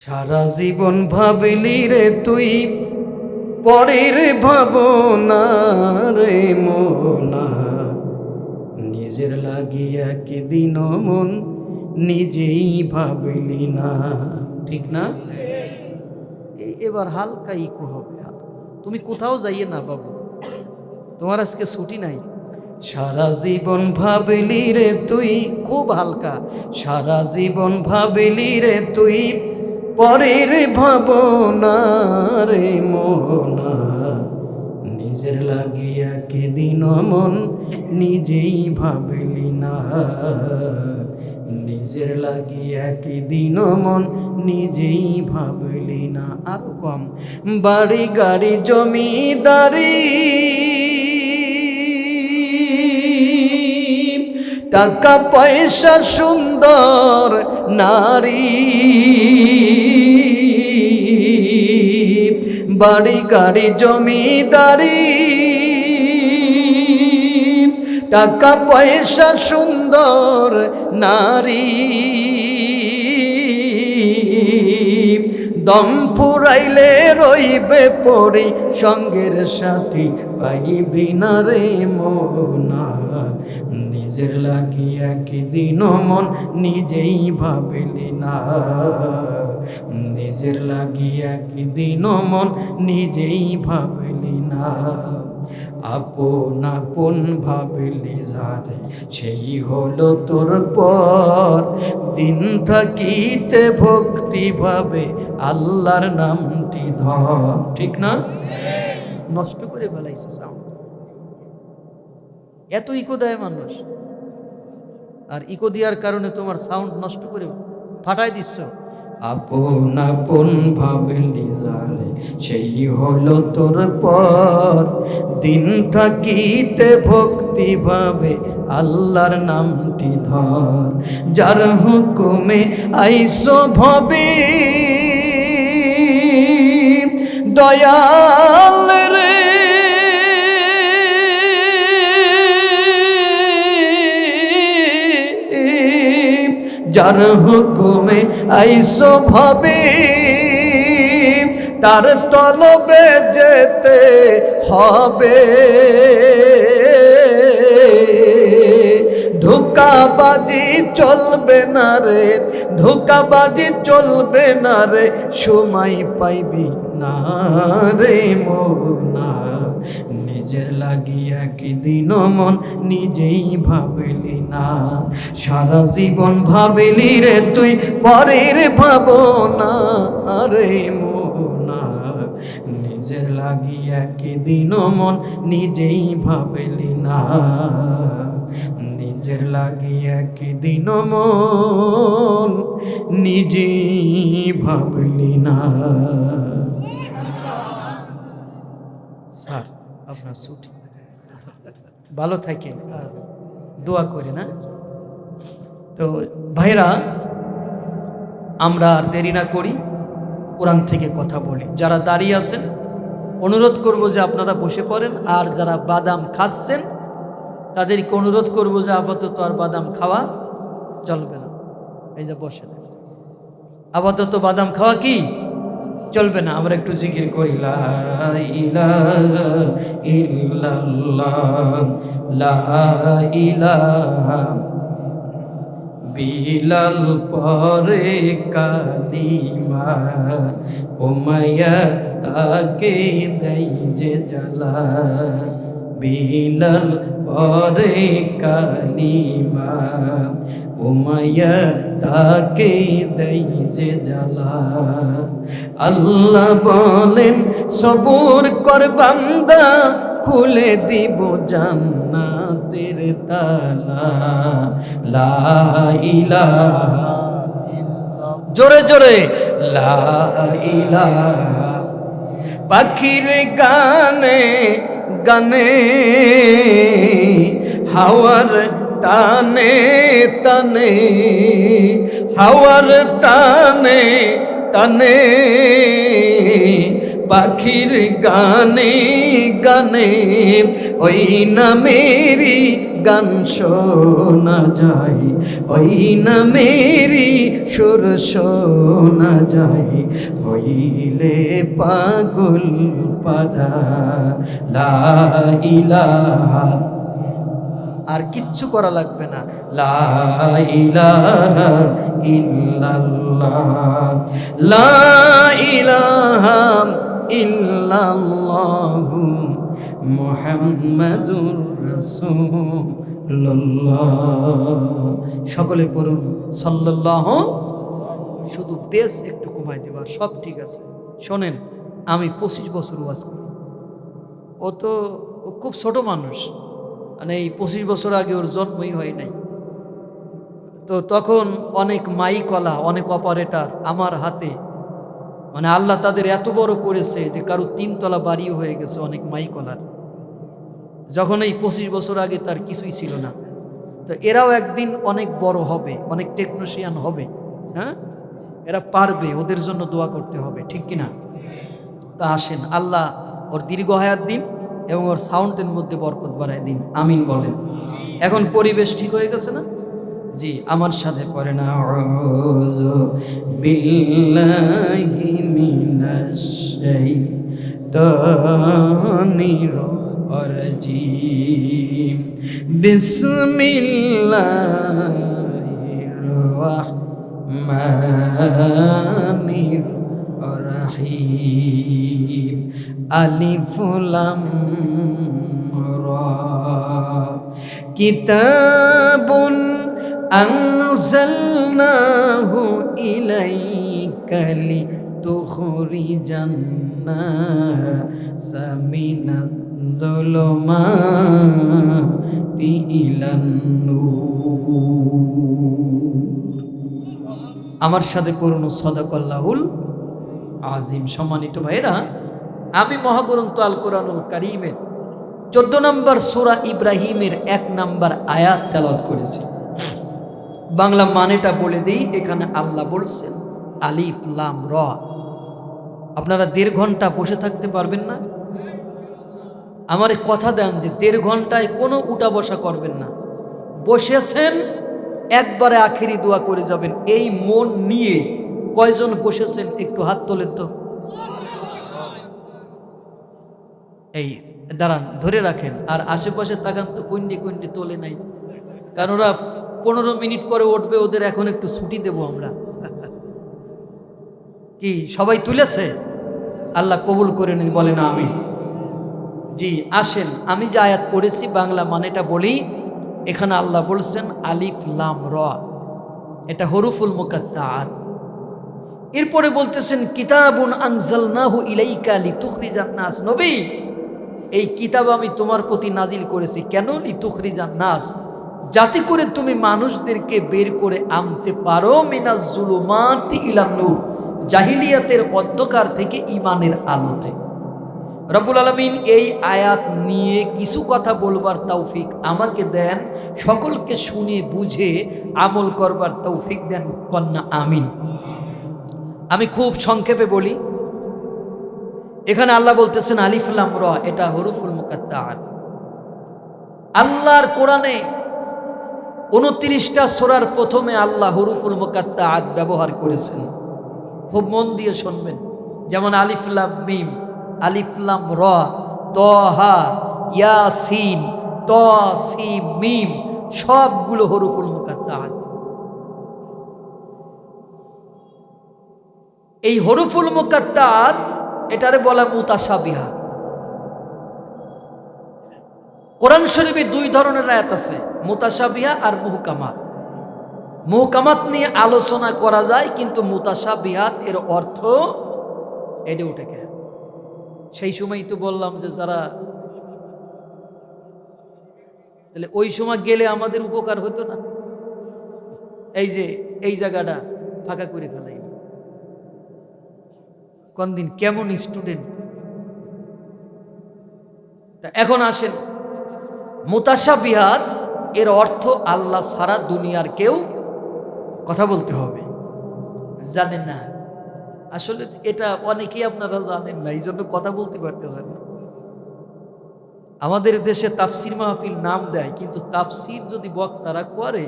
সারা জীবন ভাবলি রে তুই পরের ভাবনা রে মোনা, নিজের লাগিয়া কি দিন মন নিজেই ভাবলি না। ঠিক না? এবার হালকা ইকো হবে। তুমি কোথাও যাইয়ে না বাবু, তোমার আজকে ছুটি নাই। সারা জীবন ভাবলি রে তুই, খুব হালকা। সারা জীবন ভাবলি রে তুই পরের ভাবনা রে মোনা, নিজের লাগিয়া কি দিন মন নিজেই ভাবলি না। নিজের লাগিয়া কি দিন মন নিজেই ভাবলি না। আরো কম। বাড়ি গাড়ি জমিদারি টাকা পয়সা সুন্দর নারী, বাড়ি গাড়ি জমিদারি টাকা পয়সা সুন্দর নারী, দম ফুরাইলে রইবে পরি সঙ্গের সাথী পাইবি না রে মোনা, নিজের লাগিয়া কি দিন মন নিজেই ভাবলি না। নিজের লাগিয়া কি দিন মন নিজেই ভাবলি না। আপন আপন ভাবলি যারে সেই হলো তোর পর, দিন থাকিতে ভক্তি ভাবে আল্লাহর নামটি ধর। ঠিক না? নষ্ট করে ফেলাইছে সাউন্ড। এত ইকো দেয় মানুষ, আর ইকো দেওয়ার কারণে তোমার সাউন্ড নষ্ট করে ফাটাই দিচ্ছ। আপন আপন ভাবলি যারে সেই হলো তোর পর, দিন থাকিতে ভক্তি ভাবে আল্লাহর নামটি ধর। যার হুকুমে আইসো ভবে দয়াল রে, যার হুকুমে আইসো ভাবে তার তলবে যেতে হবে। ধোঁকাবাজি চলবে না রে, ধোঁকাবাজি চলবে না রে, সময় পাইবি না রে মোনা, নিজের লাগিয়া কি দিন মন নিজেই ভাবলি না। সারা জীবন ভাবলি রে তুই পরের ভাবনা রে মোনা, নিজের লাগিয়া কি দিন মন নিজেই ভাবলি না। নিজের লাগিয়া কি দিন মন নিজেই ভাবলি না। স্যার আপনার ছুটি, ভালো থাকেন আর দোয়া করে না। তো ভাইরা, আমরা আর দেরি না করি, কোরআন থেকে কথা বলি। যারা দাঁড়িয়ে আছেন অনুরোধ করব যে আপনারা বসে পড়েন, আর যারা বাদাম খাচ্ছেন তাদেরকে অনুরোধ করব যে আপাতত আর বাদাম খাওয়া চলবে না। এই যে বসেন, আপাতত বাদাম খাওয়া কি চলবে না। আমরা একটু জিকির করি, লা ইলাহা ইল্লাল্লাহ, লা ইলাহা, বিলাল পরে কালিমা, ওমায়া তাকে দেই যে জ্বালা, বিলাল পরে কালিমা, ওমায়া তাকে দেই যে জ্বালা। আল্লাহ বলেন সবুর কর বান্দা, খুলে দিব জান্নাতের তালা। লা ইলাহা, জোরে জোরে লা ইলাহা। পাখির গানে গানে হাওয়ার টানে টানে, হাওয়ার টানে টানে পাখির গানে গানে ওই নামেরই গান শোনা যায়, ওই নামেরই সুর শোনা যায়। হইলে পাগল পারা লা ইলাহা, আর কিচ্ছু করা লাগবে না। লা ইলাহা ইল্লাল্লাহ, লা ইলাহা ইল্লাল্লাহু মুহাম্মাদুর রাসূলুল্লাহ। সকলে পড়ুন সাল্লাল্লাহু। শুধু বেশ একটু কমাই দেবার, সব ঠিক আছে। শোনেন, আমি 25 বছর ওয়াজ করি। ও তো খুব ছোট মানুষ, মানে এই 25 বছর আগে ওর জন্মই হয় নাই। তো তখন অনেক মাইকওয়ালা, অনেক অপারেটর আমার হাতে, মানে আল্লাহ তাদের এত বড় করেছে যে কারো 3 তলা বাড়িও হয়ে গেছে অনেক মাইকওয়ালার। যখন এই 25 বছর আগে তার কিছুই ছিল না। তো এরাও একদিন অনেক বড় হবে, অনেক টেকনিশিয়ান হবে। হ্যাঁ, এরা পারবে, ওদের জন্য দোয়া করতে হবে, ঠিক কিনা? তা আসেন, আল্লাহ ওর দীর্ঘ হায়াত দিন এবং ওর সাউন্ডের মধ্যে বরকত বাড়ায় দিন, আমিন বলেন। এখন পরিবেশ ঠিক হয়ে গেছে না? জি, আমার সাথে পড়ে না, আউযু বিল্লাহি মিনাশ শাইতানির রাজিম, বিসমিল্লাহির রাহমানির রাহিম, আলিফ লাম রা, কিতাবুন আনজালনাহু ইলাইকা লিতুখরিজান নাসা মিনাজ-যুলুমাতি ইলান নূর। আমার সাথে পড়ুন সাদাকাল্লাহুল আজিম। সম্মানিত ভাইরা, আমি মহাগ্রন্থ আল কোরআনুল কারীমের 14 নম্বর সূরা ইব্রাহিমের 1 নম্বর আয়াত তেলাওয়াত করেছি। বাংলা মানেটা বলে দিই। এখানে আল্লাহ বলছেন আলিফ লাম র। আপনারা 1.5 ঘন্টা বসে থাকতে পারবেন না? আমার কথা দেন যে 1.5 ঘন্টায় কোনো উঠা বসা করবেন না। বসেছেন, একবারে আখেরি দোয়া করে যাবেন, এই মন নিয়ে। কয়জন বসেছেন একটু হাত তোলেন তো। এই দাঁড়ান, ধরে রাখেন, আর আশেপাশে তাকান তো, কুন্ডি কুন্ডি তোলে নাই, কারণ ওরা 15 মিনিট পরে উঠবে, ওদের এখন একটু ছুটি দেব আমরা। কি সবাই তুলেছে? আল্লাহ কবুল করে নিন, বলেন আমিন। জি, আসেন, আমি যে আয়াত পড়েছি বাংলা মানেটা বলি। এখানে আল্লাহ বলছেন আলিফ লাম র, এটা হরুফুল মুকাত্তাআত। এরপরে বলতেছেন কিতাবুন আনজালনাহু ইলাইকা লিতুখরিজান নাস। নবী, এই কিতাব আমি তোমার প্রতি নাজিল করেছি কেন? লিতুখরিজান নাস, যাতে করে তুমি মানুষদেরকে বের করে আনতে পারো মিনাজ-যুলুমাতি ইলান নূর, জাহিলিয়াতের অন্ধকার থেকে ঈমানের আলোতে। রব্বুল আলামিন এই আয়াত নিয়ে কিছু কথা বলবার তৌফিক আমাকে দেন, সকলকে শুনে বুঝে আমল করবার তৌফিক দেন, কন্যা আমিন। আমি খুব সংক্ষেপে বলি। এখানে আল্লাহ বলতেছেন আলিফ লাম র, এটা হরুফুল মুকাত্তাআত। আল্লাহর কোরআনে 29টা সূরার প্রথমে আল্লাহ হরুফুল মুকাত্তাআত ব্যবহার করেছেন। খুব মন দিয়ে শুনবেন। যেমন আলিফ লাম মিম, আলিফ লাম র, তাহা, ইয়াসিন, তাসিম মিম, সবগুলো হরুফুল মুকাত্তাআত। এই হরুফুল মুকাত্তাআত এটারে বলা মুতাশাবিহা। কোরআন শরীফে 2 ধরনের আয়াত আছে, মুতাশাবিহা আর মুহকামাত। মুহকামাত নিয়ে আলোচনা করা যায়, কিন্তু মুতাশাবিহাত এর অর্থ এডে উঠে গেছে। সেই সময়ই তো বললাম যে যারা, তাহলে ওই সময় গেলে আমাদের উপকার হতো না? এই যে এই জায়গাটা ফাঁকা করে ফেলাই, কোন দিন কেমন স্টুডেন্ট। তা এখন আসেন, মুতাশাবিহাত এর অর্থ আল্লাহ সারা দুনিয়ার কেউ কথা বলতে হবে, জানেন না? আসলে এটা অনেকেই আপনারা জানেন না, এই জন্য কথা বলতে পারতেছেন না। আমাদের দেশে তাফসির মাহফিল নাম দেয়, কিন্তু তাফসির যদি বক্তারা করে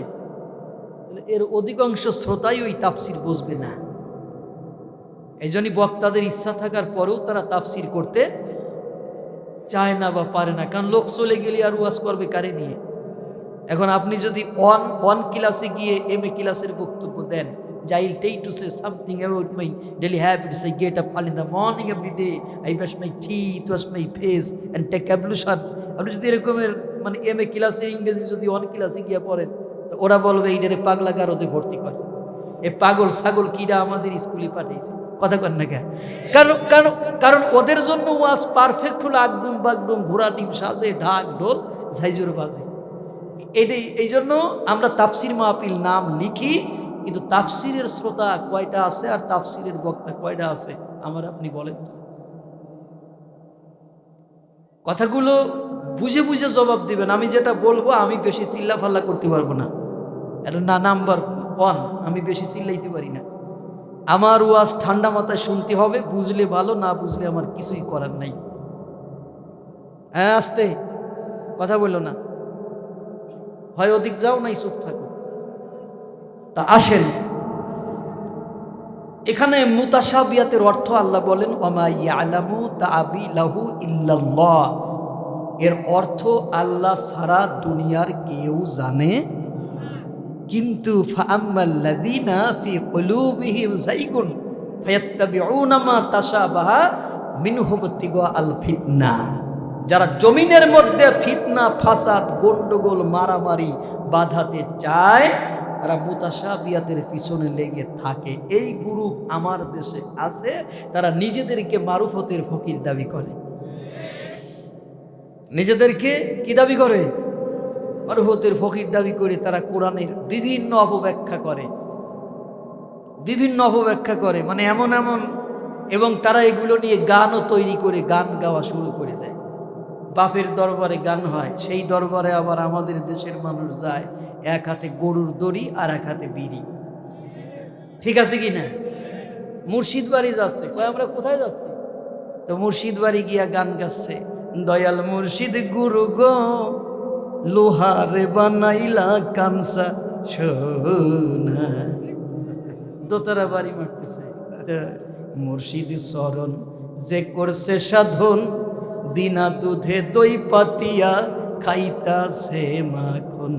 তাহলে এর অধিকাংশ শ্রোতাই ওই তাফসির বুঝবে না। এই জন্যই বক্তাদের ইচ্ছা থাকার পরেও তারা তাফসির করতে চায় না বা পারে না, কারণ লোক চলে গেলে আর ওয়াজ করবে কারে নিয়ে। এখন আপনি যদি অন ক্লাসে গিয়ে এম এ ক্লাসের বক্তব্য দেন, যে I will take to say something about my daily habits. I get up early in the morning every day. I brush my teeth, wash my face and take ablution. আপনি যদি এরকমের মানে M A ক্লাসে ইংরেজি যদি on ক্লাসে গিয়ে পড়েন, তো ওরা বলবে এইটারে পাগলা গারদে ভর্তি করে। এ পাগল ছাগল কিরা আমাদের স্কুলে পাঠিয়েছে, কথা কন না কেন? কারণ কারণ কারণ ওদের জন্য ওয়াজ পারফেক্ট হলো আগডুম বাগডুম ঘোড়া ডিম সাজে ঢাক ঢোল ঝাইজুর বাজে। এই জন্য আমরা তাফসির মাহফিল নাম লিখি, কিন্তু তাফসিরের শ্রোতা কয়টা আছে আর তাফসিরের বক্তা কয়টা আছে আমার আপনি বলেন তো। কথাগুলো বুঝে বুঝে জবাব দিবেন। আমি যেটা বলবো আমি বেশি চিল্লাফাল্লা করতে পারবো না, এটা না নাম্বার ওয়ান, আমি বেশি চিল্লাইতে পারি না। আমার ওয়াজ ঠান্ডা মাথায় শুনতে হবে, বুঝলে ভালো, না বুঝলে আমার কিছুই করার নাই। হ্যাঁ আস্তে কথা বললো না, হয় ওদিক যাও নাই চুপ থাকো। তা আসেন, এখানে মুতাশাবিহাতের অর্থ আল্লাহ বলেন ওমা ইয়ালামু তাআবিলাহু ইল্লাল্লাহ, এর অর্থ আল্লাহ ছাড়া দুনিয়ার কেউ জানে। কিন্তু ফাআম্মাল্লাযীনা ফি কুলুবিহিম যায়গুন ফায়াত্তাবিউনা মা তাশাবাহা মিনহু ইবতিগাআল ফিতনা, যারা জমিনের মধ্যে ফিতনা ফাসাদ গন্ডগোল মারামারি বাধাতে চায় তারা মুতাশাবিহাতের পিছনে লেগে থাকে। এই গ্রুপ আমার দেশে আছে, তারা নিজেদেরকে মারুফতের ফকির দাবি করে। নিজেদেরকে কি দাবি করে? মারুফতের ফকির দাবি করে। তারা কোরআনের বিভিন্ন অপব্যাখ্যা করে, বিভিন্ন অপব্যাখ্যা করে, মানে এমন এমন, এবং তারা এগুলো নিয়ে গানও তৈরি করে গান গাওয়া শুরু করে দেয়। বাপের দরবারে গান হয়, সেই দরবারে আবার আমাদের দেশের মানুষ যায় এক হাতে গরুর দড়ি আর এক হাতে বিড়ি। ঠিক আছে কি না? মুর্শিদ বাড়ি যাচ্ছে, কয় আমরা কোথায় যাচ্ছি? তো মুর্শিদ বাড়ি গিয়া গান গাচ্ছে, দয়াল মুর্শিদ গুরু গো লোহারে বানাইলা কানসা সোনা। দোতারা বাড়ি মারতেছে, মুর্শিদ শরণ যে করছে সাধন, বিনা দুধে দই পাতিয়া খাইতাছে মাখন।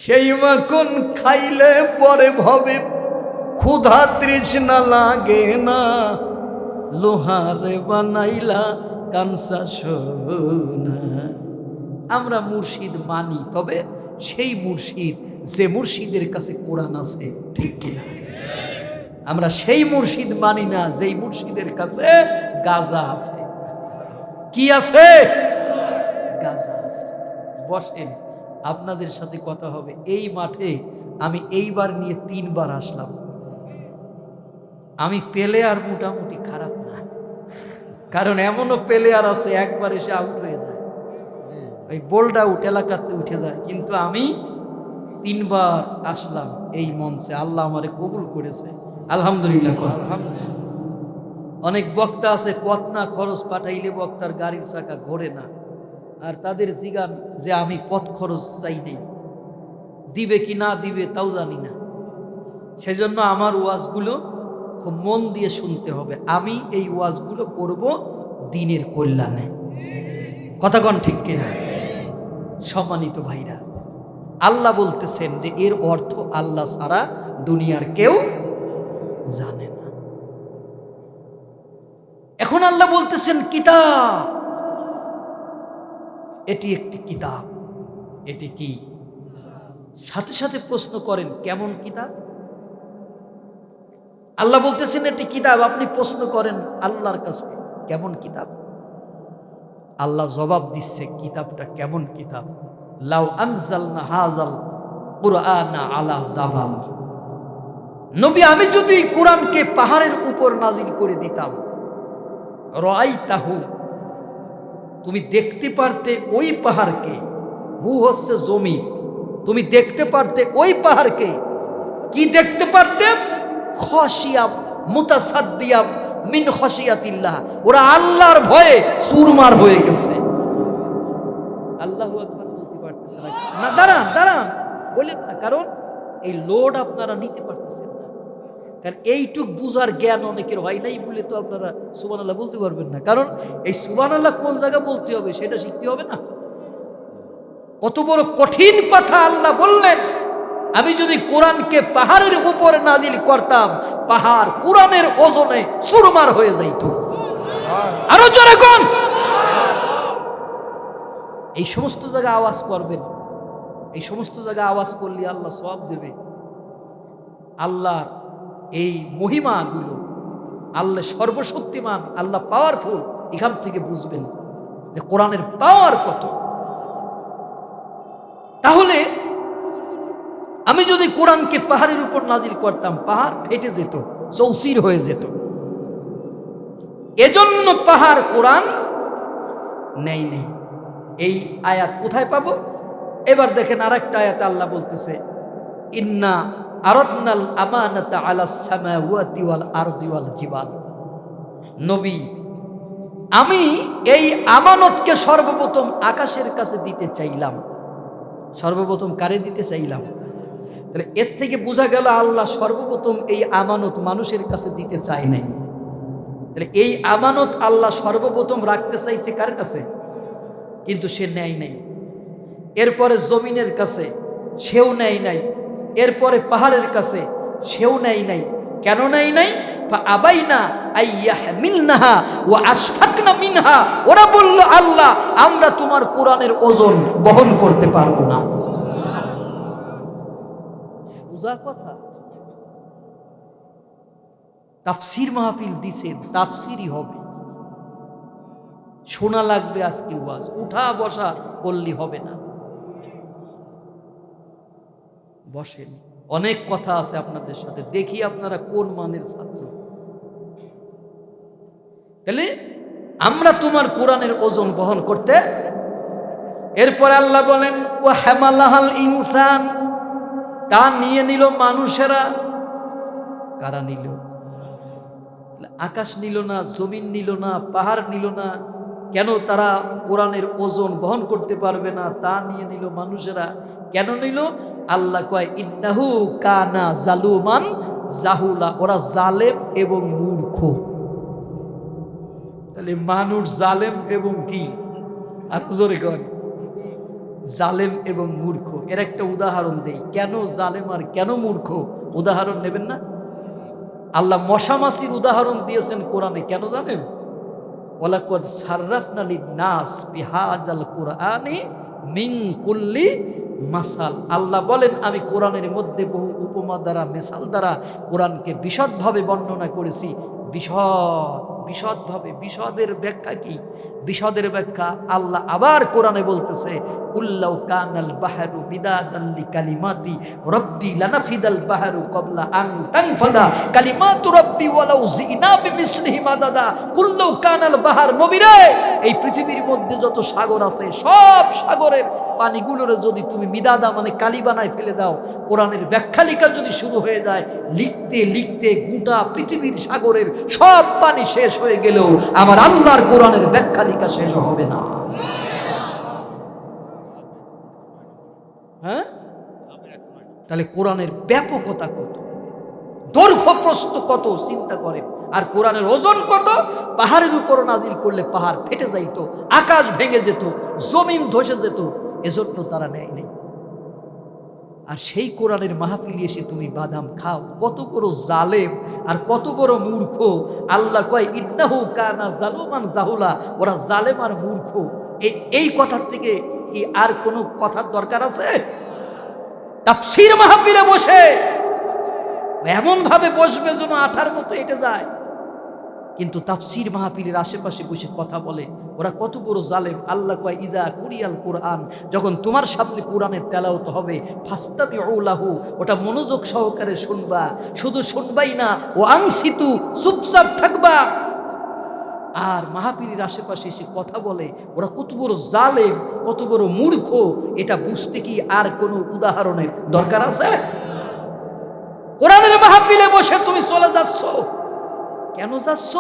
সেই মাখন খাইলে পরে ভবে ক্ষুধা তৃষ্ণা লাগে না, লোহারে বানাইলা কানসা সোনা। আমরা মুর্শিদ মানি, তবে সেই মুর্শিদ যে মুর্শিদের কাছে কোরআন আছে, ঠিক কিনা? আমরা সেই মুর্শিদ মানি না যেই মুর্শিদের কাছে গাজা আছে। কি আছে? গাজা আছে। বসেন, আপনাদের সাথে কথা হবে। এই মাঠে আমি এইবার নিয়ে 3 বার আসলাম। আমি প্লেয়ার মোটামুটি খারাপ না, কারণ এমনও প্লেয়ার আছে একবার এসে আউট হয়ে যায়, ওই বোল্ড আউট এলাকাতে উঠে যায়। কিন্তু আমি 3 বার আসলাম এই মঞ্চে, আল্লাহ আমারে কবুল করেছে, আলহামদুলিল্লাহ। অনেক বক্তা আছে পথ না খরচ পাঠাইলে বক্তার গাড়ির চাকা ঘোরে না, আর তাদের জিগান যে আমি পথ খরচ চাই নেই, দিবে কি না দিবে তাও জানি না। সেজন্য আমার ওয়াজগুলো খুব মন দিয়ে শুনতে হবে। আমি এই ওয়াজগুলো করব দ্বীনের কল্যাণে, কথা কন ঠিক কিনা? সম্মানিত ভাইরা, আল্লাহ বলতেছেন যে এর অর্থ আল্লাহ ছাড়া দুনিয়ার কেউ জানে না। এখন আল্লাহ বলতেছেন কিতাব, এটি একটি কিতাব। এটি কি? সাথে সাথে প্রশ্ন করেন কেমন কিতাব? আল্লাহ বলতেছেন এটি কিতাব, আপনি প্রশ্ন করেন আল্লাহর কাছে কেমন কিতাব? আল্লাহ জবাব দিচ্ছে কিতাবটা কেমন কিতাব। লাউ আনজালনা হাযাল কুরআনা আলা জাবাল, নবী আমি যদি কোরআনকে পাহাড়ের উপর নাজিল করে দিতাম, রাআইতাহু, তুমি দেখতে পারতে ওই পাহাড়কে, হু হচ্ছে জমি, তুমি দেখতে পারতে ওই পাহাড়কে, কি দেখতে পারতেন? খসিয়াম মুতাসাদ্দিয়াম মিন খসিয়াতিল্লাহ, ওরা আল্লাহর ভয়ে চুরমার হয়ে গেছে। আল্লাহু আকবার বলতে পারতেছে না, দাঁড়ান দাঁড়ান বলেন না, কারণ এই লোড আপনারা নিতে পারতেছেন না। কারণ এইটুক বুঝার জ্ঞান অনেকের হয় নাই বলে তো আপনারা সুবহানাল্লাহ বলতে পারবেন না। কারণ এই সুবহানাল্লাহ কোন জায়গা বলতে হবে সেটা শিখতে হবে না। কত বড় কঠিন কথা আল্লাহ বললেন, আমি যদি কোরআনকে পাহাড়ের উপরে নাজিল করতাম, পাহাড় কোরআনের ওজনে চুরমার হয়ে যাইত। আরো জোরে কোন, এই সমস্ত জায়গায় আওয়াজ করবেন, এই সমস্ত জায়গায় আওয়াজ করলে আল্লাহ সওয়াব দেবে। আল্লাহর এই মহিমাগুলো, আল্লাহ সর্বশক্তিমান, আল্লাহ পাওয়ারফুল, এখান থেকে বুঝবেন যে কোরআনের পাওয়ার কত। তাহলে আমি যদি কোরআনকে পাহাড়ের উপর নাজিল করতাম, পাহাড় ফেটে যেত, চৌচির হয়ে যেত। এজন্য পাহাড় কোরআন নেই নেই। এই আয়াত কোথায় পাবো? এবার দেখেন আরেকটা আয়াতে আল্লাহ বলতেছে, ইন্না আরাদনাল আমানাতা আলাস সামাওয়াতি ওয়াল আরদি ওয়াল জিবাল। নবী, আমি এই আমানতকে সর্বপ্রথম আকাশের কাছে দিতে চাইলাম। সর্বপ্রথম কারে দিতে চাইলাম? তাহলে এর থেকে বোঝা গেল আল্লাহ সর্বপ্রথম এই আমানত মানুষের কাছে দিতে চায় নাই। তাহলে এই আমানত আল্লাহ সর্বপ্রথম রাখতে চাইছে কার কাছে? কিন্তু সে নেয় নাই। এরপরে জমিনের কাছে, সেও নেয় নাই। এরপরে পাহাড়ের কাছে, সেও নেয় নাই। কেন নেয় নাই? আবাইনা আইয়াহমিলনাহা ওয়া আশফাকনা মিনহা। ওরা বলল, আল্লাহ আমরা তোমার কোরআনের ওজন বহন করতে পারবো না। সোজা কথা। তাফসীর মাহফিল দিছেন, তাফসীরই হবে, শোনা লাগবে। আজকে ওয়াজ উঠা বসা করলে হবে না। বসেন, অনেক কথা আছে আপনাদের সাথে, দেখি আপনারা কোন মানের ছাত্র। তাহলে আমরা তোমার কোরআনের ওজন বহন করতে। এরপরে আল্লাহ বলেন, ও হামালাহাল ইনসান, তা নিয়ে নিল মানুষেরা। কারা নিল? আকাশ নিল না, জমিন নিল না, পাহাড় নিল না। কেন তারা কোরআনের ওজন বহন করতে পারবে না? তা নিয়ে নিল মানুষেরা। কেন নিল? আল্লাহ কয়, ইন্নাহু কানা জালুমান জাহুলা, ওরা জালেম এবং মূর্খ। তাহলে মানুষ জালেম এবং কি? আর জোরে কয়, জালেম এবং মূর্খ। এর একটা উদাহরণ দেই, কেন জালেম আর কেন মূর্খ। উদাহরণ নেবেন না? আল্লাহ মশা মাছির উদাহরণ দিয়েছেন কোরআনে, কেন জানেন? ওয়ালাকাদ সাররাফনা লিন-নাস বিহাযাল কুরআনি মিন কুল্লি মাসাল। আল্লাহ বলেন, আমি কোরআনের মধ্যে বহু উপমা দ্বারা, মিসাল দ্বারা কোরআনকে বিশদভাবে বর্ণনা করেছি। বিশদভাবে। বিশদের ব্যাখ্যা কি? বিশদের ব্যাখ্যা আল্লাহ আবার কোরআনে বলতেছে, কুল্লাউ কানাল বাহরু মিদাদাল লিকালিমাতি রাব্বি লানাফিদাল বাহরু ক্বাবলা আন তানফাদা কালিমাতু রাব্বি ওয়ালাউ জিনা বিমিসলিহি মাদাদা। কুল্লাউ কানাল বাহর, নবীরে এই পৃথিবীর মধ্যে যত সাগর আছে, সব সাগরের পানিগুলোরে যদি তুমি মিদাদা মানে কালি বানায় ফেলে দাও, কোরআনের ব্যাখ্যা লেখা যদি শুরু হয়ে যায়, লিখতে লিখতে গোটা পৃথিবীর সাগরের সব পানি শেষ হয়ে গেলেও আমার আল্লাহর কোরআনের ব্যাখ্যা লেখা শেষ হবে না। হ্যাঁ, তাহলে কোরআনের ব্যাপকতা কত, দৈর্ঘ্য প্রস্থ কত, চিন্তা করেন। আর কোরআনের ওজন কত? পাহাড়ের উপর নাজিল করলে পাহাড় ফেটে যাইত, আকাশ ভেঙে যেত, জমিন ধসে যেত। এজন্য তারা নেয় নেই। আর সেই কোরআনের মাহফিলে এসে তুমি বাদাম খাও। কত বড় জালেম আর কত বড় মূর্খ। আল্লাহ কয়, ইন্নাহু কানা জালুমান জাহুলা, ওরা জালেম আর মূর্খ। এই কথার থেকে কি আর কোনো কথার দরকার আছে? তাফসীর মাহফিলে বসে এমন ভাবে বসবে যেন আঠার মতো হেঁটে যায়, কিন্তু তাফসীর মাহফিলের আশেপাশে বসে কথা বলে, ওরা কত বড় জালেম। আল্লাহ কয়, ইজা কুরিয়াল কোরআন, যখন তোমার সামনে কোরআনের তেলাওয়াত হবে, ফাস্তামিউ লাহু, ওটা মনোযোগ সহকারে শুনবা। শুধু শুনবাই না, ও আনসিতু, চুপচাপ থাকবা। আর মাহফিলের আশেপাশে এসে কথা বলে, ওরা কত বড় জালেম, কত বড় মূর্খ, এটা বুঝতে কি আর কোনো উদাহরণের দরকার আছে? কোরআনের মাহফিলে বসে তুমি চলে যাচ্ছ, কেন যাচ্ছ?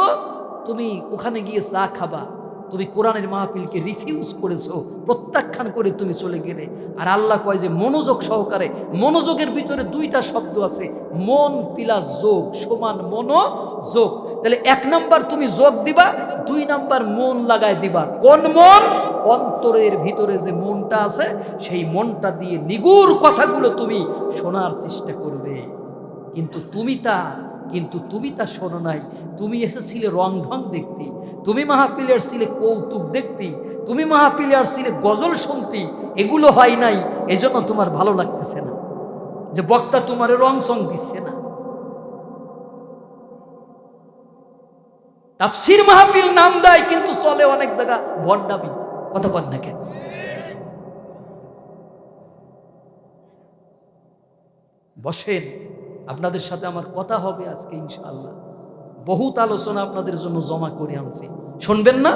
তুমি ওখানে গিয়ে চা খাবা, তুমি কোরআনের মাহফিলকে রিফিউজ করেছো, প্রত্যাখ্যান করে তুমি চলে গেলে। আর আল্লাহ কয় যে মনোযোগ সহকারে, মনোযোগের ভিতরে দুইটা শব্দ আছে, মন প্লাস যোগ সমান মনোযোগ। তাহলে 1 নাম্বার তুমি যোগ দিবা, 2 নাম্বার মন লাগায় দিবা। কোন মন? অন্তরের ভিতরে যে মনটা আছে সেই মনটা দিয়ে নিগুড় কথাগুলো তুমি শোনার চেষ্টা করবে। কিন্তু তুমি তা শোনো নাই। তুমি এসেছিলে রং ঢং দেখতে, তুমি মাহফিলে আসছিলে কৌতুক দেখতে, তুমি মাহফিলে আসছিলে গজল শুনতে। এগুলো হয় নাই, এজন্য তোমার ভালো লাগতেছে না, যে বক্তা তোমার রং সং দিচ্ছে না। তাফসীর মাহফিল নাম দেয়, কিন্তু চলে অনেক জায়গা ভণ্ডামি। কথা বল না কেন? বসেন, আপনাদের সাথে আমার কথা হবে আজকে ইনশাআল্লাহ। বহুত আলোচনা আপনাদের জন্য জমা করে আনছি, শুনবেন না?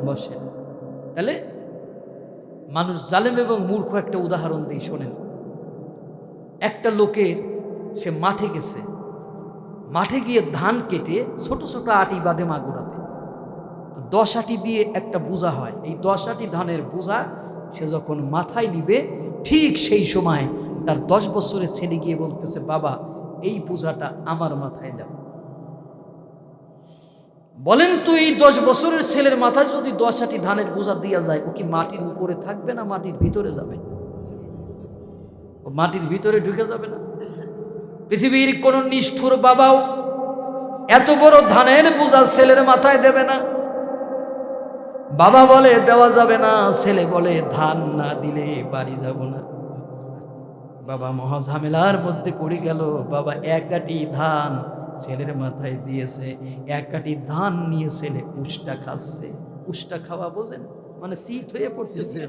বসেন। তাহলে মানুষ জালেম এবং মূর্খ একটা উদাহরণ দিই, শোনেন। একটা লোকের, সে মাঠে গেছে, মাঠে গিয়ে ধান কেটে ছোট ছোট আটি বাঁধে মাগুরাতে। 10 আটি দিয়ে একটা বোঝা হয়। এই 10 আটি ধানের বোঝা সে যখন মাথায় নিবে, ঠিক সেই সময় তার 10 বছরের ছেলে গিয়ে বলতেছে, বাবা এই বোঝাটা আমার মাথায় দাও। বলেন তো, এই 10 বছরের ছেলের মাথায় যদি 10 আটি ধানের বোঝা দিয়া যায়, ও কি মাটির উপরে থাকবে না মাটির ভিতরে যাবে? ও মাটির ভিতরে ঢুকে যাবে না? পৃথিবীর কোন নিষ্ঠুর বাবাও এত বড় ধানের বোঝা ছেলের মাথায় দেবে না। বাবা বলে দেওয়া যাবে না, ছেলে বলে ধান না দিলে বাড়ি যাব না। বাবা মহা ঝামেলার মধ্যে পড়ে গেল। বাবা 1 আটি ধান ছেলের মাথায় দিয়েছে, 1 আটি ধান নিয়ে ছেলে উষ্টা খাচ্ছে। উষ্টা খাওয়া বোঝেন, মানে শীত হয়ে পড়তেছে।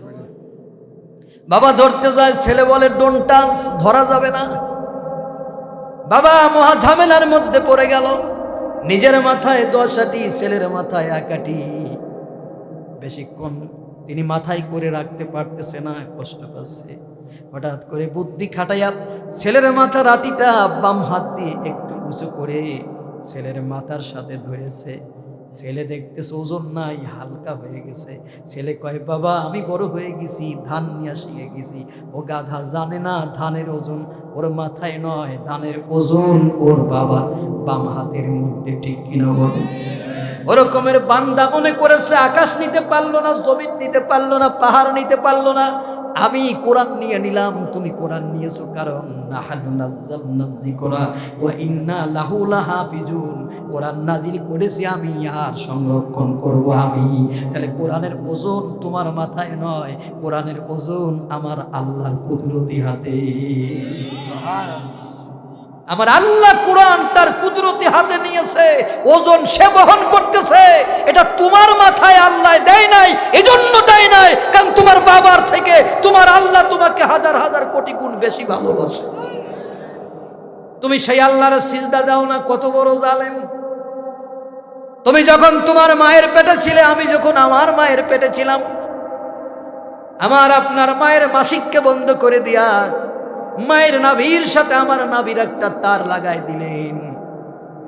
বাবা ধরতে যায়, ছেলে বলে ডোন্ট টাচ, ধরা যাবে না। বাবা মহা ঝামেলার মধ্যে পড়ে গেল। নিজের মাথায় 10 আটি, ছেলের মাথায় 1 আটি। বেশিক্ষণ তিনি মাথায় করে রাখতে পারতেছে না, কষ্ট পাচ্ছে। হঠাৎ করে বুদ্ধি খাটাইয়া ছেলের মাথার আটিটা বাম হাত দিয়ে একটু উঁচু করে ছেলের মাথার সাথে ধরেছে। ছেলে দেখতেছে ওজন নাই, হালকা হয়ে গেছে। ছেলে কয়, বাবা আমি বড় হয়ে গেছি, ধান নিয়ে শিখে গেছি। ও গাধা জানে না ধানের ওজন ওর মাথায় নয়, ধানের ওজন ওর বাবা বাম হাতের মধ্যে। ঠিক কিনা বলে? ওরকমের বান্দা মনে করেছে আকাশ নিতে পারলো না, জমিন নিতে পারলো না, পাহাড় নিতে পারলো না। আমি কোরআন নিয়ে নিলাম, তুমি কোরআন নিয়েছো, কারণ নাহানু নাযালনা যিকরা ওয়া ইন্না লাহু লাহাফিজুন। কোরআন নাজিল করেছি আমি, আর সংরক্ষণ করব আমি। তাহলে কোরআনের ওজন তোমার মাথায় নয়, কোরআনের ওজন আমার আল্লাহর কুদরতি হাতে। আমার আল্লাহ কোরআন তার কুদরতি হাতে নিয়েছে, ওজন সে বহন করতেছে। এটা তোমার মাথায় আল্লাহ দেয় নাই, এজন্য দেয় নাই কারণ তোমার বাবার থেকে তোমার আল্লাহ তোমাকে হাজার হাজার কোটি গুণ বেশি ভালোবাসে। তুমি সেই আল্লাহর সিজদা দাও না, কত বড় জালেম। তুমি যখন তোমার মায়ের পেটে ছিলে, আমি যখন আমার মায়ের পেটে ছিলাম, আমার আপনার মায়ের মাসিককে বন্ধ করে দিয়া মায়ের নাভির সাথে আমার নাভির একটা তার লাগাই দিলেন।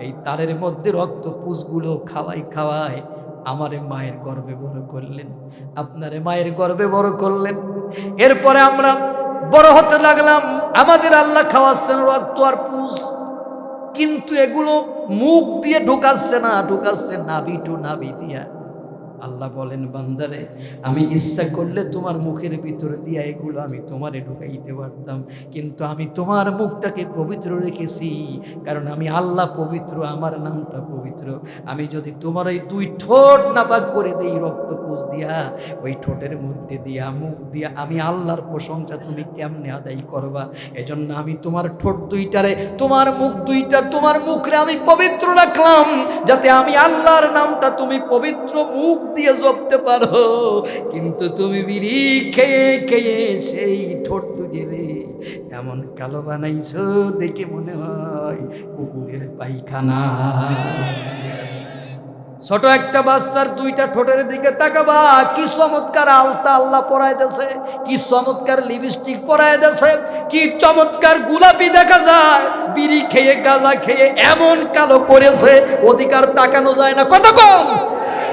এই তারের মধ্যে রক্ত পুষগুলো খাওয়াই আমারে মায়ের গর্ভে বড় করলেন, আপনারে মায়ের গর্ভে বড় করলেন। এরপরে আমরা বড় হতে লাগলাম, আমাদের আল্লাহ খাওয়াচ্ছেন রক্ত আর পুষ, কিন্তু এগুলো মুখ দিয়ে ঢুকাচ্ছে না, ঢুকাচ্ছে নাভি টু নাভি দিয়া। আল্লাহ বলেন, বান্দারে আমি ইচ্ছা করলে তোমার মুখের ভিতরে দিয়া এগুলো আমি তোমারে ঢুকাইতে পারতাম, কিন্তু আমি তোমার মুখটাকে পবিত্র রেখেছি, কারণ আমি আল্লাহ পবিত্র, আমার নামটা পবিত্র। আমি যদি তোমার এই 2 ঠোঁট নাপাক করে দেই রক্তপুষ দিয়া, ওই ঠোঁটের মধ্যে দিয়া মুখ দিয়া আমি আল্লাহর প্রশংসা তুমি কেমনে আদায় করবা? এজন্য আমি তোমার ঠোঁট 2টারে, তোমার মুখ 2টা, তোমার মুখরে আমি পবিত্র রাখলাম, যাতে আমি আল্লাহর নামটা তুমি পবিত্র মুখ দিয়ে জপতে পারো। কিন্তু তুমি বিড়ি খেয়ে খেয়ে সেই ঠোঁট দুটিরে এমন কালো বানাইছো, দেখে মনে হয় কুকুরের পায়খানা। ছোট একটা বাচ্চার দুইটা ঠোঁটের দিকে তাকাবা, কি চমৎকার আলতা আল্লাহ পরায় দেছে, কি চমৎকার লিপস্টিক পরায় দেছে, কি চমৎকার গোলাপি দেখা যায়। বিড়ি খেয়ে গাঁজা খেয়ে এমন কালো করেছে, অধিকার তাকানো যায় না। কত কম,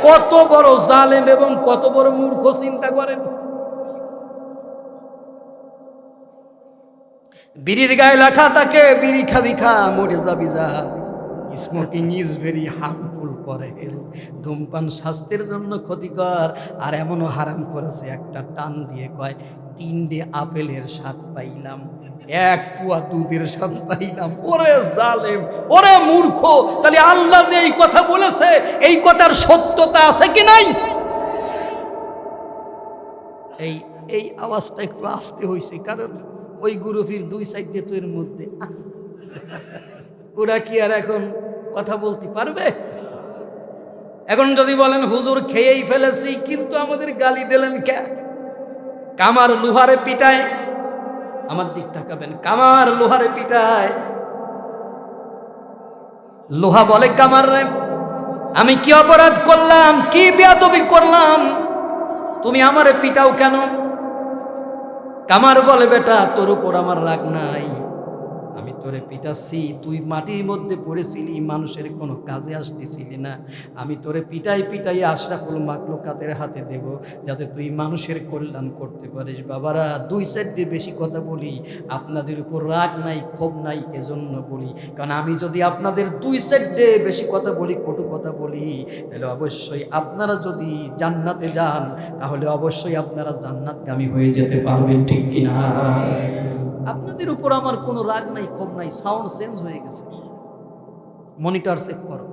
কত বড় জালেম এবং কত বড় মূর্খ চিন্তা করেন। বিড়ির গায়ে লেখা থাকে, বিড়ি খাবি খা, মরে যাবি যা। Smoking is very harmful for health. ধূমপান স্বাস্থ্যের জন্য ক্ষতিকর। আর এমনও হারাম করেছে, একটা টান দিয়ে কয় 3টে আপেলের স্বাদ পাইলাম, 1 পোয়া দুধের স্বাদ পাইলাম। ওরে জালেম, ওরে মূর্খ! তাহলে আল্লাহ যে এই কথা বলেছে, এই কথার সত্যতা আছে কি নাই? এই আওয়াজটা একটু আসতে হয়েছে, কারণ ওই গ্রুপের 2 সাইডে তো এর মধ্যে আছে। ওরা কি আর এখন কথা বলতে পারবে? এখন যদি বলেন হুজুর খেয়েই ফেলেছি, কিন্তু আমাদের গালি দিলেন কে? কামার লোহারে পিটায়, আমার দিক তাকাবেন, কামার লোহারে পিটায়। লোহা বলে কামার রে, আমি কি অপরাধ করলাম, কি বেয়াদবি করলাম, তুমি আমারে পিটাও কেন? কামার বলে বেটা, তোর উপর আমার রাগ নাই, আমি তোরে পিটাচ্ছি, তুই মাটির মধ্যে পড়েছিলি, মানুষের কোনো কাজে আসতেছিলি না। আমি তোরে পিটাই পিটাই আশরাফুল মাখলুকাতের হাতে দেব, যাতে তুই মানুষের কল্যাণ করতে পারিস। বাবারা, 2 সাইড দিয়ে বেশি কথা বলি, আপনাদের উপর রাগ নাই, ক্ষোভ নাই, এজন্য বলি। কারণ আমি যদি আপনাদের 2 সাইড দিয়ে বেশি কথা বলি, কটু কথা বলি, তাহলে অবশ্যই আপনারা যদি জান্নাতে যান, তাহলে অবশ্যই আপনারা জান্নাতগামী হয়ে যেতে পারবেন, ঠিক কিনা? আপনাদের উপর আমার কোনো রাগ নাই, ক্ষোভ নাই। সাউন্ড চেঞ্জ হয়ে গেছে, মনিটর চেক করো,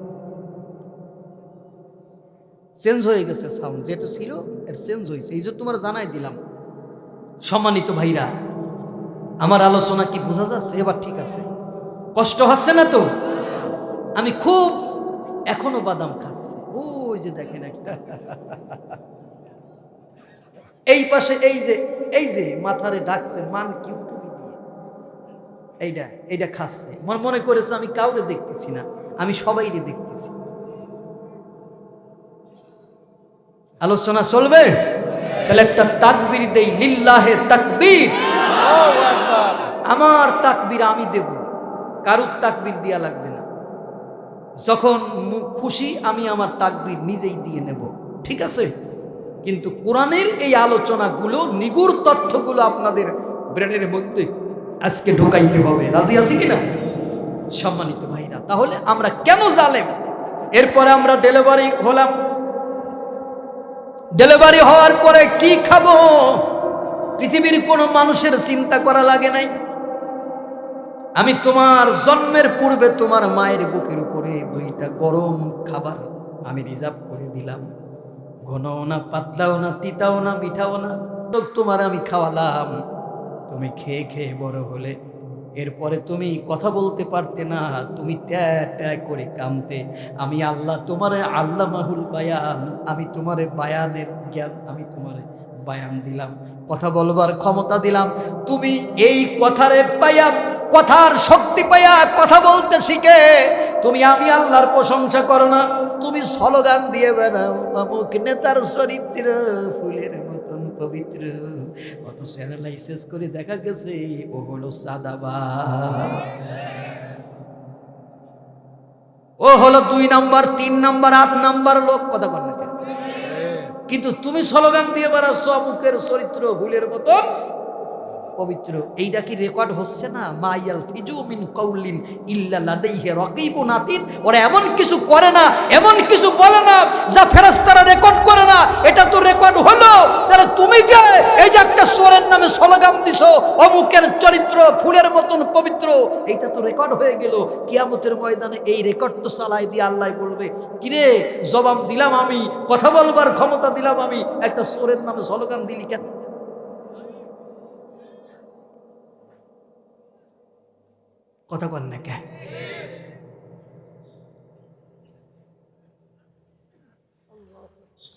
চেঞ্জ হয়ে গেছে সাউন্ড, যেটা ছিল এর চেঞ্জ হয়েছে, এই যে তোমার জানাই দিলাম। সম্মানিত ভাইরা, আমার আলোচনা কি বোঝা যাচ্ছে? এবার ঠিক আছে, কষ্ট হচ্ছে না তো? আমি খুব এখনো বাদাম খাচ্ছি, ওই যে দেখেন একটা এই পাশে, এই যে মাথারে ডাকছে মান কি এইটা খাচ্ছে, মনে করেছে আমি কাউরে দেখতেছি না, আমি সবাইরে দেখতেছি। আলোচনা চলবে? তাহলে একটা তাকবীর দেই, লিল্লাহে তাকবীর। আমার তাকবীর আমি দেব, কারুর তাকবীর দিয়া লাগবে না। যখন খুশি আমি আমার তাকবীর নিজেই দিয়ে নেব, ঠিক আছে? কিন্তু কোরআনের এই আলোচনাগুলো, নিগুড় তথ্যগুলো আপনাদের ব্রেনের মধ্যে আজকে ঢুকাইতে হবে। রাজি আছি কিনা সম্মানিত ভাইরা? তাহলে আমরা কেন জালেম? এরপরে আমরা ডেলিভারি হলাম, ডেলিভারি হওয়ার পরে কি খাবো? পৃথিবীর কোনো মানুষের চিন্তা করা লাগে নাই। আমি তোমার জন্মের পূর্বে তোমার মায়ের বুকের উপরে 2টা গরম খাবার আমি রিজার্ভ করে দিলাম। ঘনও না, পাতলাও না, তিতাও না, মিঠাও না, তোমার আমি খাওয়ালাম। তুমি খেয়ে খেয়ে বড় হলে, এরপরে তুমি কথা বলতে পারতে না, তুমি ট্যা ট্যা করে কামতে। আমি আল্লাহ তোমারে আল্লামাহুল বায়ান, আমি তোমারে বায়ানের জ্ঞান, আমি তোমারে বায়ান দিলাম, কথা বলবার ক্ষমতা দিলাম। তুমি এই কথারে পাইয়া, কথার শক্তি পাইয়া কথা বলতে শিখে তুমি আমি আল্লাহর প্রশংসা করো না, তুমি স্লোগান দিয়ে বেড়াও, অমুক নেতার চরিত্র ফুলের মতন পবিত্র, অথচ অ্যানালাইসিস করে দেখা গেছে ও হলো সাদাবাজ, ও হলো 2 নাম্বার, 3 নাম্বার, 8 নাম্বার লোক। কথা বল না, কিন্তু তুমি স্লোগান দিয়ে বেড়াচ্ছ অমুকের চরিত্র ফুলের মতন পবিত্র। এইটা কি রেকর্ড হচ্ছে না? মাইয়াল ফিজু মিন কাউলিন ইল্লা লাদাইহি রাকিবুন আতীদ। ওরা এমন কিছু করে না, এমন কিছু বলে না যা ফেরেশতারা রেকর্ড করে না। এটা তো রেকর্ড হলো। তাহলে তুমি যে এই যে একটা সোরের নামে স্লোগান দিছো অমুকের চরিত্র ফুলের মতন পবিত্র, এইটা তো রেকর্ড হয়ে গেল। কিয়ামতের ময়দানে এই রেকর্ড তো চালাই দিয়ে আল্লাহ বলবে, কিরে জবাব দিলাম আমি, কথা বলবার ক্ষমতা দিলাম আমি, একটা সোরের নামে স্লোগান দিলি কেন? কথা বল না কে?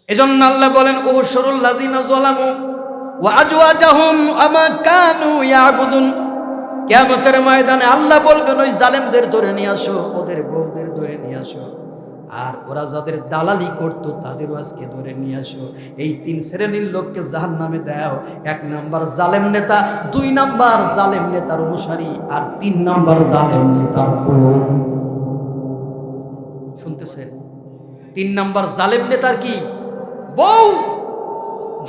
এজন্য আল্লাহ বলেন, উহশুরুল লাযিনা যালামু ওয়া আজওয়াজাহুম আমা কানু ইয়াবুদুন। কিয়ামতের ময়দানে আল্লাহ বলবেন ওই জালেমদের ধরে নিয়ে আসো, ওদের বউদের ধরে নিয়ে আসো, আর ওরা যাদের দালালি করত তাদেরও আজকে ধরে নিয়ে আসো। এই 3 শ্রেণীর লোককে জাহান্নামে দাও। 1 নাম্বার জালেম নেতা, 2 নাম্বার জালেম নেতার অনুসারী, আর 3 নাম্বার জালেম নেতার বউ। শুনতেছেন? 3 নাম্বার জালেম নেতার কি? বউ।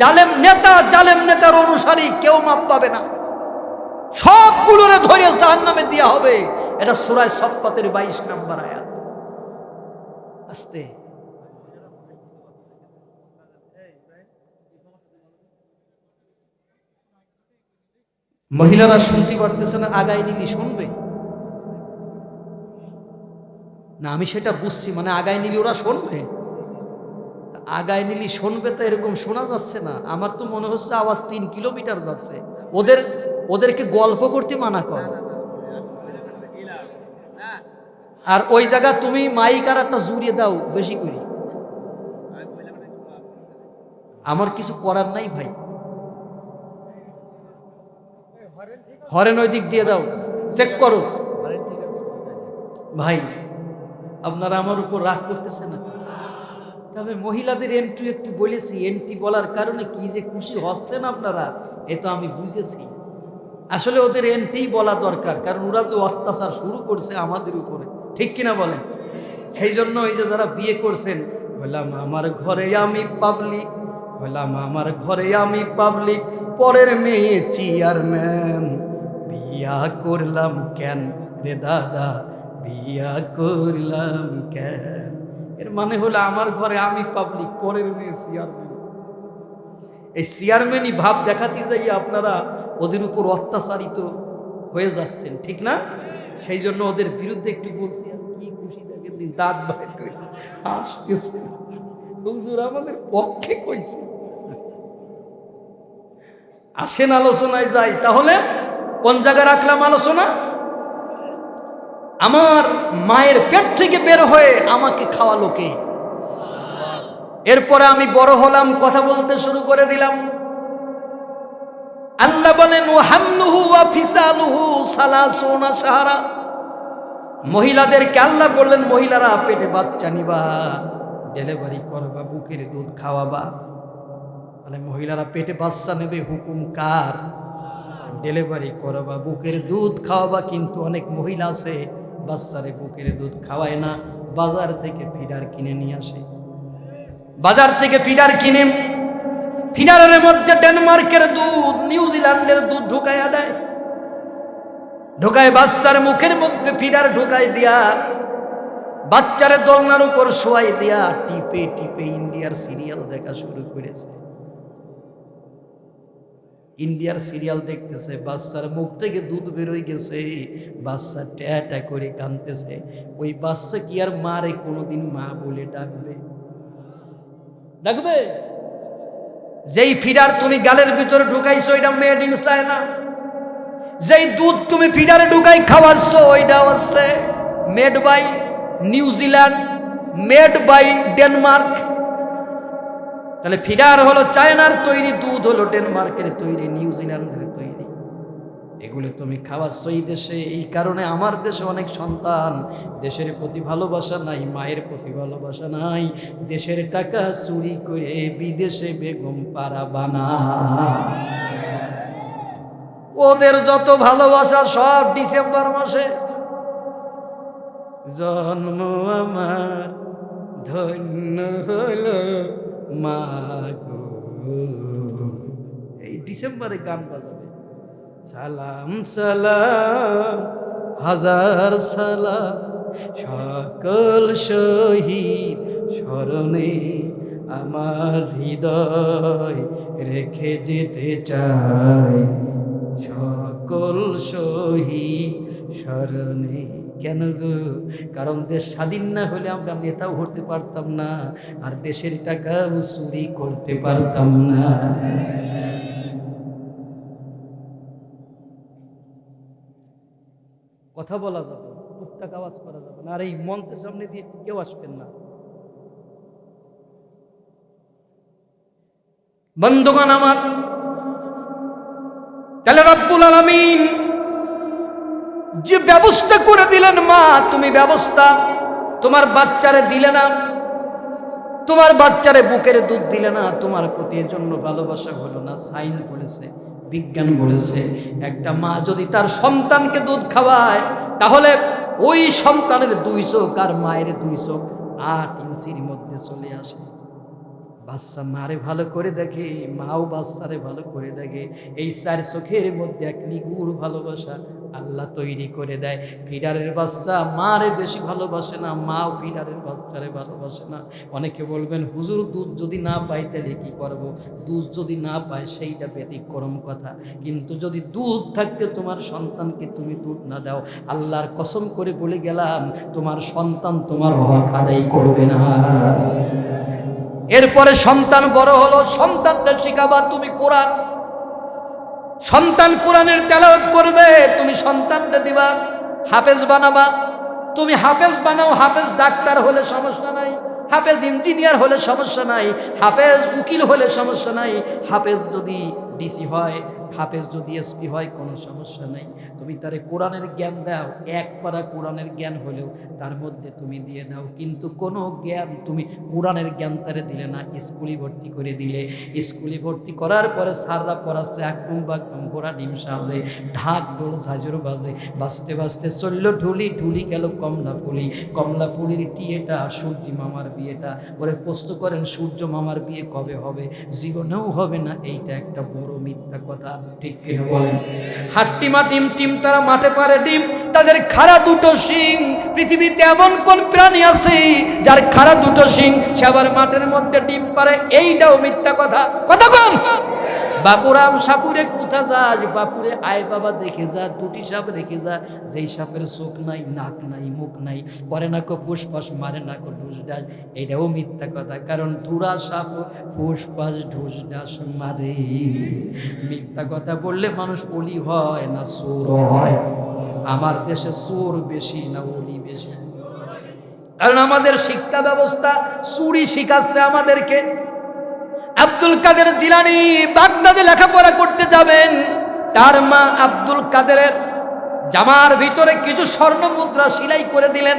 জালেম নেতা, জালেম নেতার অনুসারী কেউ মাপ পাবে না, সবগুলোরে ধরে জাহান্নামে দেয়া হবে। এটা সূরা সফফাতের 22 নাম্বার আয়াত। আস্তে মহিলারা শুনতে পারতেছে না, আগায় নিলি শুনবে না? আমি সেটা বুঝছি, মানে আগায় নিলি ওরা শুনবে, আগায় নিলি শুনবে, তো এরকম শোনা যাচ্ছে না। আমার তো মনে হচ্ছে আওয়াজ 3 কিলোমিটার যাচ্ছে। ওদেরকে গল্প করতে মানা কর। আর ওই জায়গা তুমি মাইক আর একটা জুড়িয়ে দাও বেশি করে। আমার কিছু করার নাই ভাই, হরেন ওই দিক দিয়ে দাও, চেক করো ভাই। আপনারা আমার উপর রাগ করতেছে না? তবে মহিলাদের এন্ট্রি একটু বলেছি, এন্ট্রি বলার কারণে কি যে খুশি হচ্ছেন আপনারা, এ তো আমি বুঝেছি। আসলে ওদের এন্ট্রি বলা দরকার, কারণ ওরা যে অত্যাচার শুরু করছে আমাদের উপরে, ঠিক কিনা বলেন? সেই জন্য এই যে যারা বিয়ে করছেন, বললাম আমার ঘরে আমি পাবলিক, বললাম আমার ঘরে আমি পাবলিক, পরের মেয়ে চেয়ারম্যান, বিয়া করলাম কেন রে দাদা, বিয়া করলাম কেন? এর মানে হলো আমার ঘরে আমি পাবলিক, পরের মেয়ে চেয়ারম্যান। এই চেয়ারম্যানই ভাব দেখাতে যাই আপনারা ওদের উপর অত্যাচারিত হয়ে যাচ্ছেন, ঠিক না? সেই জন্য ওদের বিরুদ্ধে একটু বলছি। আর কি খুশি দেখেন, দাঁত বাইর করে হাসতেছে, হুজুর আমাদের পক্ষে কইছে। আসেন আলোচনায় যাই। তাহলে কোন জায়গায় রাখলাম আলোচনা? আমার মায়ের পেট থেকে বের হয়ে আমাকে খাওয়ালো কে? এরপরে আমি বড় হলাম, কথা বলতে শুরু করে দিলাম। আল্লাহ বলেন ওয়াহামলুহু ওয়া ফিসালুহু সালাসুনা শাহরা। মহিলাদেরকে আল্লাহ বললেন, মহিলারা পেটে বাচ্চা নিবা, ডেলিভারি করবা, বুকের দুধ খাওয়াবা। মানে মহিলারা পেটে বাচ্চা নেবে, হুকুম কার? ডেলিভারি করবা, বুকের দুধ খাওয়াবা। কিন্তু অনেক মহিলা আছে বাচ্চারে বুকের দুধ খাওয়ায় না, বাজার থেকে ফিডার কিনে নিয়ে আসে। বাজার থেকে ফিডার কিনে, ফিডারের মধ্যে ডেনমার্কের দুধ, নিউজিল্যান্ডের দুধ ঢুকাইয়া দেয়, ঢুকায় বাচ্চার মুখের মধ্যে ফিডার ঢুকাই দিয়া, বাচ্চারে দোলনার উপর শোয়াই দিয়া টিপে টিপে ইন্ডিয়ার সিরিয়াল দেখা শুরু করেছে। ইন্ডিয়ার সিরিয়াল দেখতেছে, বাচ্চার মুখ থেকে দুধ বেরোয় গেছে, বাচ্চা ট্যা করে কাঁদতেছে। ওই বাচ্চা কি আর মারে কোনোদিন মা বলে ডাকবে? ডাকবে? যেই ফিডার তুমি গালের ভিতরে ঢুকাইছো এটা মেড ইন চায়না, যেই দুধ তুমি ফিডারে ঢুকাই খাওয়াচ্ছ ওইটা হচ্ছে মেড বাই নিউজিল্যান্ড, মেড বাই ডেনমার্ক। তাহলে ফিডার হলো চায়নার তৈরি, দুধ হলো ডেনমার্কের তৈরি, নিউজিল্যান্ডের তৈরি। এগুলো তুমি খাওয়াচ্ছ এই দেশে। এই কারণে আমার দেশে অনেক সন্তান, দেশের প্রতি ভালোবাসা নাই, মায়ের প্রতি ভালোবাসা নাই, দেশের টাকা চুরি করে বিদেশে বেগম পাড়া বানায়। ওদের যত ভালোবাসা সব ডিসেম্বর মাসে। জন্ম আমার ধন্য হলো মা গো, এই ডিসেম্বরে গান বাজাবে। সালাম সালাম হাজার সালাম সকল শহীদ স্মরণে, আমার হৃদয় রেখে যেতে চাই সকল শহীদ স্মরণে। কেন গো? কারণ দেশ স্বাধীন না হলে আমরা নেতাও হতে পারতাম না, আর দেশের টাকাও চুরি করতে পারতাম না। কথা বলা যাবে, টুকটাক আওয়াজ করা যাবে না, আর এই মঞ্চের সামনে দিয়ে কেউ আসবেন না। বন্ধুগণ আমার, তাহলে রব্বুল আলামিন যে ব্যবস্থা করে দিলেন, মা তুমি ব্যবস্থা তোমার বাচ্চারে দিলে না, তোমার বাচ্চারে বুকের দুধ দিলে না, তোমার প্রতি এর জন্য ভালোবাসা হলো না। সায়েন্স বলেছে, বিজ্ঞান বলেছে, একটা মা যদি তার সন্তানকে দুধ খাওয়ায় তাহলে ওই সন্তানের 2 চোখ আর মায়ের 2 চোখ 8 ইঞ্চির মধ্যে চলে আসে। বাচ্চা মারে ভালো করে দেখে, মাও বাচ্চারে ভালো করে দেখে। এই 4 চোখের মধ্যে এক নিগুড় ভালোবাসা আল্লাহ তৈরি করে দেয়। ফিডারের বাচ্চা মারে বেশি ভালোবাসে না, মাও ফিডারের বাচ্চারে ভালোবাসে না। অনেকে বলবেন হুজুর দুধ যদি না পাই তাহলে কি করব? দুধ যদি না পায় সেইটা ব্যতিক্রম কথা, কিন্তু যদি দুধ থাকতে তোমার সন্তানকে তুমি দুধ না দাও, আল্লাহর কসম করে বলে গেলাম তোমার সন্তান তোমার হক আদায় করবে না। এরপরে সন্তান বড় হলো, সন্তানটা শিখাবা তুমি কোরআন। সন্তান কোরআনের তেলাওয়াত করবে, তুমি সন্তানটা দিবা হাফেজ বানাবা। তুমি হাফেজ বানাও, হাফেজ ডাক্তার হলে সমস্যা নাই, হাফেজ ইঞ্জিনিয়ার হলে সমস্যা নাই, হাফেজ উকিল হলে সমস্যা নাই, হাফেজ যদি ডিসি হয়, হাফেজ যদি এসপি হয়, কোনো সমস্যা নাই। তুমি তারে কোরআনের জ্ঞান দাও, 1 পারা কোরআনের জ্ঞান হলেও তার মধ্যে তুমি দিয়ে দাও। কিন্তু কোনো জ্ঞান তুমি কোরআনের জ্ঞান তারে দিলে না, স্কুলে ভর্তি করে দিলে। স্কুলে ভর্তি করার পরে সাররা পড়াচ্ছে, একদম বাকদম ঘোড়া ডিম সাজে, ঢাক ডোল ঝাঁঝর বাজে, বাজতে বাজতে চলল ঢুলি, ঢুলি গেল কমলা ফুলি, কমলা ফুলির টিয়েটা সূর্য মামার বিয়েটা। ওরে প্রশ্ন করেন সূর্য মামার বিয়ে কবে হবে? জীবনেও হবে না। এইটা একটা বড় মিথ্যা কথা, ঠিক কিনা বলেন? হাট্টিমা টিম টিম তারা মাঠে পারে ডিম, তাদের খাড়া 2টো শিং। পৃথিবীতে এমন কোন প্রাণী আছে যার খাড়া 2টো শিং, সে আবার মাঠের মধ্যে ডিম পারে? এইটাও মিথ্যা কথা। কথা কোন? বাপুরাম সাপুরে কোথা যাস? বাপুরে আয় বাবা দেখে যা, 2টি সাপ রেখে যা, যেই সাপের চোখ নাই, নাক নাই, মুখ নাই, করে না কো ফুসফাস, মারে না কো ঢুস ডাস। এটাও মিথ্যা কথা, কারণ ধুরা সাপ ফুসফাস ঢুস ডাস মারে। মিথ্যা কথা বললে মানুষ ওলি হয় না চোর হয়? আমার দেশে চোর বেশি না ওলি বেশি? কারণ আমাদের শিক্ষা ব্যবস্থা চুরি শিখাচ্ছে আমাদেরকে। আব্দুল কাদের জিলানী বাগদাদে লেখাপড়া করতে যাবেন, তার মা আব্দুল কাদেরের জামার ভিতরে কিছু স্বর্ণ মুদ্রা সেলাই করে দিলেন,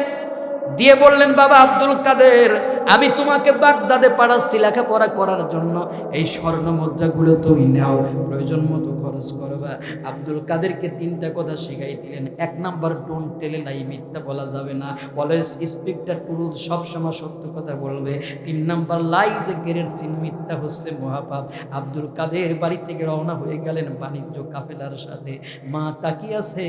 দিয়ে বললেন বাবা আব্দুল কাদের, আমি তোমাকে বাগদাদে পাঠাচ্ছি লেখাপড়া করার জন্য, এই স্বর্ণ মুদ্রাগুলো তুমি নাও, প্রয়োজন মতো খরচ করবা। আব্দুল কাদেরকে 3টা কথা শিখাই দিলেন। 1 নাম্বার, ডোন্ট টেল লাই, মিথ্যা বলা যাবে না, অলওয়েজ স্পিক দ্য ট্রুথ, সবসময় সত্য কথা বলবে। 3 নাম্বার, লাই যে গেরের সিন, মিথ্যা হচ্ছে মহাপাপ। আব্দুল কাদের বাড়ি থেকে রওনা হয়ে গেলেন বাণিজ্য কাফেলার সাথে। মা তাকিয়ে আছে,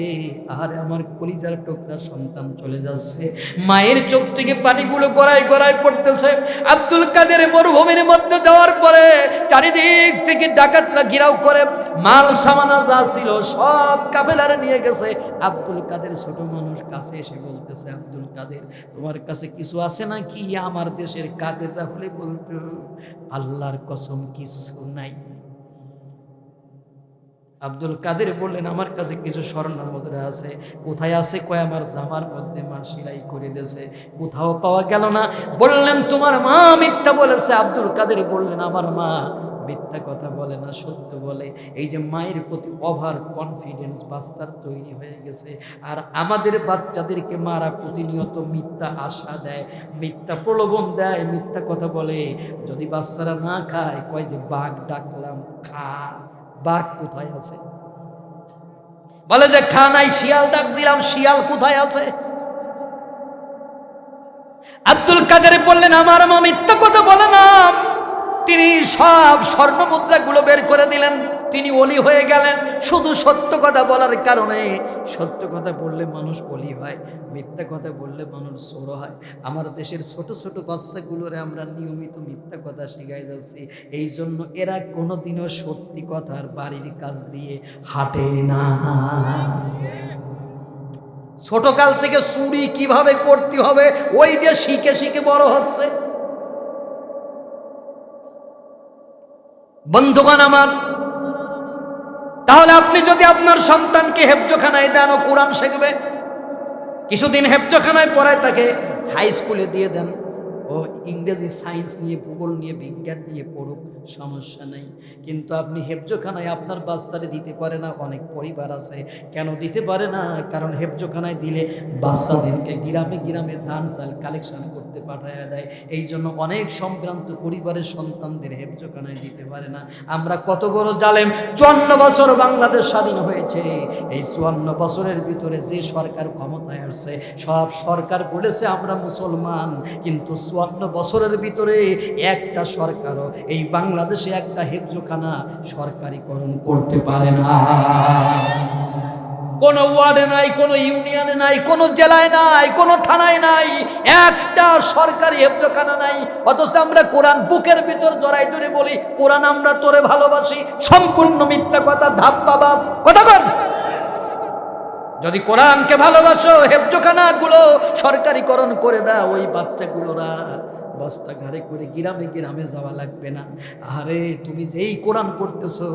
আরে আমার কলিজার টুকরা সন্তান চলে যাচ্ছে। মায়ের চোখ থেকে পানিগুলো গড়ায় গড়ায় পড়তেছে। আব্দুল কাদের মরুভূমির মধ্যে যাওয়ার পরে চারিদিক থেকে ডাকাতরা ঘেরাও করে, মাল সামানা যা ছিল সব কাফেলারে নিয়ে গেছে। আব্দুল কাদের ছোট মানুষ কাছে এসে বলতেছে, আব্দুল কাদের তোমার কাছে কিছু আছে নাকি? আমার দেশের কাদেররা হলে বলতো, আল্লাহর কসম কিছু নাই। আব্দুল কাদের বললেন, আমার কাছে কিছু স্বর্ণ মুদ্রা আছে। কোথায় আছে? কয় আমার জামার মধ্যে মা সেলাই করে দিয়েছে, কোথাও পাওয়া গেল না। বললেন তোমার মা মিথ্যা বলেছে। আব্দুল কাদের বললেন, আমার মা মিথ্যা কথা বলে না, সত্য বলে। এই যে মায়ের প্রতি ওভার কনফিডেন্স বাচ্চার তৈরি হয়ে গেছে। আর আমাদের বাচ্চাদেরকে মারা প্রতিনিয়ত মিথ্যা আশা দেয়, মিথ্যা প্রলোভন দেয়, মিথ্যা কথা বলে। যদি বাচ্চারা না খায়, কয় যে বাঘ ডাকলাম খা, বাঘ কোথায় আছে? বলে যে খা নাই, শিয়াল ডাক দিলাম, শিয়াল কোথায় আছে? আব্দুল কাদের বললেন, আমার মা মিথ্যা কথা বলে না। তিনি সব স্বর্ণ মুদ্রাগুলো বের করে দিলেন, তিনি ওলি হয়ে গেলেন। শুধু সত্য কথা বলার কারণে। সত্য কথা বললে মানুষ ওলি হয়, মিথ্যা কথা বললে মানুষ চোর হয়। আমার দেশের ছোট ছোট বাচ্চাগুলোরে আমরা নিয়মিত মিথ্যা কথা শিখাই যাচ্ছি। এই জন্য এরা কোনোদিনও সত্যি কথার বাড়ির কাজ দিয়ে হাঁটে না। ছোটকাল থেকে চুরি কিভাবে করতে হবে ওইটা শিখে শিখে বড় হচ্ছে। বন্ধুগণ আমার, তাহলে আপনি যদি আপনার সন্তানকে হেফজখানায় দেন, ও কোরআন শিখবে, কিছুদিন হেফজখানায় পড়ায় তাকে হাই স্কুলে দিয়ে দেন, ও ও ইংরেজি সায়েন্স নিয়ে, ভূগোল নিয়ে, বিজ্ঞান নিয়ে পড়ুক, সমস্যা নেই। কিন্তু আপনি হেফজোখানায় আপনার বাচ্চারে দিতে পারে না। অনেক পরিবার আছে কেন দিতে পারে না? কারণ হেফজোখানায় দিলে বাচ্চাদেরকে গ্রামে গ্রামে ধান চাল কালেকশন করতে পাঠায় দেয়। এই জন্য অনেক সম্ভ্রান্ত পরিবারের সন্তানদের হেফজোখানায় দিতে পারে না। আমরা কত বড় জালেম! 54 বছর বাংলাদেশ স্বাধীন হয়েছে। এই 54 বছরের ভিতরে যে সরকার ক্ষমতায় আসছে, সব সরকার বলেছে আমরা মুসলমান, কিন্তু 54 বছরের ভিতরে একটা সরকারও এই বাংলাদেশে একটা হেফজোখানা সরকারিকরণ করতে পারে না। কোন ওয়ার্ডে নাই, কোন ইউনিয়নে নাই, কোন জেলায় নাই, কোন থানায় নাই, একটা সরকারি হেফজোখানা নাই। অথচ আমরা কোরআন বুকের ভিতর জড়াই ধরে বলি, কোরআন আমরা তোরে ভালোবাসি। সম্পূর্ণ মিথ্যা কথা, ধাপ্পাবাজ কথা বল। যদি কোরআনকে ভালোবাসো, হেফজোখানা গুলো সরকারিকরণ করে দাও, ওই বাচ্চাগুলোরা বস্তা ঘাড়ে করে গ্রামে গ্রামে যাওয়া লাগবে না। আরে তুমি যেই কোরআন পড়তেছো,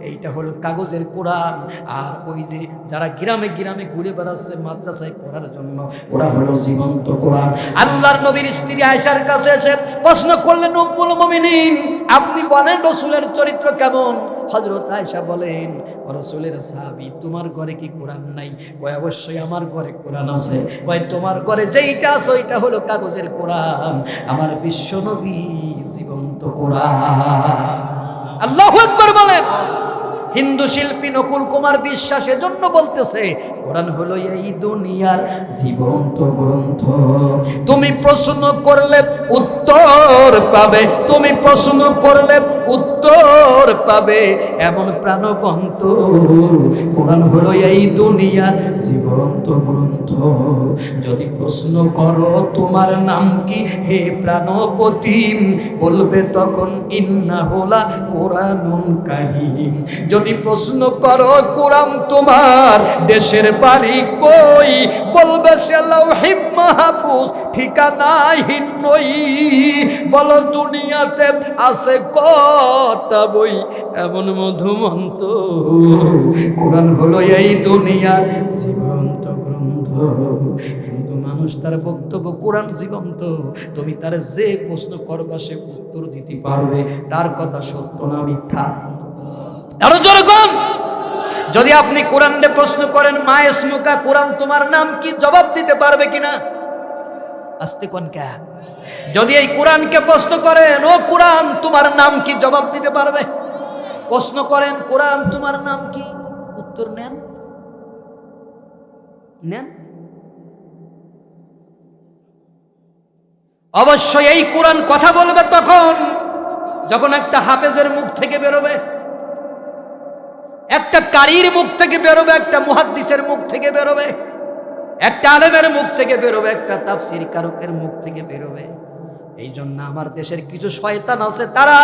এইটা হলো কাগজের কোরআন। আর ওই যে যারা গ্রামে গ্রামে ঘুরে বেড়াচ্ছে মাদ্রাসায় পড়ার জন্য, ওরা হলো জীবন্ত কোরআন। আল্লাহর নবীর স্ত্রী আয়েশার কাছে এসে প্রশ্ন করলেন, উম্মুল মুমিনিন, আপনি বলেন রাসূলের চরিত্র কেমন? হযরত আয়েশা বলেন, রাসূলের সাহাবী, তোমার ঘরে কি কোরআন নাই? কয় অবশ্যই আমার ঘরে কোরআন আছে। কয় তোমার ঘরে যেইটা আছে ওইটা হলো কাগজের কোরআন, আমার বিশ্বনবী জীবন্ত কোরআন। আল্লাহু আকবার বলেন। হিন্দু শিল্পী নকুল কুমার বিশ্বাস এজন্য বলতেছে, কোরআন হলো এই দুনিয়ার জীবন্ত গ্রন্থ। তুমি প্রশ্ন করলে উত্তর পাবে, তুমি প্রশ্ন করলে উত্তর পাবে, এমন প্রাণবন্ত কোরআন হলো এই দুনিয়ার জীবন্ত গ্রন্থ। যদি প্রশ্ন করো তোমার নাম কি হে প্রাণপতি, বলবে তখন ইন্নাহুলা কোরআনুন কারীম। যদি প্রশ্ন করো কোরআন তোমার দেশের বাড়ি কই, বলবে সে লাউহে মাহফুজ ঠিকানাহীন নই। বলো দুনিয়াতে আছে কটা বই, এমন মধুমন্ত কোরআন হলো এই দুনিয়ার জীবন্ত গ্রন্থ। কিন্তু মানুষ তার বক্তব্য কোরআন জীবন্ত, তুমি তার যে প্রশ্ন করবা সে উত্তর দিতে পারবে, তার কথা সত্য না মিথ্যা? আরো জোরে কোন। যদি আপনি কোরআনে প্রশ্ন করেন, মা ইসমুকা, কোরআন তোমার নাম কি, জবাব দিতে পারবে কিনা? আস্তে কোন কে। যদি এই কোরআনকে প্রশ্ন করেন, ও কোরআন তোমার নাম কি, জবাব দিতে পারবে? প্রশ্ন করেন, কোরআন তোমার নাম কি, উত্তর নেন নেন। অবশ্যই এই কোরআন কথা বলবে তখন যখন একটা হাফেজের মুখ থেকে বেরোবে, একটা কারীর মুখ থেকে বেরোবে, একটা মুহাদ্দিসের মুখ থেকে বেরোবে, একটা আলেমের মুখ থেকে বেরোবে, একটা তাফসীর কারকের মুখ থেকে বেরোবে। এই জন্য আমার দেশের কিছু শয়তান আছে, তারা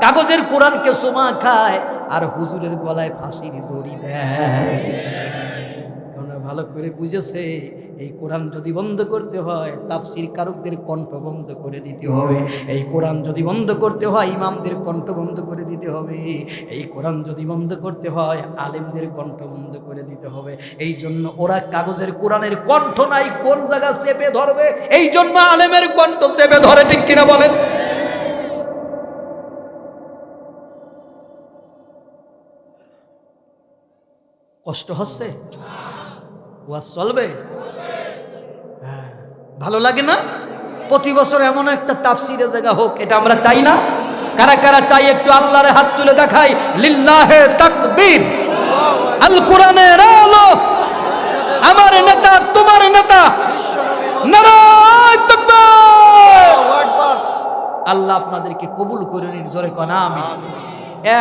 কাগজের কোরআনকে চুমা খায় আর হুজুরের গলায় ফাঁসির দড়ি দেয়। ওরা ভালো করে বুঝেছে এই কোরআন যদি বন্ধ করতে হয়, তাফসীর কারকদের কণ্ঠ বন্ধ করে দিতে হবে। এই কোরআন যদি বন্ধ করতে হয়, ইমামদের কণ্ঠ বন্ধ করে দিতে হবে। এই কোরআন যদি বন্ধ করতে হয়, আলেমদের কণ্ঠ বন্ধ করে দিতে হবে। এই জন্য ওরা কাগজের কোরআনের কণ্ঠ নাই, কোন জায়গা চেপে ধরবে, এই জন্য আলেমের কণ্ঠ চেপে ধরে। ঠিক কিনা বলেন? কষ্ট হচ্ছে? ওয়াজ চলবে? হ্যাঁ, ভালো লাগে না? প্রতি বছর এমন একটা তাফসীরের জায়গা হোক, এটা আমরা চাই না? কারা কারা চাই একটু আল্লাহর হাত তুলে দেখাই। লিল্লাহে তাকবীর। আল কোরআনের আলো, আমার নেতা তোমার নেতা, নারায়ে তাকবীর। আল্লাহ আপনাদেরকে কবুল করে নিন, জোরে কোন আমিন।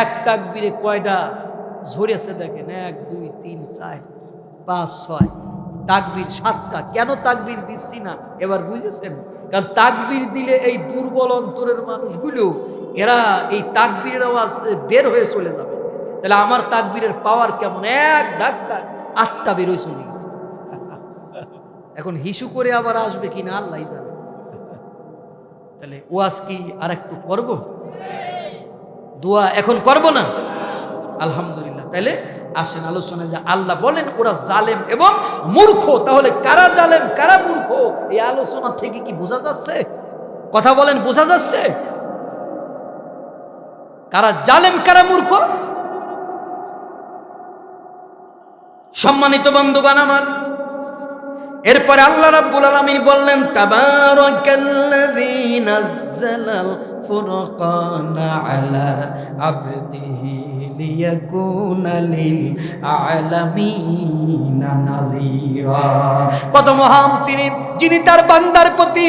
এক তাকবীরে কয়টা ঝরেছে দেখেন, 1 2 3 4 5 6 তাকবীর 7টা। কেন তাকবীর দিচ্ছি না এবার বুঝেছেন? কারণ তাকবীর দিলে এই দুর্বল অন্তরের মানুষগুলো এরা এই তাকবীরের আওয়াজ বের হয়ে চলে যাবে। তাহলে আমার তাকবীরের পাওয়ার কেমন, এক ধাক্কা 8টা বের হয়ে চলে গেছে। এখন হিসু করে আবার আসবে কিনা আল্লাহই জানে। তাহলে ওয়াজ কি আর একটু করব? দোয়া এখন করব না? আলহামদুলিল্লাহ। তাহলে আসেন আলোচনায়। যা আল্লাহ বলেন ওরা জালেম এবং মূর্খ, তাহলে কারা জালেম কারা মূর্খ এই আলোচনা থেকে কি বোঝা যাচ্ছে? কথা বলেন, বোঝা যাচ্ছে কারা জালেম কারা মূর্খ? সম্মানিত বন্ধুগণ আমার, এরপরে আল্লাহ রাব্বুল আলামিন বললেন, তাবারাকাল্লাযী নাযালাল ফুরকানা আলা আবদিহি লিয়াকুনা লিল আলামিনা নাযীরা। কত মহান তিনি, যিনি তার বান্দার প্রতি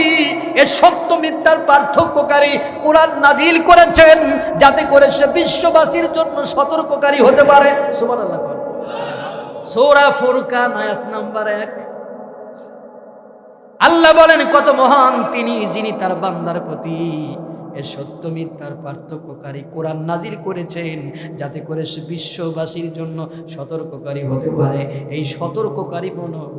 এ সত্য মিথ্যার পার্থক্যকারী কোরআন নাযিল করেছেন, যাতে করে সে বিশ্ববাসীর জন্য সতর্ককারী হতে পারে। সুবহানাল্লাহ। সূরা ফুরকান আয়াত নাম্বার 1। আল্লাহ বলেন কত মহান তিনি, যিনি তার বান্দার প্রতি এ সত্য মিথ্যার পার্থক্যকারী কোরআন নাজিল করেছেন, যাতে করে সে বিশ্ববাসীর জন্য সতর্ককারী হতে পারে। এই সতর্ককারী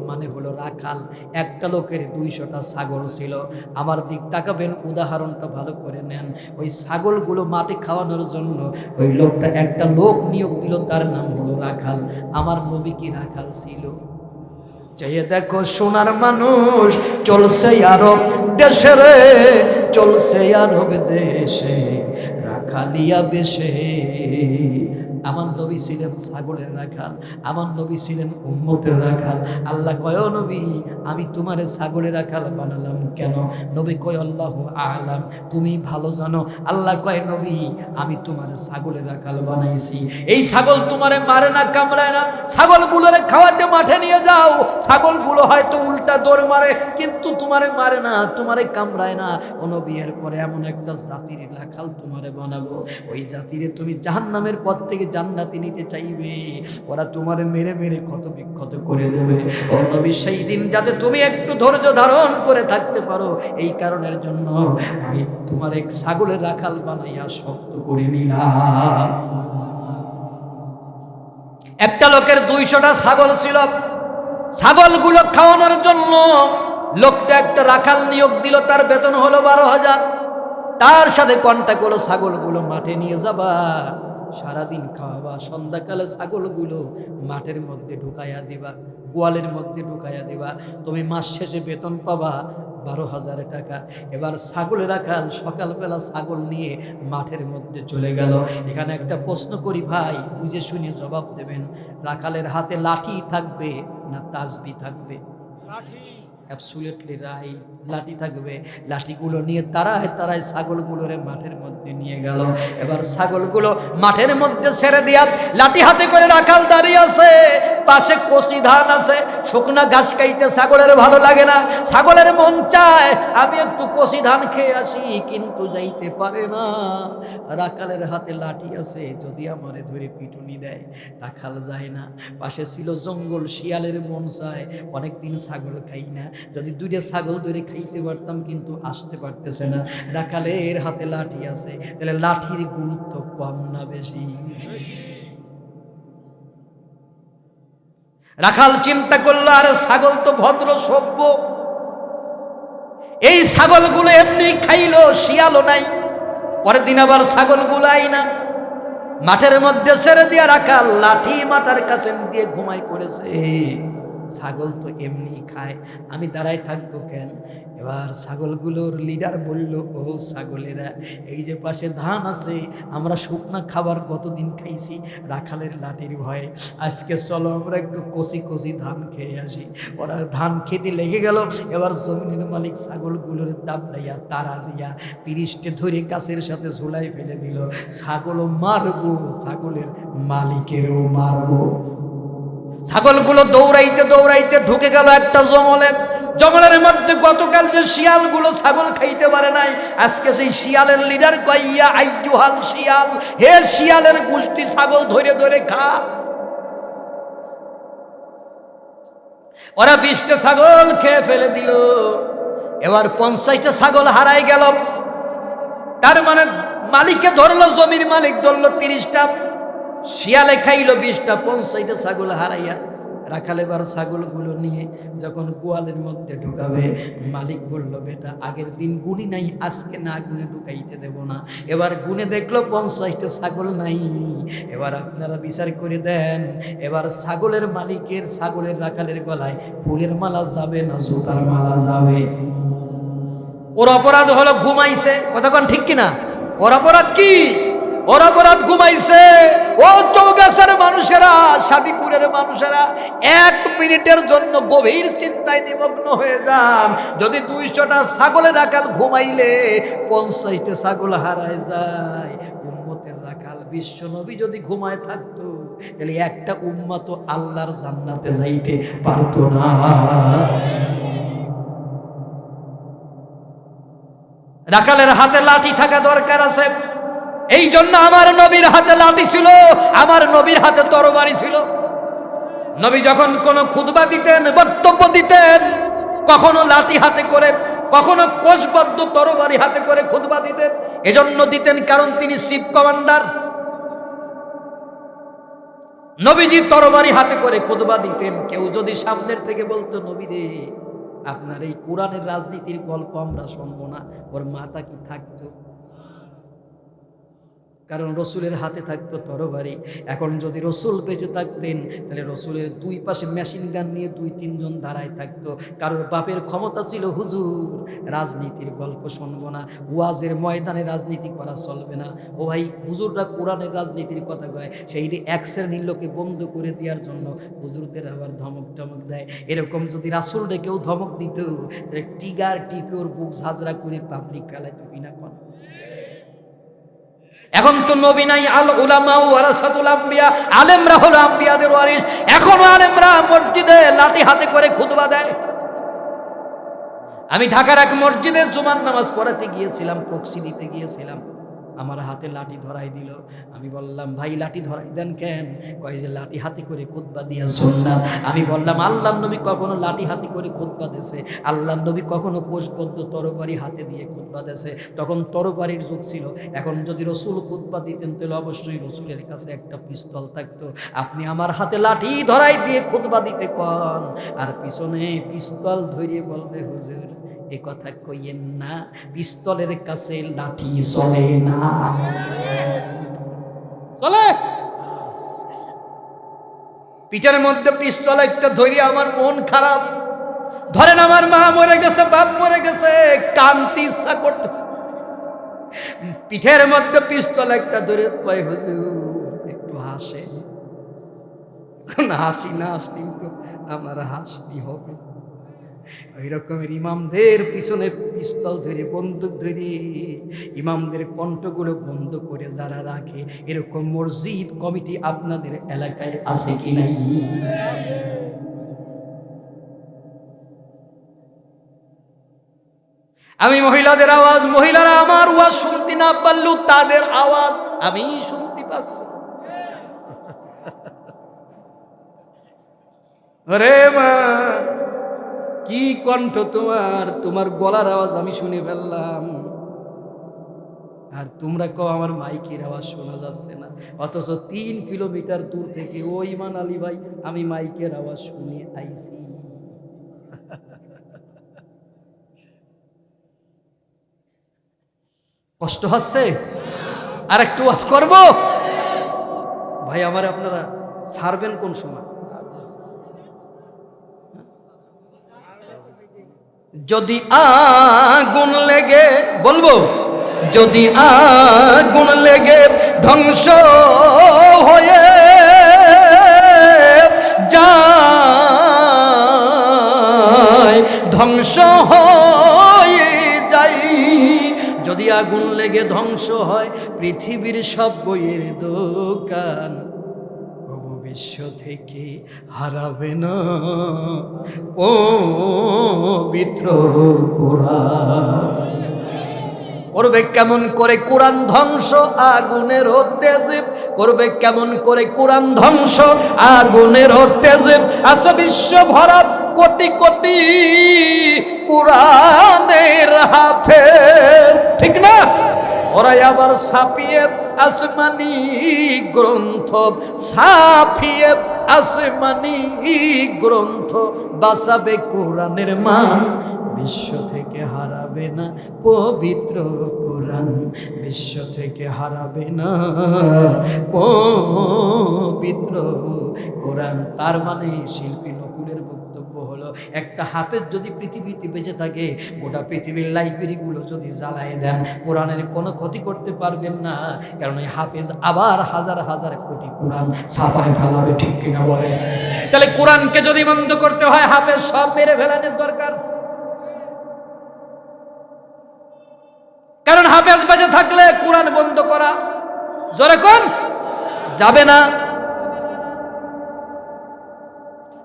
মানে হলো রাখাল। একটা লোকের 200টা ছাগল ছিল। আমার দিক তাকাবেন, উদাহরণটা ভালো করে নেন। ওই ছাগলগুলো মাটি খাওয়ানোর জন্য ওই লোকটা একটা লোক নিয়োগ দিল, তার নাম হলো রাখাল। আমার নবী কি রাখাল ছিল? চাইয়ে দেখো সোনার মানুষ, চলছে আরব দেশে রে, চলছে আরব দেশে রাখালিয়া বেশে। আমার নবী ছিলেন ছাগলের রাখাল, আমার নবী ছিলেন উম্মতের রাখাল। আল্লাহ কয়, ও নবী, আমি তোমারে ছাগলের রাখাল বানালাম কেন? নবী কয়, আল্লাহু আ'লাম, তুমি ভালো জানো। আল্লাহ কয়, নবী, আমি তোমারে ছাগলের রাখাল বানাইছি। এই ছাগল তোমারে মারে না, কামড়ায় না। ছাগলগুলোরে খাওয়াতে মাঠে নিয়ে যাও, ছাগলগুলো হয়তো উল্টা দৌড় মারে, কিন্তু তোমারে মারে না, তোমারে কামড়ায় না। ও নবী, এরপরে এমন একটা জাতির রাখাল তোমারে বানাবো, ওই জাতিরে তুমি জাহান্নামের পথ থেকে জান্নাতে নিতে চাইবে। ওরা তোমারে মেরে মেরে ক্ষত বিক্ষত করে দেবে। ও নবী, সেই দিন যাতে তুমি একটু ধৈর্য ধারণ করে থাকতে পারো, এই কারণের জন্য আমি তোমার এক ছাগলের রাখাল বানাইয়া শক্ত করে নিলাম। একটা লোকের 200টা ছাগল ছিল। ছাগলগুলো খাওয়ানোর জন্য লোকটা একটা রাখাল নিয়োগ দিল, তার বেতন হলো 12,000। তার সাথে কন্ট্যাক্ট হলো, ছাগলগুলো মাঠে নিয়ে যাবা, সারাদিন খাওয়াবা, সন্ধ্যাকালে ছাগলগুলো মাঠের মধ্যে ঢুকাইয়া দিবা, গোয়ালের মধ্যে ঢুকাইয়া দিবা। তুমি মাস শেষে বেতন পাবা 12,000 টাকা। এবার ছাগলের রাখাল সকালবেলা ছাগল নিয়ে মাঠের মধ্যে চলে গেল। এখানে একটা প্রশ্ন করি ভাই, বুঝে শুনে জবাব দেবেন। রাখালের হাতে লাঠি থাকবে না তাসবি থাকবে? অ্যাবসলিউটলি রাইট, লাঠি থাকবে। লাঠিগুলো নিয়ে তারায় তারায় ছাগলগুলোরে মাঠের মধ্যে নিয়ে গেল। এবার ছাগলগুলো মাঠের মধ্যে ছেড়ে দিয়া লাঠি হাতে করে রাখাল দাঁড়িয়ে আছে। পাশে কচি ধান আছে, শুকনা ঘাস খাইতে ছাগলের ভালো লাগে না। ছাগলের মন চায় আমি একটু কচি ধান খেয়ে আসি, কিন্তু যাইতে পারে না। রাখালের হাতে লাঠি আছে, যদি আমারে ধরে পিটুনি দেয়। রাখাল যায় না। পাশে ছিল জঙ্গল, শিয়ালের মন চায় অনেকদিন ছাগল খাই না, যদি 2টা ছাগল ধরে খাইতে পারতাম, কিন্তু আসতে পারতেছে না। রাখালের হাতে লাঠি আছে, তাহলে লাঠির গুরুত্ব কম না বেশি? রাখাল চিন্তা করলো, আরে ছাগল তো ভদ্র সভ্য, এই ছাগলগুলো এমনি খাইলো, শিয়ালও নাই। পরের দিন আবার ছাগলগুলো আই না, মাঠের মধ্যে ছেড়ে দিয়া রাখাল লাঠি মাথার কাছে দিয়ে ঘুমাই পড়েছে। ছাগল তো এমনি খায়, আমি দাঁড়াই থাকবো কেন? এবার ছাগলগুলোর লিডার বলল, ও ছাগলেরা, এই যে পাশে ধান আছে, আমরা শুকনা খাবার কতদিন খাইছি রাখালের লাঠির ভয়ে, আজকে চলো আমরা একটু কচি কচি ধান খেয়ে আসি। ওরা ধান খেতে লেগে গেল। এবার জমিনের মালিক ছাগলগুলোর দাবড়াইয়া তারা দিয়া 30টে ধরে গাছের সাথে ঝুলাই ফেলে দিল। ছাগলও মারবো, ছাগলের মালিকেরও মারবো। ছাগলগুলো দৌড়াইতে দৌড়াইতে ঢুকে গেল একটা জঙ্গলের মধ্যে। গতকাল যে শিয়ালগুলো ছাগল খাইতে পারে নাই, আজকে সেই শিয়ালের লিডার কইয়া, আইয়ুহাল শিয়াল, হে শিয়ালের গোষ্ঠী, ছাগল ধরে ধরে খা। ওরা 20টা ছাগল খেয়ে ফেলে দিল। এবার 50টা ছাগল হারাই গেল। তার মানে মালিককে ধরলো, জমির মালিক ধরলো 30টা, শিয়ালে খাইলো 20টা, 50টা ছাগল হারাইয়া। রাখাল এবার ছাগলগুলো নিয়ে যখন গোয়ালের মধ্যে ঢুকাবে, মালিক বলল, বেটা আগের দিন গুনি নাই, আজকে না গুনে ঢুকাইতে দেব না। এবার গুনে দেখলো 50টা ছাগল নাই। এবার আপনারা বিচার করে দেন, এবার ছাগলের মালিকের, ছাগলের রাখালের গলায় ফুলের মালা যাবে না জুতার মালা যাবে? ওর অপরাধ হলো ঘুমাইছে, কতক্ষণ ঠিক কিনা? ওর অপরাধ কি? ওর অপরাধ ঘুমাইছে। ও চৌগাছার মানুষেরা, সাদিপুরের মানুষেরা 1 মিনিটের জন্য গভীর চিন্তায় নিমগ্ন হয়ে যান। যদি 200টা ছাগলের রাখাল ঘুমাইলে 50টা ছাগল হারায় যায়। উম্মতের রাখাল বিশ্ব নবী যদি ঘুমায় থাকতো তাহলে একটা উম্মত আল্লাহর জান্নাতে যাইতে পারতো না। রাখালের হাতে লাঠি থাকা দরকার আছে। এই জন্য আমার নবীর হাতে লাঠি ছিল, আমার নবীর হাতে তরবারি ছিল। নবী যখন কোনো খুতবা দিতেন, বক্তব্য দিতেন, কখনো লাঠি হাতে করে, কখনো কোষবদ্ধ তরবারি হাতে করে খুতবা দিতেন। এজন্য দিতেন কারণ তিনি চিফ কমান্ডার। নবীজি তরবারি হাতে করে খুতবা দিতেন। কেউ যদি সামনের থেকে বলতো, নবী রে আপনার এই কোরআনের রাজনীতির গল্প আমরা শুনবো না, ওর মাথা কি থাকতো? কারণ রসুলের হাতে থাকতো তরবারি। এখন যদি রসুল বেঁচে থাকতেন তাহলে রসুলের 2 পাশে মেশিন গান নিয়ে 2-3 জন দাঁড়ায় থাকতো। কারোর বাপের ক্ষমতা ছিল, হুজুর রাজনীতির গল্প শুনবো না, ওয়াজের ময়দানে রাজনীতি করা চলবে না। ও ভাই, হুজুররা কোরআনের রাজনীতির কথা কয়, সেইটি 1 শ্রেণীর লোকে বন্ধ করে দেওয়ার জন্য হুজুরদের আবার ধমক টমক দেয়। এরকম যদি রাসূলরে কেউ ধমক দিত তাহলে টিগার টিপে ওর বুক ঝাঁঝরা করে পাবলিক ফেলাইতো কিনা কোন? এখন তো নবী নাই, আল উলামা ওয়ারাসাতুল আম্বিয়া, আলেমরা হলো আম্বিয়াদের ওয়ারিস। এখনো আলেমরা মসজিদে লাঠি হাতে করে খুতবা দেয়। আমি ঢাকার এক মসজিদে জুমার নামাজ পড়াতে গিয়েছিলাম, প্রক্সি দিতে গিয়েছিলাম। আমার হাতে লাঠি ধরাই দিল। আমি বললাম, ভাই লাঠি ধরাই দেন কেন? কয় যে লাঠি হাতে করে খুতবা দিয়া সুন্নাত। আমি বললাম, আল্লাহর নবী কখনো লাঠি হাতে করে খুতবা দেছে? আল্লাহর নবী কখনো কোষবদ্ধ তরবারি হাতে দিয়ে খুতবা দেছে? তখন তরবারির যুগ ছিল। এখন যদি রসুল খুতবা দিতেন তাহলে অবশ্যই রসুলের কাছে একটা পিস্তল থাকতো। আপনি আমার হাতে লাঠি ধরাই দিয়ে খুতবা দিতে কন, আর পিছনে পিস্তল ধরিয়ে বলবে, হুজুর এ কথা কইয়েন না, পিস্তলের কাছে লাঠি চলে না। চলে? পিঠের মধ্যে পিস্তল একটা ধরিয়ে আমার মন খারাপ। ধরেন আমার মা মরে গেছে, বাপ মরে গেছে, কান্তি ইচ্ছা করতেছে, পিঠের মধ্যে পিস্তল একটা ধরে কয়, হুজুর একটু হাসেন। হাসি না আসলে তো আমার হাসতে হবে। ওই রকমের ইমামদের পিছনে পিস্তল ধরে, বন্দুক ধরে ইমামদের কণ্ঠগুলো বন্ধ করে যারা রাখে, এরকম মসজিদ কমিটি আপনাদের এলাকায় আছে কি নাই? আমি মহিলাদের আওয়াজ, মহিলারা আমার ওয়াজ শুনতে না পারলেও তাদের আওয়াজ আমি শুনতে পাচ্ছি। আরে মা, কি কণ্ঠ তোমার, তোমার গলার আওয়াজ আমি শুনে ফেললাম, আর তোমরা কও আমার মাইকের আওয়াজ শোনা যাচ্ছে না। অথচ 3 কিলোমিটার দূর থেকে ও ইমান আলী ভাই, আমি মাইকের আওয়াজ শুনে আইছি। কষ্ট হচ্ছে? আর একটু ওয়াজ করব ভাই? আমার আপনারা ছাড়বেন কোন সময়? যদি আগুন লেগে, বলবো, যদি আগুন লেগে ধ্বংস হয়ে যায়, ধ্বংস হয়ে যাই, যদি আগুন লেগে ধ্বংস হয় পৃথিবীর সব বইয়ের দোকান, বিশ্ব থেকে হারাবে না পবিত্র কোরআন। করবে কেমন করে কোরআন ধ্বংস? আগুনের তেজে করবে কেমন করে কোরআন ধ্বংস? আগুনের তেজে আছে বিশ্ব ভরা কোটি কোটি কোরআনের হাফেজ, ঠিক না? ওরাই আবার ছাপিয়ে আসমানি গ্রন্থ, ছাপিয়ে আসমানি গ্রন্থ বাঁচাবে কোরআনের মান, বিশ্ব থেকে হারাবে না পবিত্র কোরআন, বিশ্ব থেকে হারাবে না পবিত্র কোরআন। তার মানে শিল্পী নকুলের বক্তব্য হলো, হলো, একটা হাফেজ যদি পৃথিবীতে বেঁচে থাকে, গোটা পৃথিবীর লাইব্রেরিগুলো যদি জ্বালায় দেন, কোরআনের কোনো ক্ষতি করতে পারবেন না। কারণ এই হাফেজ আবার হাজার হাজার কোটি কোরআন ছাপায় ফেলাবে, ঠিক কিনা বলে? তাহলে কোরআনকে যদি বন্ধ করতে হয়, হাফেজ সব মেরে ফেলানোর দরকার। কারণ হাফেজ বেঁচে থাকলে কোরআন বন্ধ করা জোরে কোন যাবে না।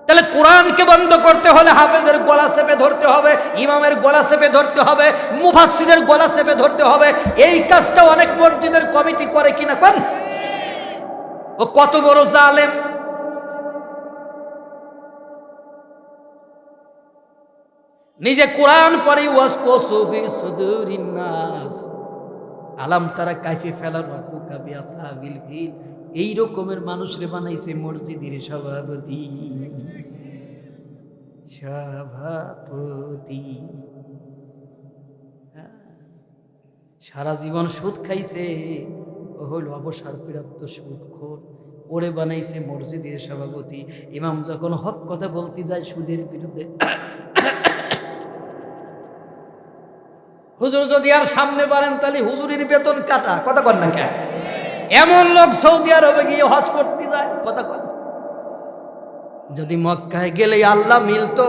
তাহলে কোরআনকে বন্ধ করতে হলে হাফেজের গলা চেপে ধরতে হবে, ইমামের গলা চেপে ধরতে হবে, মুফাসসিরের গলা চেপে ধরতে হবে। এই কাজটা অনেক মসজিদের কমিটি করে কিনা কোন? ও কত বড় জালেম! নিজে কোরআন পড়ি ওয়াসকুসু ফি সুদুরিন নাস আলাম তারা কাইফে ফেলার রব্বুকা বিআসহাবিল ফিল। এই রকমের মানুষরে বানাইছে মসজিদের সভাপতি। সারা জীবন সুদ খাইছে, ও হলো অবসর প্রাপ্ত সুদখোর, ওরে বানাইছে মসজিদের সভাপতি। ইমাম যখন হক কথা বলতে যায় সুদের বিরুদ্ধে, হুজুর যদি আর সামনে বাড়েন তাহলে হুজুরের বেতন কাটা, কথা কর না কেন? এমন লোক সৌদি আরবে গিয়ে হজ করতে যায়, কথা কর। যদি মক্কায় গেলে আল্লাহ মিলতো,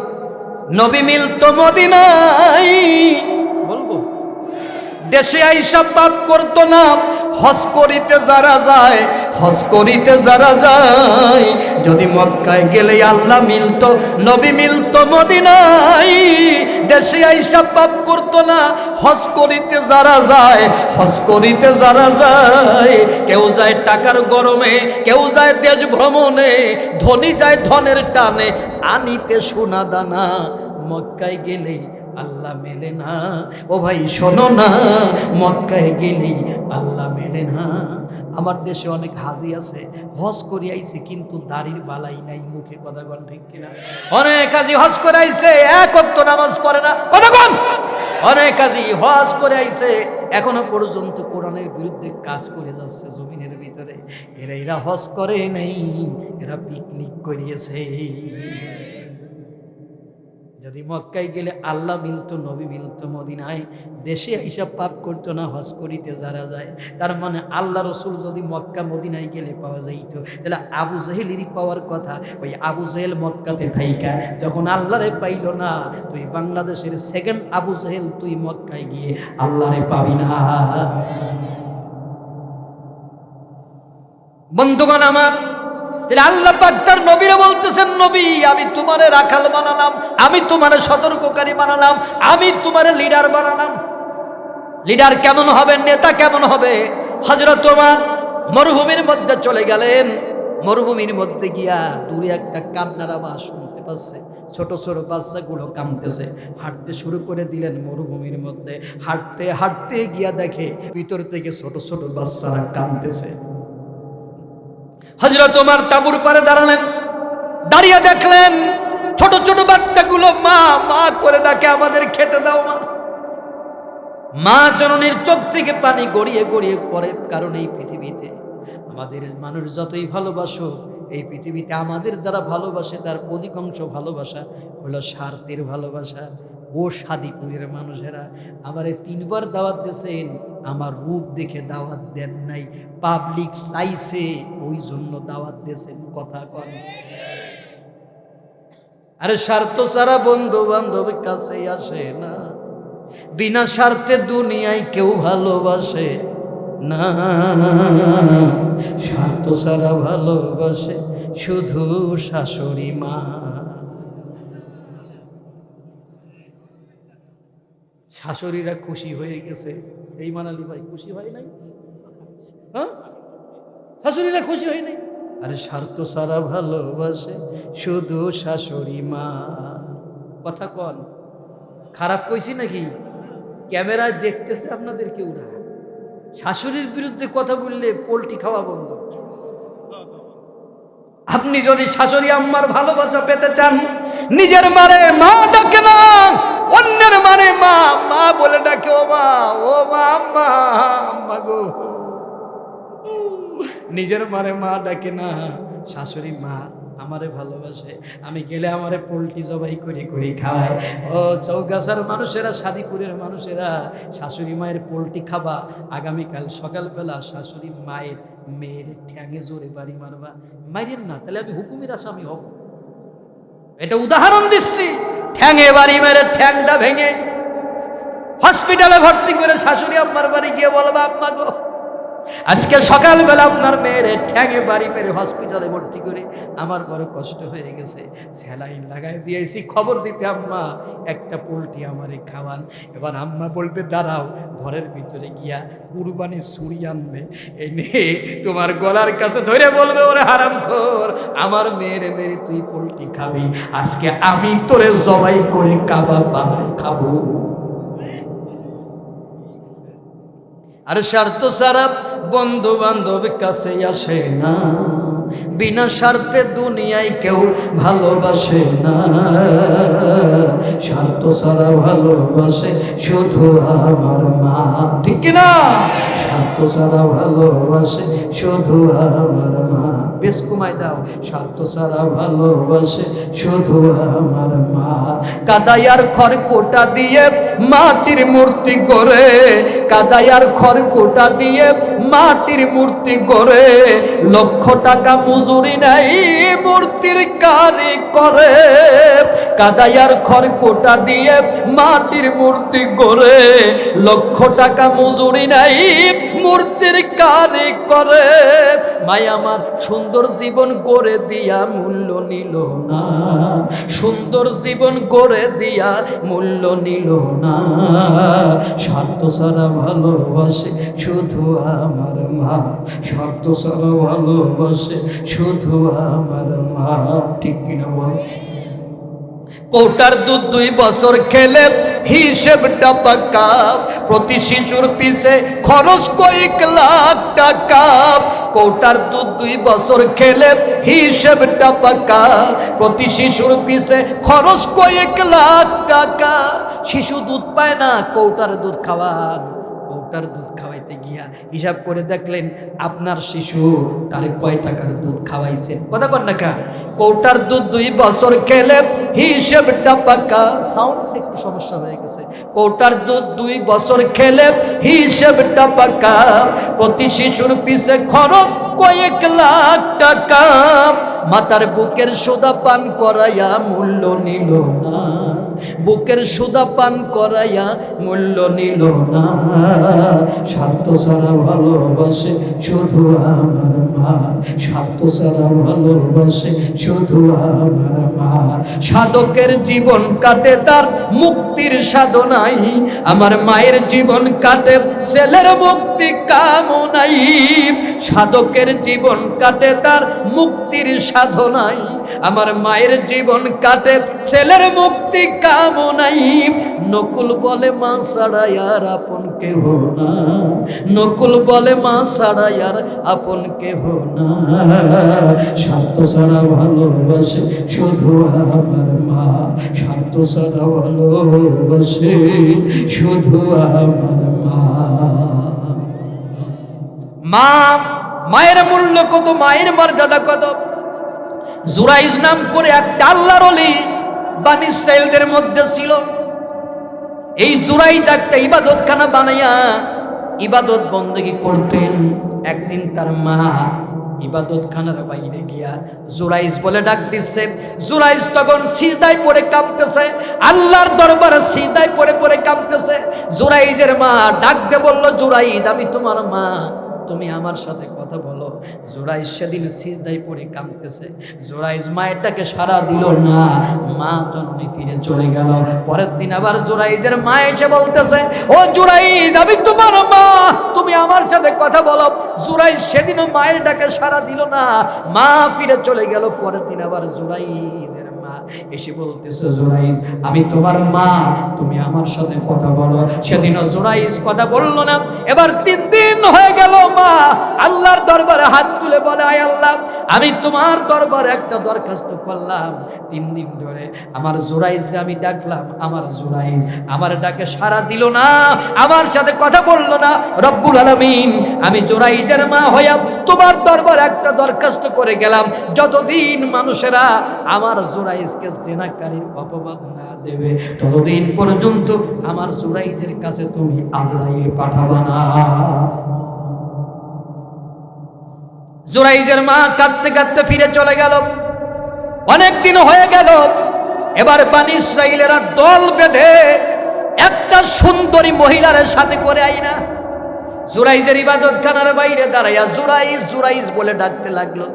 নবী মিলতো মদিনায়, বলবো দেশে আইসা পাপ করতো না। হজ করিতে যারা যায়, হজ করিতে যারা যায়, যদি মক্কায় গেলে আল্লাহ মিলতো, নবী মিলতো মদিনায়, দেশে আইসা পাপ করতো না। হজ করিতে যারা যায়, হজ করিতে যারা যায়, কেউ যায় টাকার গরমে, কেউ যায় দেশ ভ্রমণে, ধনী যায় ধনের টানে, আনিতে সোনা দানা। মক্কায় গেলেই আল্লাহ মেলে না। ও ভাই শোনো না, মক্কায় গেলেই আল্লাহ মেলে না। আমার দেশে অনেক হাজি আছে, হজ করে আইছে কিন্তু দাড়ির বালাই নাই, মুখে কথা কন ঠিক কিনা? অনেক হাজি হজ করে আইছে, এক ওয়াক্ত নামাজ পড়ে না, কথা কন। অনেক হাজি হজ করে আইছে, এখনো পর্যন্ত কোরআনের বিরুদ্ধে কাজ করে যাচ্ছে জমিনের ভিতরে। এরা হজ করে নাই, এরা পিকনিক করিয়েছে। যদি মক্কায় গেলে আল্লাহ মিলতো, নবী মিলতো মদিনায়, দেশে হিসাব পাপ করতো না। হজ করিতে যারা যায়, তার মানে আল্লাহ রসুল যদি মক্কা মদিনায় গেলে পাওয়া যাইতো, তাহলে আবু জাহেলেরই পাওয়ার কথা। ওই আবু জাহেল মক্কাতে থাইকা যখন আল্লাহরে পাইল না, তুই বাংলাদেশের সেকেন্ড আবু জাহেল, তুই মক্কায় গিয়ে আল্লাহরে পাবি না। বন্ধুগণ আমার, আল্লাহ পাক তার নবীরে বলতেছেন, নবী আমি তোমারে রাখাল বানালাম, আমি তোমারে সতর্ককারী বানালাম, আমি তোমারে লিডার বানালাম। লিডার কেমন হবে, নেতা কেমন হবে? হযরত ওমর মরুভূমির মধ্যে চলে গেলেন। মরুভূমির মধ্যে গিয়া দূরে একটা কান্নার আওয়াজ শুনতে পাচ্ছে, ছোট ছোট বাচ্চাগুলো কাঁদতেছে। হাঁটতে শুরু করে দিলেন মরুভূমির মধ্যে। হাঁটতে হাঁটতে গিয়া দেখে ভিতর থেকে ছোট ছোট বাচ্চারা কাঁদতেছে। হযরত ওমর তাঁবুর পারে দাঁড়ালেন, দাঁড়িয়ে দেখলেন ছোট ছোট বাচ্চাগুলো মা মা করে ডাকে, আমাদের খেতে দাও মা। মা জননীর চোখ থেকে পানি গড়িয়ে গড়িয়ে পড়ে। কারণ এই পৃথিবীতে আমাদের মানুষ যতই ভালোবাসো, এই পৃথিবীতে আমাদের যারা ভালোবাসে তার অধিকাংশ ভালোবাসা হলো স্বার্থের ভালোবাসা। ও শাদীপুরের মানুষেরা আমারে 3 বার দাওয়াত দিয়েছেন, আমার রূপ দেখে দাওয়াত দেন নাই, পাবলিক চাইছে ওই জন্য দাওয়াত দিয়েছেন, কথা কন। আরে স্বার্থ ছাড়া বন্ধু বান্ধব কাছে আসে না, বিনা স্বার্থে দুনিয়ায় কেউ ভালোবাসে না। স্বার্থ ছাড়া ভালোবাসে শুধু শাশুড়ি মা। শাশুড়িরা খুশি হয়ে গেছে, এই মানালি ভাই খুশি হয় নাই? হ্যাঁ, শাশুড়িরা খুশি হয় নাই। আরে স্বার্থ ছাড়া ভালোবাসে শুধু শাশুড়ি মা। কথা কন, খারাপ কইছি নাকি? ক্যামেরায় দেখতেছে আপনাদের কেউ না। শাশুড়ির বিরুদ্ধে কথা বললে পোল্ট্রি খাওয়া বন্ধ। আপনি যদি শাশুড়ি আম্মার ভালোবাসা পেতে চান, নিজের মারে মা ডাকে না, অন্যের মারে মা মা বলে ডাকে, ও মা, ও মা, আম্মা, আম্মা গো। নিজের মারে মা ডাকে না, শাশুড়ি মা আমারে ভালোবাসে, আমি গেলে আমারে পোলট্রি জবাই করে করে খাওয়ায়। ও চৌগাছার মানুষেরা, সাদিপুরের মানুষেরা, শাশুড়ি মায়ের পোলট্রি খাবা, আগামীকাল সকালবেলা শাশুড়ি মায়ের মেয়ের ঠ্যাঙে জোরে বাড়ি মারবা। মাইরেন না, তাহলে আমি হুকুমের আসামি হব। এটা উদাহরণ দিচ্ছি। ঠ্যাঙে বাড়ি মেরে ঠ্যাংটা ভেঙে হসপিটালে ভর্তি করে শাশুড়ি আম্মার বাড়ি গিয়ে বলবা, আম্মা গো, আজকে সকালবেলা আপনার মেয়ের ঠ্যাঙে বাড়ি মেরে হসপিটালে ভর্তি করে আমার বড় কষ্ট হয়ে গেছে, স্যালাইন লাগাই দিয়েছি, খবর দিতে আম্মা একটা পোলট্রি আমারে খাওয়ান। এবার আম্মা বলবে, দাঁড়াও, ঘরের ভিতরে গিয়া কুরবানির ছুরি আনবে, এনে তোমার গলার কাছে ধরে বলবে, ওরে হারামখোর, আমার মেয়ের মেরে তুই পোলট্রি খাবি, আজকে আমি তোরে জবাই করে কাবাব বানাই খাবো। আর স্বার্থ ছাড়া বন্ধু বান্ধব কাছে আসে না, বিনা স্বার্থে দুনিয়ায় কেউ ভালোবাসে না। স্বার্থ ছাড়া ভালোবাসে শুধু আমার মা, ঠিক কিনা? স্বার্থ ছাড়া ভালোবাসে শুধু আমার মা। বেশ কমাই দাও। স্বার্থ ছাড়া ভালোবাসে শুধু আমার মা। কাদায়ার খড়কুটা দিয়ে মাটির মূর্তি গড়ে, কাদায়ার খড়কুটা দিয়ে মাটির মূর্তি গড়ে, লক্ষ টাকা মজুরি নাই মূর্তির কারি করে। কাদায়ার খড়কুটা দিয়ে মাটির মূর্তি গড়ে, লক্ষ টাকা মজুরি নাই মূর্তির কারি করে। মাই আমার সুন্দর জীবন গড়ে দিয়া মূল্য নিল না, সুন্দর জীবন গড়ে দিয়া মূল্য নিল না। স্বার্থ ছাড়া ভালোবাসে শুধু আমার মা, স্বার্থ ছাড়া ভালোবাসে শুধু আমার মা, ঠিক কিনা বল? কৌটার দুধ 2 বছর খেলে হিসেবটা পাকা, প্রতি শিশুর পিছে খরচ কয়েক লাখ টাকা। কৌটার দুধ 2 বছর খেলে হিসেবটা পাকা, প্রতি শিশুর পিছে খরচ কয়েক লাখ টাকা। শিশু দুধ পায় না, কৌটার দুধ খাওয়ান। কৌটার দুধ খাওয়াইতে গিয়া হিসাব করে দেখলেন আপনার শিশু তারে কয় টাকার দুধ খাওয়াইছে, কথা কন না কা? কৌটার দুধ 2 বছর খেলে হিসেবটা পাকা। সাউন্ড একটু সমস্যা হয়ে গেছে। কৌটার দুধ 2 বছর খেলে হিসেবটা পাকা, প্রতি শিশুর পিছে খরচ কয়েক লাখ টাকা। মাতার বুকের সুদা পান করাইয়া মূল্য নিল না, বুকের সুদা পান করাইয়া মূল্য নিল না। স্বার্থ ছাড়া ভালোবাসে শুধু আমার মা, স্বার্থ ছাড়া ভালোবাসে শুধু আমার মা। সাধকের জীবন কাটে তার মুক্তির সাধনাই, আমার মায়ের জীবন কাটে ছেলের মুক্তি কামনাই। সাধকের জীবন কাটে তার মুক্তির সাধনাই, আমার মায়ের জীবন কাটে ছেলের মুক্তি কামনাই। নকুল বলে মা ছাড়া আর আপন কেহ না, নকুল বলে মা ছাড়া আর আপন কেহ না। স্বার্থ ছাড়া ভালোবাসে শুধু আমার মা, স্বার্থ ছাড়া ভালোবাসে শুধু আমার মা। মা, মায়ের মূল্য কত, মায়ের মর্যাদা কত। জুরাইজ নাম করে একটা আল্লাহর ওলি বানি ইসরাইলদের মধ্যে ছিল। এই জুরাইজ একটা ইবাদতখানা বানাইয়া ইবাদত বন্দেগী করতেন। একদিন তার মা ইবাদতখানার বাইরে গিয়া জুরাইজ বলে ডাক দিচ্ছে। জুরাইজ তখন সিজদায় পড়ে কাঁপতেছে, আল্লাহর দরবারে সিজদায় পড়ে পড়ে কাঁপতেছে। জুরাইজের মা ডাক দিয়ে বলল, জুরাইজ আমি তোমার মা, তুমি আমার সাথে কথা বলো। জুরাইজ সেদিন সিজদায় পড়ে কাঁদতেছে। জুরাইজ মায়েরটাকে সাড়া দিল না, মা জন্মে ফিরে চলে গেল। পরের দিন আবার জুরাইজের মা এসে বলতেছে, ও জুরাইজ আমি তোমার মা, তুমি আমার সাথে কথা বলো। জুরাইজ সেদিনও মায়ের ডাকে সাড়া দিল না, মা ফিরে চলে গেল। পরের দিন আবার জুরাইজের মা এসে বলতেছে, জুরাইজ আমি তোমার মা, তুমি আমার সাথে কথা বলো। সেদিনও জুরাইজ কথা বলল না। এবার 3 দিন হয়ে গেল, গেল। মা আল্লাহর দরবারে হাত তুলে বলে, আয় আল্লাহ, আমি তোমার দরবারে একটা দরখাস্ত করলাম। 3 দিন ধরে আমার জুরাইজরে আমি ডাকলাম, আমার জুরাইজ আমার ডাকে সাড়া দিল না, আমার সাথে কথা বললো না। রব্বুল আলামিন, আমি জুরাইজের মা হইয়া তোমার দরবারে একটা দরখাস্ত করে গেলাম, যতদিন মানুষেরা আমার জুরাইজকে জিনাকারীর অপবাদ না দেবে, ততদিন পর্যন্ত আমার জুরাইজের কাছে তুমি আজরাইল পাঠাবা না। জুরাইজের মা কাঁদতে কাঁদতে ফিরে চলে গেল। অনেক দিন হয়ে গেল। এবার বনী ইসরাইলেরা দল বেঁধে একটা সুন্দরী মহিলার সাথে করে আইনা জুরাইজের ইবাদতখানার বাইরে দাঁড়াইয়া জুরাইজ জুরাইজ বলে ডাকতে লাগলো।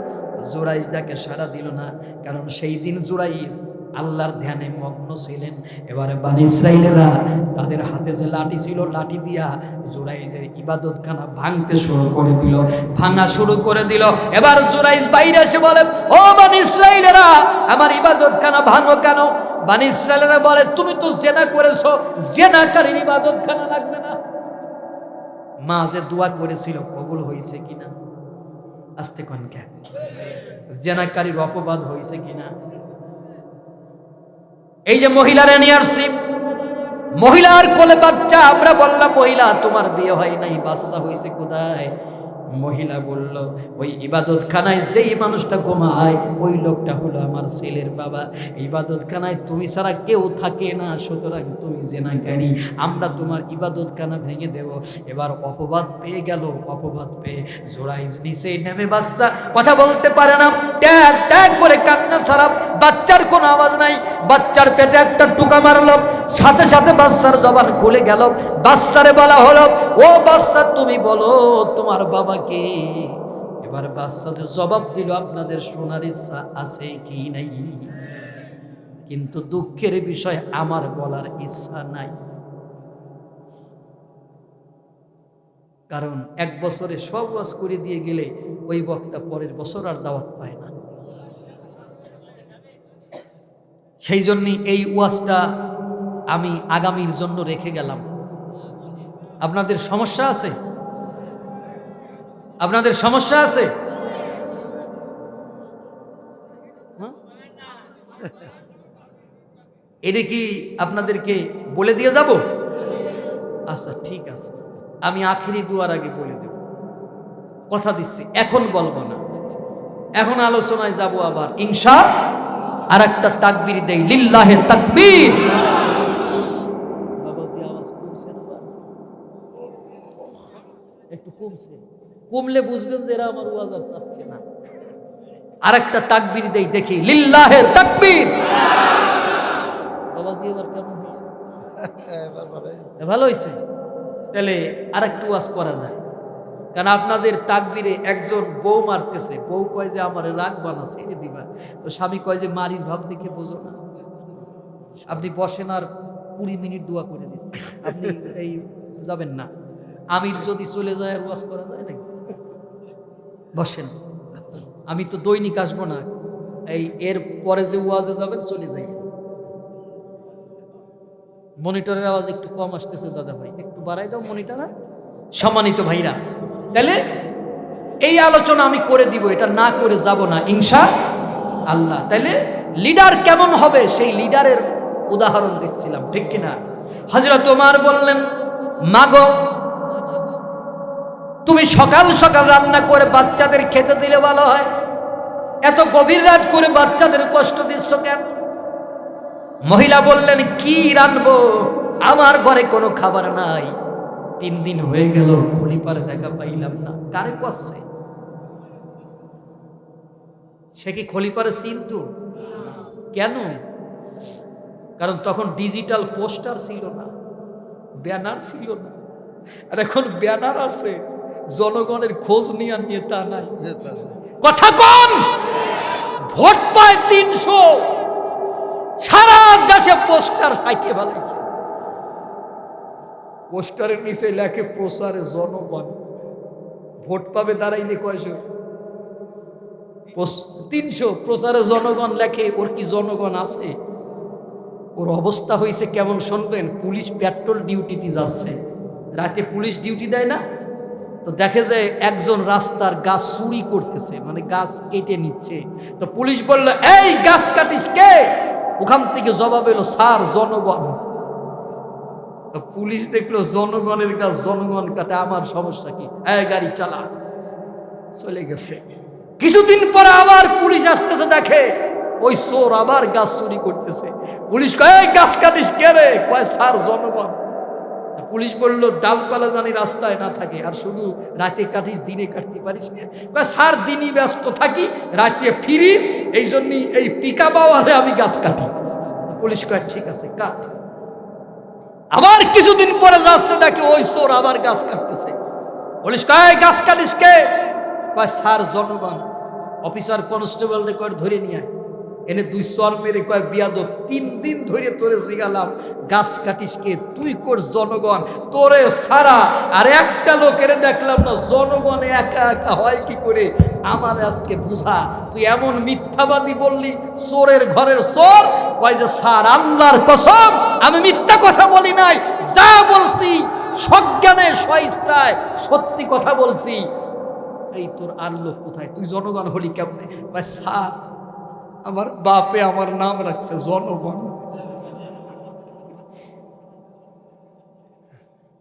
জুরাইজ ডাকে সাড়া দিল না, কারণ সেই দিন জুরাইজ আল্লাহর ধ্যানে মগ্ন ছিলেন। এবারে বনী ইসরাইলেরা তাদের হাতে যে লাঠি ছিল, লাঠি দিয়া জুরাইজের ইবাদতখানা ভাঙতে শুরু করে দিল, ভাঙা শুরু করে দিল। এবার জুরাইজ বাইরে এসে বলে, ও বনী ইসরাইলেরা, আমার ইবাদতখানা ভাঙো কেন? বনী ইসরাইলেরা বলে, তুমি তো জেনা করেছো, জেনাকারীর ইবাদতখানা লাগবে না। মা যে দোয়া করেছিল কবুল হয়েছে কিনা? আস্তে কনকা, জেনাকারীর অপবাদ হয়েছে কিনা? এই যে মহিলারে নিয়ে আসছি, মহিলার কোলে বাচ্চা। আমরা বললাম, মহিলা তোমার বিয়ে হয় নাই, বাচ্চা হয়েছে কোথায়? মহিলা বলল, ওই ইবাদতখানায় যেই মানুষটা ঘুমায় ওই লোকটা হলো আমার ছেলের বাবা। ইবাদতখানায় তুমি ছাড়া কেউ থাকে না, সুতরাং তুমি জেনাকারী, আমরা তোমার ইবাদতখানা ভেঙে দেব। এবার অপবাদ পেয়ে গেল। অপবাদ পেয়ে জুরাইজ নিচে নেমে, বাচ্চা কথা বলতে পারে না, ট্যাগ ট্যাগ করে কান্না ছাড়া, বাচ্চার কোনো আওয়াজ নাই। বাচ্চার পেটে একটা টুকা মারলো, সাথে সাথে বাচ্চার জবান খুলে গেল। বাচ্চারে বলা হলো, ও বাচ্চা, তুমি বলো তোমার বাবা কে? এবার বাচ্চাতে জবাব দিল, আপনাদের শোনার ইচ্ছা আছে কি নাই? কিন্তু দুঃখের বিষয়, আমার বলার ইচ্ছা নাই। কারণ 1 বছরে সব ওয়াজ করে দিয়ে গেলে ওই বক্তা পরের বছর আর দাওয়াত পায় না। সেই জন্যই এই ওয়াজটা আমি আগামীর জন্য রেখে গেলাম। আপনাদের সমস্যা আছে? আপনাদের সমস্যা আছে? এটা কি আপনাদেরকে বলে দিয়ে যাব? আচ্ছা ঠিক আছে, আমি আখেরি দুয়ার আগে বলে দেব, কথা দিচ্ছি। এখন বলবো না, এখন আলোচনায় যাব আবার ইনশাআল্লাহ। আর একটা তাকবীর দেই, লিল্লাহে তাকবীর। বাবাজি আওয়াজ কমছে না? একটু কমছে, কমলে বুঝবেন যে এরা আমার ওয়াজ আর চাচ্ছে না। আর একটা তাকবীর দেই, দেখি, লিল্লাহে তাকবীর। বাবাজি এবার কেমন হয়েছে? ভালো হয়েছে? তাহলে আর একটু ওয়াজ করা যায়। কারণ আপনাদের তাকবীরে একজন বউ মারতেছে, বউ কয় যে আমার রাগ বানা ছেড়ে দিবা, তো স্বামী কয় যে মারির ভাব দেখে বোঝো না। আপনি বসেন আর 20 মিনিট দোয়া করে দিচ্ছেন, আপনি এই যাবেন না। আমির যদি চলে যায় আর ওয়াজ করা যায় নাকি? বসেন, আমি তো দৈনিক আসবো না, এই এর পরে যে ওয়াজে যাবেন চলে যাই। মনিটরের আওয়াজ একটু কম আসতেছে দাদা ভাই, একটু বাড়াই দাও মনিটর। সম্মানিত ভাইরা, তাহলে এই আলোচনা আমি করে দিব, এটা না করে যাব না ইনশাআল্লাহ। তাহলে লিডার কেমন হবে সেই লিডারের উদাহরণ দিচ্ছিলাম, ঠিক কিনা? হযরত ওমর বললেন, মাগো, তুমি সকাল সকাল রান্না করে বাচ্চাদের খেতে দিলে ভালো হয়, এত গভীর রাত করে বাচ্চাদের কষ্ট দিচ্ছ কেন? মহিলা বললেন, কি রান্নবো, আমার ঘরে কোনো খাবার নাই, 3 দিন হয়ে গেল, খলিফার দেখা পাইলাম না। কারে কচ্ছে? সে কি খলিফারে চিনতো? কেন? কারণ তখন ডিজিটাল পোস্টার ছিল না, ব্যানার ছিল না। আর এখন ব্যানার আছে, জনগণের খোঁজ নিয়ে নেতা নাই। কথা কম, ভোট পায় 300, সারা দেশে পোস্টার ফাইটে ফেলাইছে। পোস্টারের নিচে লেখে প্রচারে জনগণ, ভোট পাবে দাঁড়াইলে কয়শো? 300। প্রচারে জনগণ লেখে, ওর কি জনগণ আছে? ওর অবস্থা হয়েছে কেমন শুনবেন? পুলিশ পেট্রোল ডিউটিতে যাচ্ছে, রাতে পুলিশ ডিউটি দেয় না, তো দেখে যে একজন রাস্তার গাছ চুরি করতেছে, মানে গাছ কেটে নিচ্ছে। তো পুলিশ বলল, এই গাছ কাটিস কে? ওখান থেকে জবাব এলো, স্যার জনগণ। তো পুলিশ দেখলো জনগণের গাছ জনগণ কাটে, আমার সমস্যা কি? এই গাড়ি চালা। চলে গেছে। কিছুদিন পরে আবার পুলিশ আসতেছে, দেখে ওই চোর আবার গাছ চুরি করতেছে। পুলিশ কয়, এই গাছ কাটিস কে রে? কয়, স্যার জনগণ। পুলিশ বলল, ডালপালা জানি রাস্তায় না থাকে, আর শুধু রাতে কাটিস, দিনে কাটতে পারিস না? কয়, স্যার দিনই ব্যস্ত থাকি, রাতে ফিরি, এই জন্যই এই পিকা বাওয়ালে আমি গাছ কাটি। পুলিশ কয়, ঠিক আছে কাট। আবার কিছুদিন পরে যাচ্ছে, দেখে ওই চোর আবার গাছ কাটতেছে। পুলিশ কয়, গাছ কাটিস কে? কয়, স্যার জনগণ। অফিসার কনস্টেবল রে কয়, ধরে নিয়ে আয়। এনে দুই চর মেরে কয়, বিয়াদব, 3 দিন ধরে তোরে জিগালাম গাছ কাটিস কে? তুই কর জনগণ। তোরে সারা আর একটা লোকের দেখলাম না, জনগণ একা একা হয় কি করে? আমার আজকে বুঝা, তুই এমন মিথ্যাবাদী বললি, চোরের ঘরের চোর। কয় যে, স্যার আল্লাহর কসম আমি মিথ্যা কথা বলি নাই, যা বলছি সজ্ঞানে স্বইচ্ছায় সত্যি কথা বলছি। এই তোর আর লোক কোথায়? তুই জনগণ হলি কেমনে? কয়, স্যার আমার বাপে আমার নাম রাখছে জনগণ,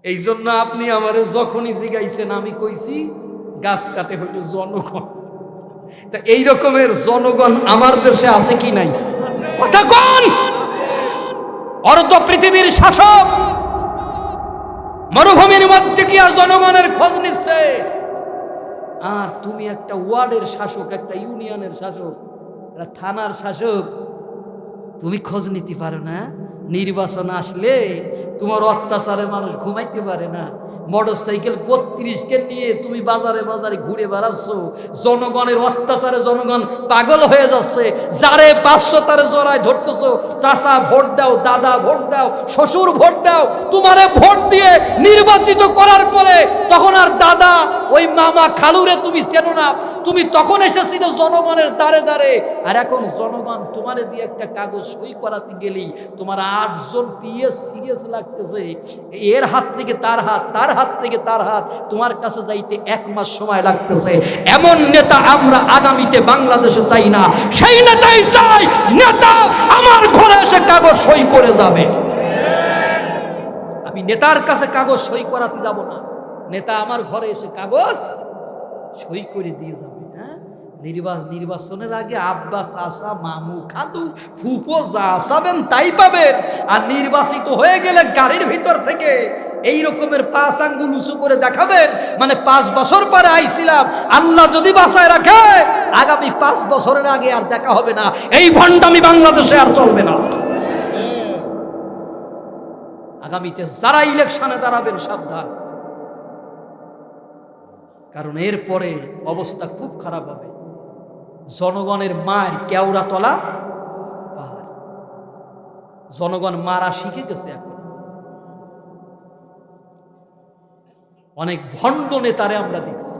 এই জন্য আপনি আমারে যখনই জিগাইছেন আমি কইছি গাছ কাটে হইল জনগণ। তা এই রকমের জনগণ আমার দেশে আছে কি নাই? কথা কোন? অর্ধ পৃথিবীর শাসক মরুভূমির মধ্যে কি আর জনগণের খোঁজ নিচ্ছে? আর তুমি একটা ওয়ার্ডের শাসক, একটা ইউনিয়নের শাসক, থানার শাসক, তুমি খোঁজ নিতে পারো না? নির্বাচন আসলে তোমার অত্যাচারে মানুষ ঘুমাইতে পারে না। মোটর সাইকেল 32কে নিয়ে তুমি বাজারে বাজারে ঘুরে বেড়াচ্ছ, জনগণের অত্যাচারে জনগণ পাগল হয়ে যাচ্ছে। যারে 500 তারে জড়ায় ধরতেছ, চাচা ভোট দাও, দাদা ভোট দাও, শ্বশুর ভোট দাও। তোমারে ভোট দিয়ে নির্বাচিত করার পরে তখন আর দাদা, ওই মামা খালুরে তুমি চেনো না। তুমি তখন এসেছিল জনগণের দ্বারে দ্বারে, আর এখন জনগণ তোমারে দিয়ে একটা কাগজ সই করাতে গেলি তোমার 8 জন পিএস সিরিয়াস লাগতেছে। এর হাত থেকে তার হাত, তার হাত থেকে তার হাত, তোমার কাছে যাইতে 1 মাস সময় লাগতেছে। এমন নেতা আমরা আগামীতে বাংলাদেশে চাই না। সেই নেতাই চাই, নেতা আমার ঘরে এসে কাগজ সই করে যাবে। আমি নেতার কাছে কাগজ সই করাতে যাব না, নেতা আমার ঘরে এসে কাগজ সই করে দিয়ে যাবে। নির্বাচনের আগে আব্বা, চাচা, মামু, খালু, ফুপো যা চাবেন তাই পাবেন। আর নির্বাচিত হয়ে গেলে গাড়ির ভিতর থেকে এই রকমের 5 আঙ্গুল উঁচু করে দেখাবেন, মানে 5 বছর পরে আইছিলাম, আল্লাহ যদি বাঁচায় রাখে আগামী 5 বছরের আগে আর দেখা হবে না। এই ভণ্ডামি বাংলাদেশে আর চলবে না। আগামীতে যারা ইলেকশনে দাঁড়াবেন সাবধান, কারণ এরপরে অবস্থা খুব খারাপ হবে। জনগণের মার কেওড়া তলা পাহাড়, জনগণ মারা শিখে গেছে। এখন অনেক ভণ্ড নেতারে আমরা দেখছি।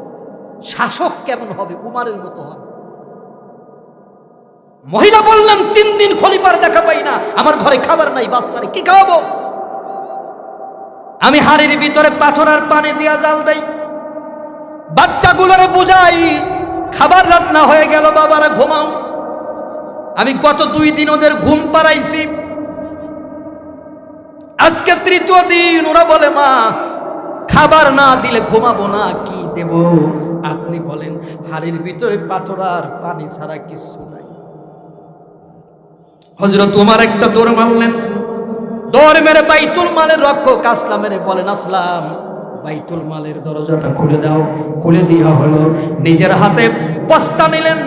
শাসক কেমন হবে? উমারের মতো হবে। মহিলা বললাম 3 দিন খলিফার দেখা পাই না, আমার ঘরে খাবার নাই, বাচ্চারে কি খাওয়াবো? আমি হাড়ির ভিতরে পাথর আর পানি দিয়া জাল দেই, বাচ্চাগুলোরে বুঝাই খাবার রান্না হয়ে গেল, বাবারা ঘুমাও। আমি গত 2 দিন ওদের ঘুম পাড়াইছি, আজকে 3য় দিন। ওরা বলে, মা খাবার না দিলে ঘুমাবো না, কি দেব? আপনি বলেন, হাড়ির ভিতরে পাথর আর পানি ছাড়া কিছু নাই। হযরত ওমর একটা দৌড় মারলেন, দৌড় মেরে বাইতুল মালের রক্ষক আসলামের বলেন, আসলাম বাইতুল মালের দরজাটা খুলে দাও। খুলে দেওয়া হলো। নিজের হাতে বস্তা নিলেন,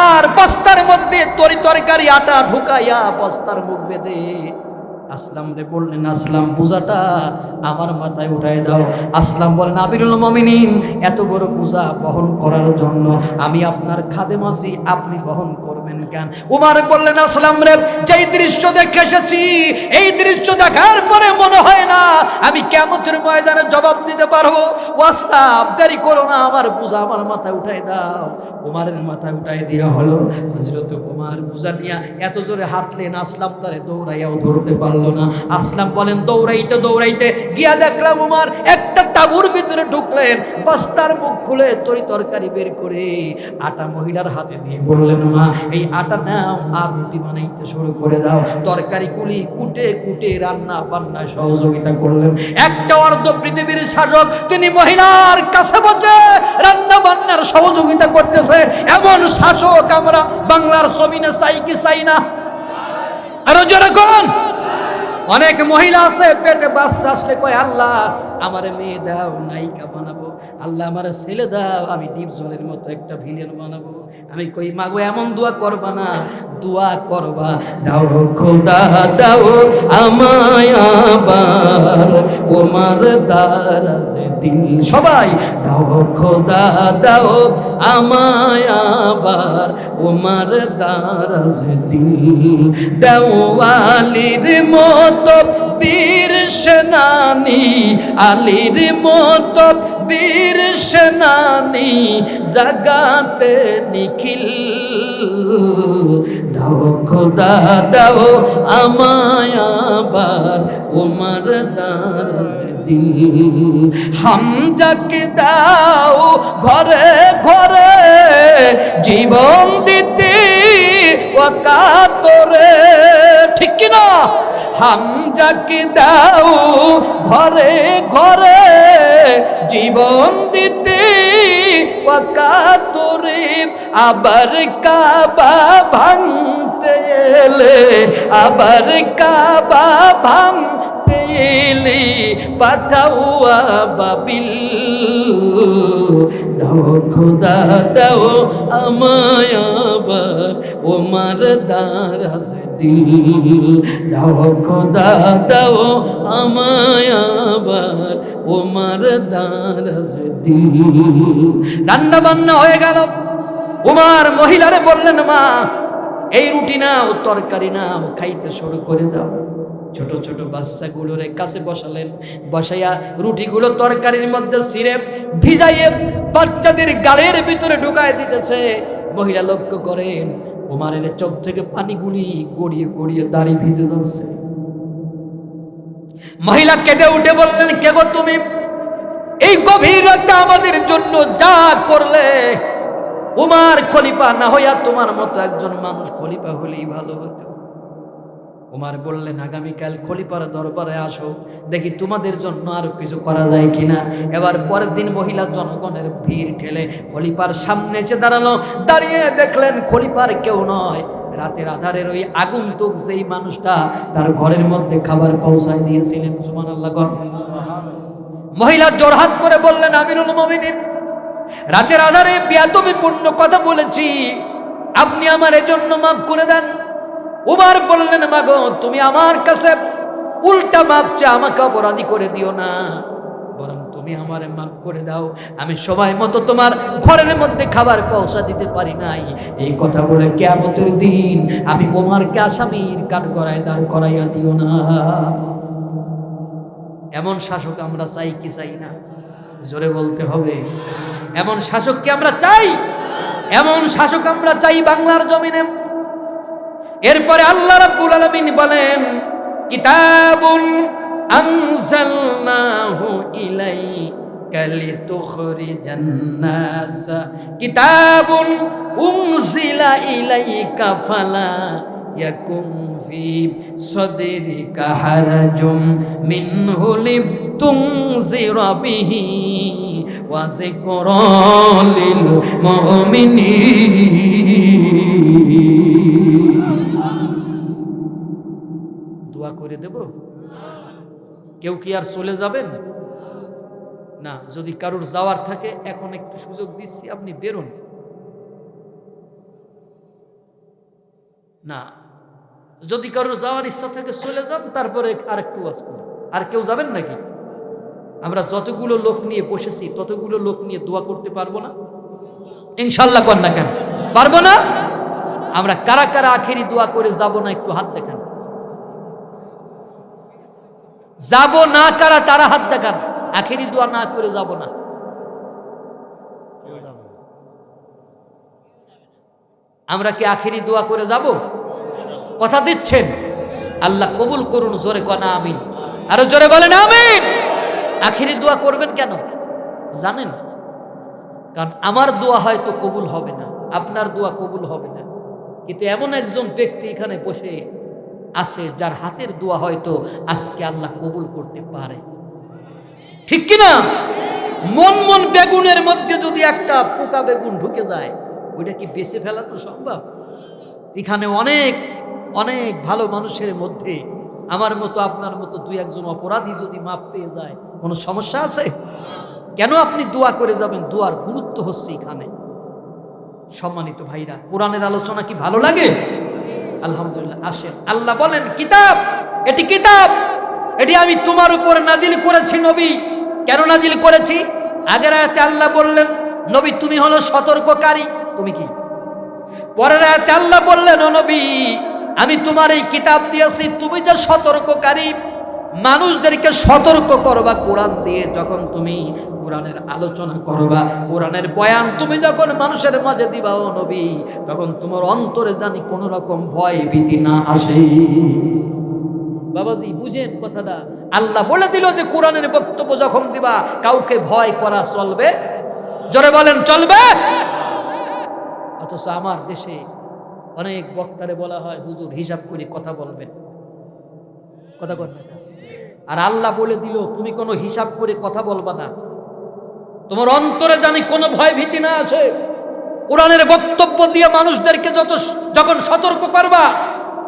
আর বস্তার মধ্যে তরকারি আটা ঢুকাইয়া বস্তার মুখ বেঁধে আসলাম রে বললেন, আসলাম বোঝাটা আমার মাথায় উঠাই দাও। আসলাম বলেন, আমিরুল মুমিনিন, এত বড় বোঝা বহন করার জন্য আমি আপনার খাদেম আছি, আপনি বহন করবেন কেন? উমর বললেন, আসলাম রে, যেই দৃশ্য দেখে এসেছি, এই দৃশ্য দেখার পরে মনে হয় না আমি কিয়ামতের ময়দানে জবাব দিতে পারবো। ও আসলাম, দেরি করো না, আমার বোঝা আমার মাথায় উঠাই দাও। উমরের মাথায় উঠাই দেওয়া হলো। হযরত উমর বোঝা নিয়ে এত জোরে হাঁটলেন, আসলাম তারে দৌড়াইয়াও ধরতে পারল পারলো না। আসলাম বলেন দৌড়াইতে দৌড়াইতে গিয়া দেখলাম উমার একটা তাঁবুর ভিতরে ঢুকলেন, বস্তার মুখ খুলে তরি তরকারি বের করে আটা মহিলার হাতে দিয়ে বললেন, মা এই আটা নাও আর রুটি বানাইতে শুরু করে দাও। তরকারি গুলি কুটে কুটে রান্না বান্না সহযোগিতা করলেন। একটা অর্ধ পৃথিবীর শাসক তিনি মহিলার কাছে বসে রান্না বান্নার সহযোগিতা করতেছে, এমন শাসক আমরা বাংলার জমিনে চাই কি চাই না? আরো জোরে কোন? অনেক মহিলা আছে পেটে বাচ্চা আসলে কয়, আল্লাহ আমার মেয়ে দাও নায়িকা বানাবো, আল্লাহ আমার ছেলে দাও আমি ডিপ জলের মতো একটা ভিলেন বানাবো। আমি কই মাগো এমন দোয়া করবা না, দোয়া করবা দাও খোদা দাও আমায় আবার ওমার দারাজে দিল। সবাই দাও খোদা দাও আমায় আবার ওমার দারাজে দিল। দেওয়ালির মতো বীর সেনানি, আলীর মতো বীর সেনানি জাগাতে নিখিল। দাও খোদা দাও আমায় আবার ওমার দারাজে দিল। হামজাকে দাও ঘরে ঘরে জীবন দিতে ওয়াকাতরে, ঠিক কিনা? হামজাকে দাও ঘরে ঘরে জীবন দিতে ওয়াকাতরে, আবার কাবা ভাঙতে এলে, আবার কাবা ভাঙতে এলে পাঠাও আবাবিল। দাও খোদা দাও আমায় আবার ওমার দারাজে দিল। দাও খোদা দাও আমায় আবার ওমার দারাজে দিল। রান্না বান্না হয়ে গেল। উমার মহিলারে বললেন, মা এই রুটি নাও তরকারি নাও খাইতে শুরু করে দাও। ছোট ছোট বাচ্চাগুলোর কাছে বসালেন, বসাইয়া রুটিগুলো তরকারির মধ্যে ছিঁড়ে ভিজাইয়ে বাচ্চাদের গালের ভিতরে ঢুকায় দিতেছে। মহিলা লক্ষ্য করেন উমারের চোখ থেকে পানিগুলি গড়িয়ে গড়িয়ে দাড়ি ভিজে যাচ্ছে। মহিলা কেঁদে উঠে বললেন, কে গো তুমি? এই গভীর রাতে আমাদের জন্য যা করলে। উমার খলিফা না হইয়া তোমার মতো একজন মানুষ খলিফা হলেই ভালো হতো। উমার বললেন, আগামীকাল খলিফার দরবারে আসো, দেখি তোমাদের জন্য আরো কিছু করা যায় কিনা। এবার পরের দিন মহিলা জনগণের ভিড় ঠেলে খলিফার সামনে এসে দাঁড়ালো। দাঁড়িয়ে দেখলেন খলিফার কেউ নয়, রাতের আধারের ওই আগন্তুক যেই মানুষটা তার ঘরের মধ্যে খাবার পৌঁছায় দিয়েছিলেন। সুবহানাল্লাহ। মহিলা জোরহাত করে বললেন, আমিরুল মুমিনিন, রাতের আধারে বেয়াদবিপূর্ণ কথা বলেছি, আপনি আমার এজন্য মাফ করে দেন। উমার বললেন, মাগো তুমি আমার কাছে উল্টা মাপ চা, আমাকে অপরাধী করে দিও না, বরং তুমি আমারে মাফ করে দাও। আমি সময় মতো তোমার ঘরের মধ্যে খাবার পৌঁছা দিতে পারি নাই, এই কথা বলে কিয়ামতের দিন আমি উমারকে আসামির কাঠগড়ায় দাঁড় করাইয়া দিও না। এমন শাসক আমরা চাই কি চাই না? জোরে বলতে হবে। এমন শাসক কি আমরা চাই? এমন শাসক আমরা চাই বাংলার জমিনে। এরপরে আল্লাহ রাব্বুল আলামিন বলেন, কিতাবুন আনজালনাহু ইলাইকা লিতুখরিজান নাস, কিতাবুন উনজিলা ইলাইকা ফালা ইয়াকুম ফি সাদরিকা হারাজুম মিনহু লিতুনজিরা বিহি ওয়া যিকরা লিল মুমিনিন। দোয়া করে দেব? কেউ কি আর চলে যাবেন না? যদি কারোর যাওয়ার থাকে এখন একটু সুযোগ দিচ্ছি, আপনি বেরোন না। যদি কারোর যাওয়ার ইচ্ছা থাকে চলে যান, তারপরে আর একটু ওয়াজ করুন। আর কেউ যাবেন নাকি? আমরা যতগুলো লোক নিয়ে বসেছি ততগুলো লোক নিয়ে দোয়া করতে পারবো না? ইনশাল্লাহ কর না কেন পারবো না? আমরা কারা কারা আখেরি দোয়া করে যাব না একটু হাত দেখান। যাব না কারা, তারা হাত দেখান। আখেরি দোয়া না করে যাব না। আমরা কি আখেরি দোয়া করে যাব? কথা দিচ্ছেন? আল্লাহ কবুল করুন। জোরে কনা আমিন, আরো জোরে বলেন আমিন। আখিরি দোয়া করবেন কেন জানেন? কারণ আমার দোয়া হয়তো কবুল হবে না, আপনার দোয়া কবুল হবে না, কিন্তু এমন একজন ব্যক্তি এখানে বসে আছে যার হাতের দোয়া হয়তো আজকে আল্লাহ কবুল করতে পারে, ঠিক কিনা? মন বেগুনের মধ্যে যদি একটা পোকা বেগুন ঢুকে যায়, ওইটা কি বেঁচে ফেলা তো সম্ভব? এখানে অনেক অনেক ভালো মানুষের মধ্যে আমার মতো আপনার মতো দুই একজন অপরাধী যদি মাপ পেয়ে যায়, কোনো সমস্যা আছে? কেন আপনি দোয়া করে যাবেন? দোয়ার গুরুত্ব হচ্ছে এখানে। সম্মানিত ভাইরা, কোরআনের আলোচনা কি ভালো লাগে? আলহামদুলিল্লাহ। আসেন, আল্লাহ বলেন কিতাব, এটি কিতাব, এটি আমি তোমার উপর নাজিল করেছি নবী। কেন নাজিল করেছি? আগের আয়াতে আল্লাহ বললেন নবী তুমি হলো সতর্ককারী, তুমি কি? পরের আয়াতে আল্লাহ বললেন ও নবী আমি তোমার এই কিতাব দিয়েছি, তুমি যে সতর্ককারী, মানুষদেরকে সতর্ক করবা কোরআন দিয়ে। যখন তুমি কোরআনের আলোচনা করবা, কোরআনের বয়ান তুমি যখন মানুষের মাঝে দিবা ও নবী, তখন তোমার অন্তরে জানি কোন রকম ভয় ভীতি না আসে। বাবাজি বুঝেন কথাটা? আল্লাহ বলে দিল যে কোরআনের বক্তব্য যখন দিবা কাউকে ভয় করা চলবে? জোরে বলেন চলবে? অথচ আমার দেশে অনেক বক্তারে বলা হয় হুজুর হিসাব করে কথা বলবেন, কথা বলবেন না। আর আল্লাহ বলে দিল তুমি কোনো হিসাব করে কথা বলবা না, তোমার অন্তরে জানি কোনো ভয় ভীতি না আছে। কোরআনের বক্তব্য দিয়ে মানুষদেরকে যখন সতর্ক করবা,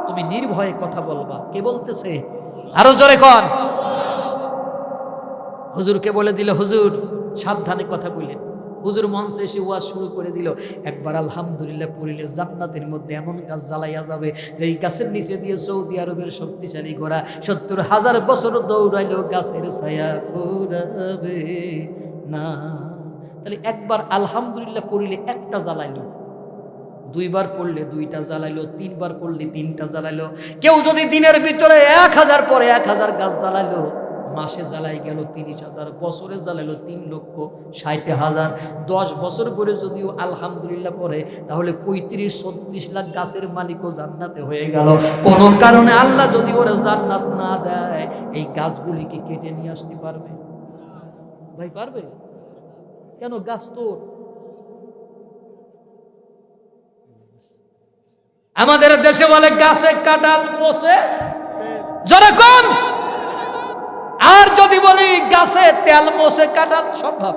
তুমি নির্ভয়ে কথা বলবা। কে বলতেছে? আরো জোরে কন। হুজুরকে বলে দিল হুজুর সাবধানে কথা বললেন। হুজুর মঞ্চে এসে ওয়াজ শুরু করে দিল, একবার আলহামদুলিল্লাহ পড়িলে জান্নাতের মধ্যে এমন গাছ জ্বালাইয়া যাবে যে এই গাছের নিচে দিয়ে সৌদি আরবের শক্তিশালী ঘোড়া 70,000 বছর দৌড়াইলেও গাছের ছায়া ফুরাবে না। তাহলে একবার আলহামদুলিল্লাহ পড়িলে একটা জ্বালাইলো, দুইবার পড়লে দুইটা জ্বালাইলো, তিনবার পড়লে তিনটা জ্বালাইলো। কেউ যদি দিনের ভিতরে 1000 পরে 1000 গাছ জ্বালাইলো, মাসে জ্বালাই গেল 30,000, বছরে জ্বালাইলো 3,60,000। 10 বছর করে যদিও আলহামদুলিল্লাহ পড়ে, তাহলে 35-36 লাখ গাছের মালিকও জান্নাতে হয়ে গেল। কোন কারণে আল্লাহ যদি ওরা জান্নাত না দেয়, এই গাছগুলিকে কেটে নিয়ে আসতে পারবে? ভাই পারবে? কেন? গাছ তো আমাদের দেশে বলে গাছে কাঁঠাল মোছে, যেরকম। আর যদি বলি গাছে তেল মোছে কাঁঠাল, সম্ভব?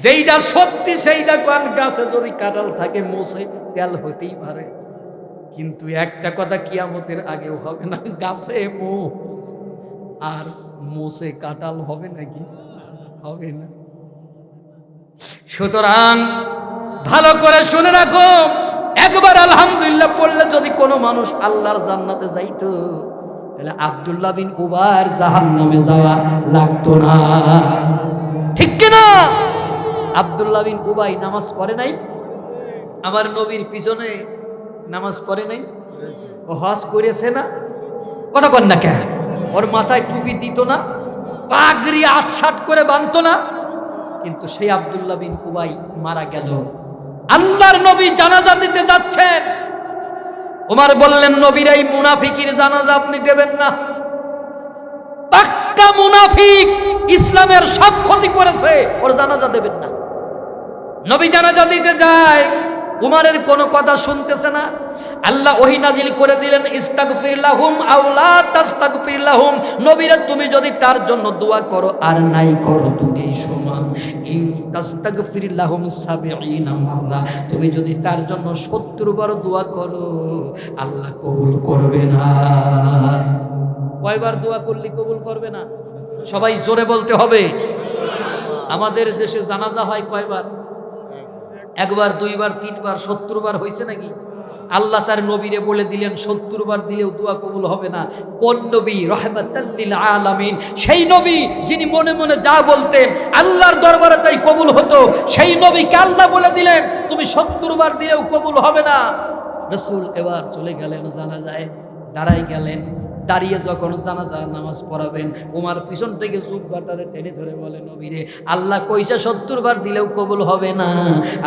যেইটা সত্যি সেইটা কোন, গাছে যদি কাঁঠাল থাকে মোছে তেল হতেই পারে, কিন্তু একটা কথা কিয়ামতের আগেও হবে না, গাছে মোছে আর মোছে কাঁঠাল হবে নাকি? হবে না। সুতরাং ভালো করে শুনে রাখো, একবার আলহামদুলিল্লাহ পড়লে যদি কোনো মানুষ আল্লাহর জান্নাতে যাইতো, তাহলে আব্দুল্লাহ বিন উবার জাহান্নামে যাওয়া লাগতো না, ঠিক কিনা? আব্দুল্লাহ বিন উবাই নামাজ পড়ে নাই? আমার নবীর পিছনে নামাজ পড়ে নাই? ও হজ করেছে না? কথা কন না কেন? ওর মাথায় টুপি দিত না? পাগড়ি ৮-৬ করে বাঁধতো না? কিন্তু সেই আব্দুল্লাহ বিন উবাই মারা গেল। আল্লাহর নবী জানাজা দিতে যাচ্ছেন, ওমর বললেন নবীর এই মুনাফিকের জানাজা আপনি দেবেন না, পাক্কা মুনাফিক, ইসলামের সব ক্ষতি করেছে, ওর জানাজা দেবেন না। নবী জানাজা দিতে যায়, উমরের কোনো কথা শুনতেছে না। আল্লাহ ওহী নাজিল করে দিলেন ইস্তাগফির লাহুম আও লা তাস্তাগফির লাহুম, নবীরা তুমি যদি তার জন্য দোয়া করো আর নাই করো দুটোই সমান। ইন তাস্তাগফির লাহুম ৭০ মাররা, তুমি যদি তার জন্য ৭০ বার দোয়া করো আল্লাহ কবুল করবে না। কয়বার দোয়া করলে কবুল করবে না? সবাই জোরে বলতে হবে। আমাদের দেশে জানাজা হয় কয়বার? একবার, দুইবার, তিনবার, ৭০ বার হয়েছে নাকি? আল্লাহ তার নবীরে বলে দিলেন ৭০ বার দিলেও দোয়া কবুল হবে না। কোন নবী? রাহমাতাল লিল আলামিন, সেই নবী যিনি মনে মনে যা বলতেন আল্লাহর দরবারে তাই কবুল হতো, সেই নবীকে আল্লাহ বলে দিলেন তুমি ৭০ বার দিলেও কবুল হবে না। রাসূল এবার চলে গেলেন জানাজায়, দাঁড়াই গেলেন, দাঁড়িয়ে যখন জানাজার নামাজ পড়াবেন, ওমার পিছন থেকে জুব্বাটারে টেনে ধরে বলে, নবীরে, আল্লাহ কইসা 70 বার দিলেও কবুল হবে না,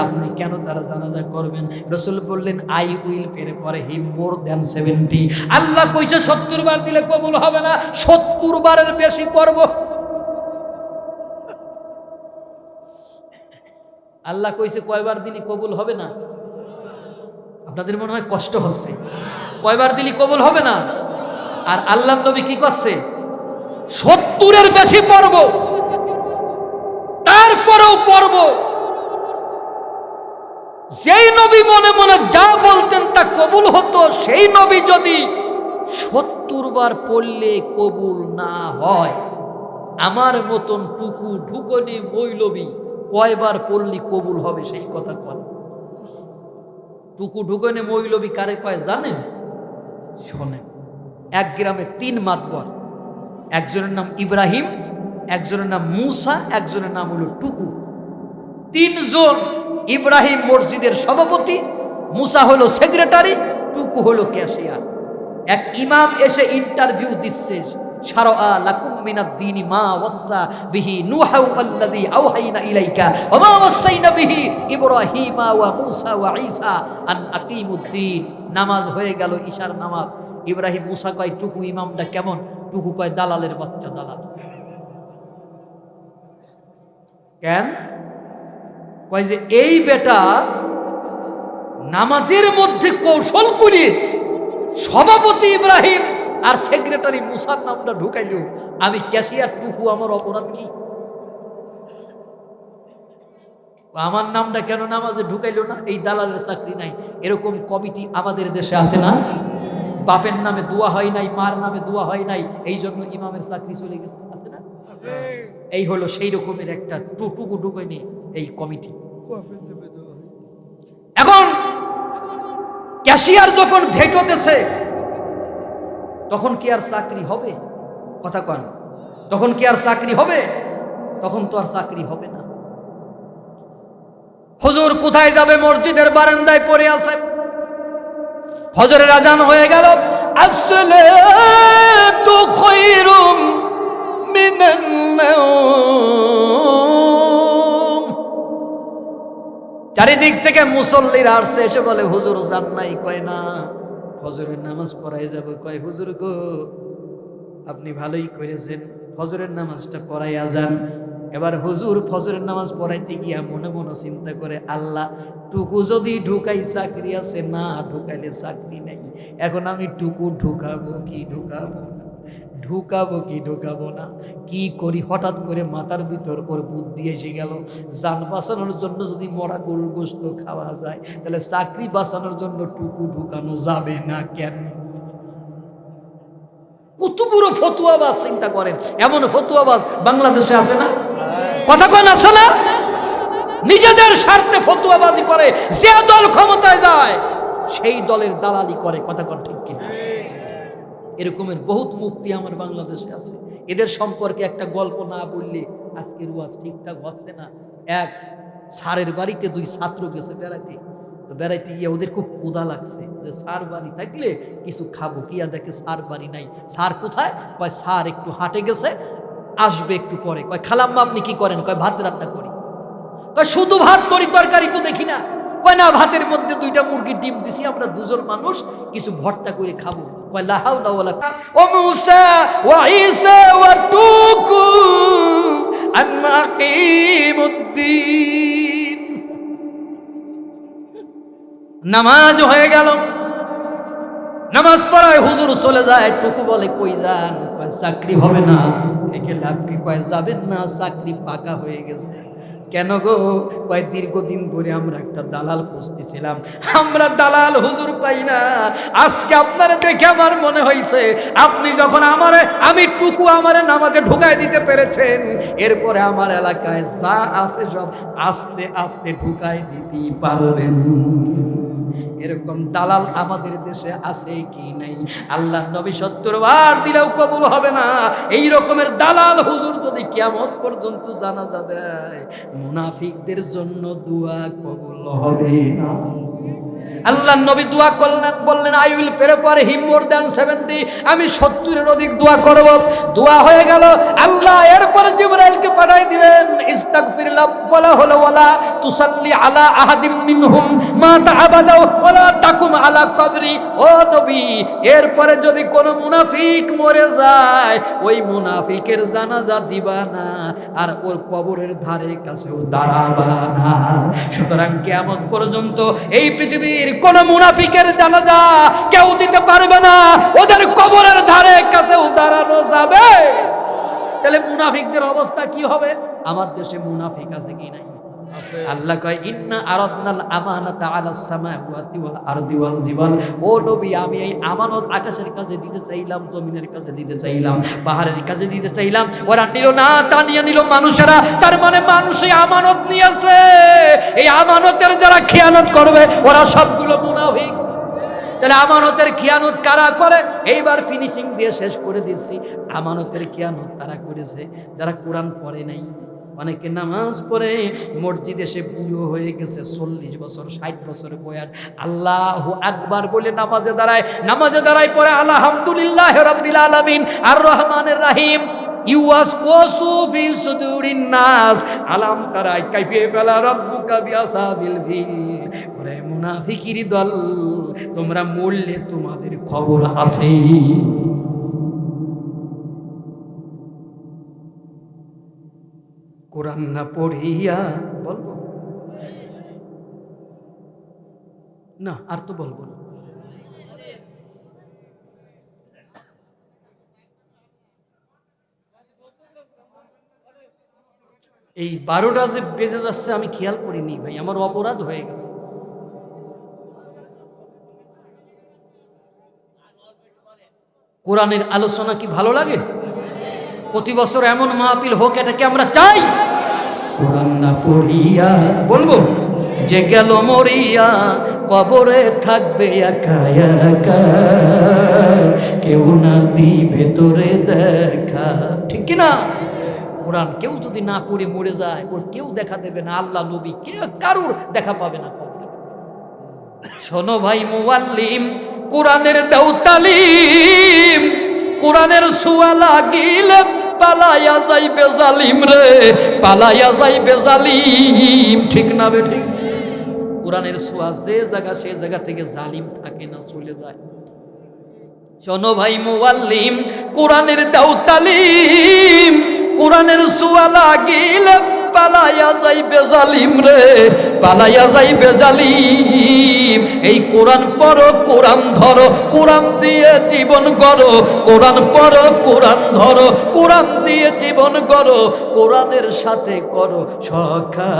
আপনি কেন তারা জানাজা করবেন? রাসূল বললেন, I will pay for him more than 70। আল্লাহ কইসা 70 বার দিলে কবুল হবে না, 70 বারের বেশি পড়ব। আল্লাহ কইছে কয়বার দিলি কবুল হবে না? আপনাদের মনে হয় কষ্ট হচ্ছে, কয়বার দিলি কবুল হবে না? আর আল্লাহর নবী কি করছে? 70-এর বেশি পড়ব, তারপরেও পড়ব। যেই নবী মনে মনে যা বলতেন তা কবুল হতো, সেই নবী যদি 70 বার পড়লে কবুল না হয়, আমার মতন টুকু ঢুকনি মৌলবী কয়বার পড়লি কবুল হবে সেই কথা কন। টুকু ঢুকনে মৌলবী কারে কয় জানেন? শোনেন, এক গ্রামে 3 মাতবর, একজনের নাম ইব্রাহিম, একজনের নাম মুসা, একজনের নাম হলো টুকু। 3 জন। ইব্রাহিম মসজিদের সভাপতি, মুসা হলো সেক্রেটারি, টুকু হলো ক্যাশিয়ার। এক ইমাম এসে ইন্টারভিউ দিচ্ছে, শারআ লাকুম মিনাদ দীনি মা ওয়াসা বিহি নূহা ওয়াল্লাযী আওহাইনা ইলাইকা ওয়া মা ওয়াসাইনা বিহি ইব্রাহিমা ওয়া মূসা ওয়া ঈসা আন আকিমুদ্দীন। নামাজ হয়ে গেল, ঈশার নামাজ। ইব্রাহিম মুসা কয়, টুকু ইমামটা কেমন? টুকু কয়, দালালের বাচ্চা দালাল। কেন? কয় যে এই বেটা নামাজের মধ্যে কৌশল করে সভাপতি ইব্রাহিম আর সেক্রেটারি মুসার নামটা ঢুকাইল, আমি ক্যাশিয়ার টুকু, আমার অপরাধ কি? আমার নামটা কেন নামাজে ঢুকাইলো না? এই দালালের চাকরি নাই। এরকম কমিটি আমাদের দেশে আছে না? বাপের নামে দোয়া হয় নাই, মার নামে দোয়া হয় নাই, এই জন্য ইমামের চাকরি চলে গেছে, আছে না? এই হলো সেই রকমের একটা টুকু ঢুকাইনি এই কমিটি। এখন ক্যাশিয়ার যখন ভেটো দেশে, তখন কি আর চাকরি হবে? কথা কন, তখন কি আর চাকরি হবে? তখন তো আর চাকরি হবে না। হুজুর কোথায় যাবে? মসজিদের বারান্দায় পড়ে আছে। ফজরের আজান হয়ে গেল। আসসালাতু খায়রুম মিনান নাওম। চারিদিক থেকে মুসল্লিরা আসছে, এসে বলে, হুজুর জান নাই? কয় না, ফজরের নামাজ পড়াই যাব। কয়, হুজুর গো, আপনি ভালোই করেছেন, ফজরের নামাজটা পড়াইয়া যান। এবার হুজুর ফজরের নামাজ পড়াইতে গিয়া মনে মনে চিন্তা করে, আল্লাহ, টুকু যদি ঢুকাই চাকরি আছে, না ঢুকাইলে চাকরি নাই। এখন আমি টুকু ঢুকাবো কি ঢুকাবো না, ঢুকাবো কি ঢুকাবো না, কি করি? হঠাৎ করে মাথার ভিতর ওর বুদ্ধি এসে গেল, জান বাঁচানোর জন্য যদি মরা গরুর গোশত খাওয়া যায়, তাহলে চাকরি বাঁচানোর জন্য টুকু ঢুকানো যাবে না কেন? কত বড় ফতুয়াবাজ চিন্তা করেন। এমন ফতুয়াবাজ বাংলাদেশে আছে না? কথা কন, আছে না? নিজেদের স্বার্থে ফতুয়াবাজি করে, যে দল ক্ষমতায় যায় সেই দলের দালালি করে। কথা কন ঠিক কিনা? এরকমের বহুত মুফতি আমার বাংলাদেশে আছে। এদের সম্পর্কে একটা গল্প না বললে আজকের ওয়াজ ঠিকঠাক হচ্ছে না। এক স্যারের বাড়িতে 2 ছাত্র গেছে বেড়াইতে। তো বেড়াইতে গিয়ে ওদের খুব ক্ষুধা লাগছে, যে স্যার বাড়ি থাকলে কিছু খাবো। কিয়া দেখে স্যার বাড়ি নাই। স্যার কোথায়? কয়, স্যার একটু হাটে গেছে, আসবে একটু পরে। কয়, খালাম্মা আপনি কি করেন? কয়, ভাত রান্না করি। কয়, শুধু ভাত, তরি তরকারি তো দেখি না। কয়, না, ভাতের মধ্যে 2টা মুরগির ডিম দিছি, আমরা 2 জন মানুষ, কিছু ভর্তা করে খাবো। কয়, লা হাওলা ওয়ালা ও মূসা ওয়া ঈসা ওয়া টুকু আন আকিমুদ্দীন। নামাজ হয়ে গেল, নামাজ পড়ায় হুজুর চলে যায়। টুকু বলে, কই যান? কয়, চাকরি হবে না। থেকে লাভ কি? কয়, যাবেন না, চাকরি পাকা হয়ে গেছে। কেন গো? কয়, দীর্ঘদিন ধরে আমরা একটা দালাল খুঁজতেছিলাম, আমরা দালাল হুজুর পাই না। আজকে আপনারে দেখে আমার মনে হয়েছে, আপনি যখন আমি টুকু নামাজে ঢুকাই দিতে পেরেছেন, এরপরে আমার এলাকায় যা আছে সব আস্তে আস্তে ঢুকাই দিতে পারবেন। এরকম দালাল আমাদের দেশে আছে কি নাই? আল্লাহ নবী 70 বার দিলেও কবুল হবে না। এই রকমের দালাল হুজুর যদি কিয়ামত পর্যন্ত জানাজা দেয়, মুনাফিকদের জন্য দোয়া কবুল হবে না। আল্লাহ নবী দোয়া করলেন, বললেন I will pray for him more than 70, আমি 70-এর অধিক দোয়া করব। দোয়া হয়ে গেল। আল্লাহ এরপর জিবরাইলকে পাঠাই দিলেন, ইস্তাগফির লাহ বলা হলো, ওয়ালা তুসাল্লি আলা আহাদিম মিনহুম মাতা আবাদা ওয়ালা তাকুম আলা কবরি। ও নবী, এরপরে যদি কোনো মুনাফিক মরে যায়, ওই মুনাফিকের জানাজা দিবা না, আর ওর কবরের ধারে কাছেও দাঁড়াবা না। সুতরাং কিয়ামত পর্যন্ত এই পৃথিবীর কোন মুনাফিকের জানাজা কেউ দিতে পারবে না, ওদের কবরের ধারে কাছেও দাঁড়ানো যাবে। তাহলে মুনাফিকদের অবস্থা কি হবে? আমার দেশে মুনাফিক আছে কি নাই? আল্লাহ কয় ইন্না আরাদনাল আমানাতা আলাস সামাওয়াতি ওয়াল আরদি ওয়াল জিবাল। ও নবী, আমি এই আমানত আকাশের কাছে দিতে চাইলাম, জমিনের কাছে দিতে চাইলাম, পাহাড়ের কাছে দিতে চাইলাম, ওরা নিল না। তা নিয়ে নিল মানুষেরা। তার মানে মানুষই আমানত নিয়েছে। এই আমানতের যারা খেয়ানত করবে ওরা সবগুলো মুনাফিক। তাহলে আমানতের খেয়ানত কারা করে? এইবার ফিনিশিং দিয়ে শেষ করে দিচ্ছি। আমানতের খেয়ানত তারা করেছে যারা কোরআন পড়ে নাই। অনেকে নামাজ পড়ে মসজিদে সে বুড়ো হয়ে গেছে, 40 বছর 60 বছর বয়স, আল্লাহু আকবার বলে নামাজে দাঁড়ায় পড়ে আলহামদুলিল্লাহ রাব্বিল আলামিন আর রহমানির রহিম ইউয়াসকুসু ফি সুদুরিন নাস আলাম তারাই কাইফিয়ে বেলা রাব্বুকা বিআসাবিল ফিল। ওরে মুনাফিকির দল, তোমরা মরলে তোমাদের খবর আছে। কোরআন না পড়িয়া বলবো না, আর তো বলবো না। এই 12টা যে বেজে যাচ্ছে আমি খেয়াল করিনি ভাই, আমার অপরাধ হয়ে গেছে। কোরআনের আলোচনা কি ভালো লাগে? প্রতি বছর এমন মাহফিল হোক, এটা কি আমরা চাই? কোরআন না পড়িয়া বলবো যে গেল মরিয়া, কবরে থাকবে একা একা, কেউ না দিবে তোরে দেখা। ঠিক কিনা? কোরআন কেউ যদি না পড়ে মরে যায়, ওর কেউ দেখা দেবে না, আল্লাহ নবী কে কারুর দেখা পাবে না কবরে। শোনো ভাই মুআল্লিম, কোরআনের দাও তালিম, কোরআনের ছোঁয়া লাগিলে পালাইয়া যাইবে জালিম রে, পালাইয়া যাইবে জালিম। ঠিক না বে ঠিক? কোরআনের ছোঁয়া যে জায়গা, সে জায়গা থেকে জালিম থাকে না, চলে যায়। শোনো ভাই মুআল্লিম, কোরআনের দাও তালিম, কোরআনের ছোঁয়া লাগিলে পালাইয়া যাইবে জালিম রে, পালাইয়া যাইবে জালিম। এই কোরআন পড়ো, কোরআন ধরো, কোরআন দিয়ে জীবন গড়ো, কোরআন পড়ো, কোরআন ধরো, কোরআন দিয়ে জীবন গড়ো, কোরআনের সাথে করো সখা,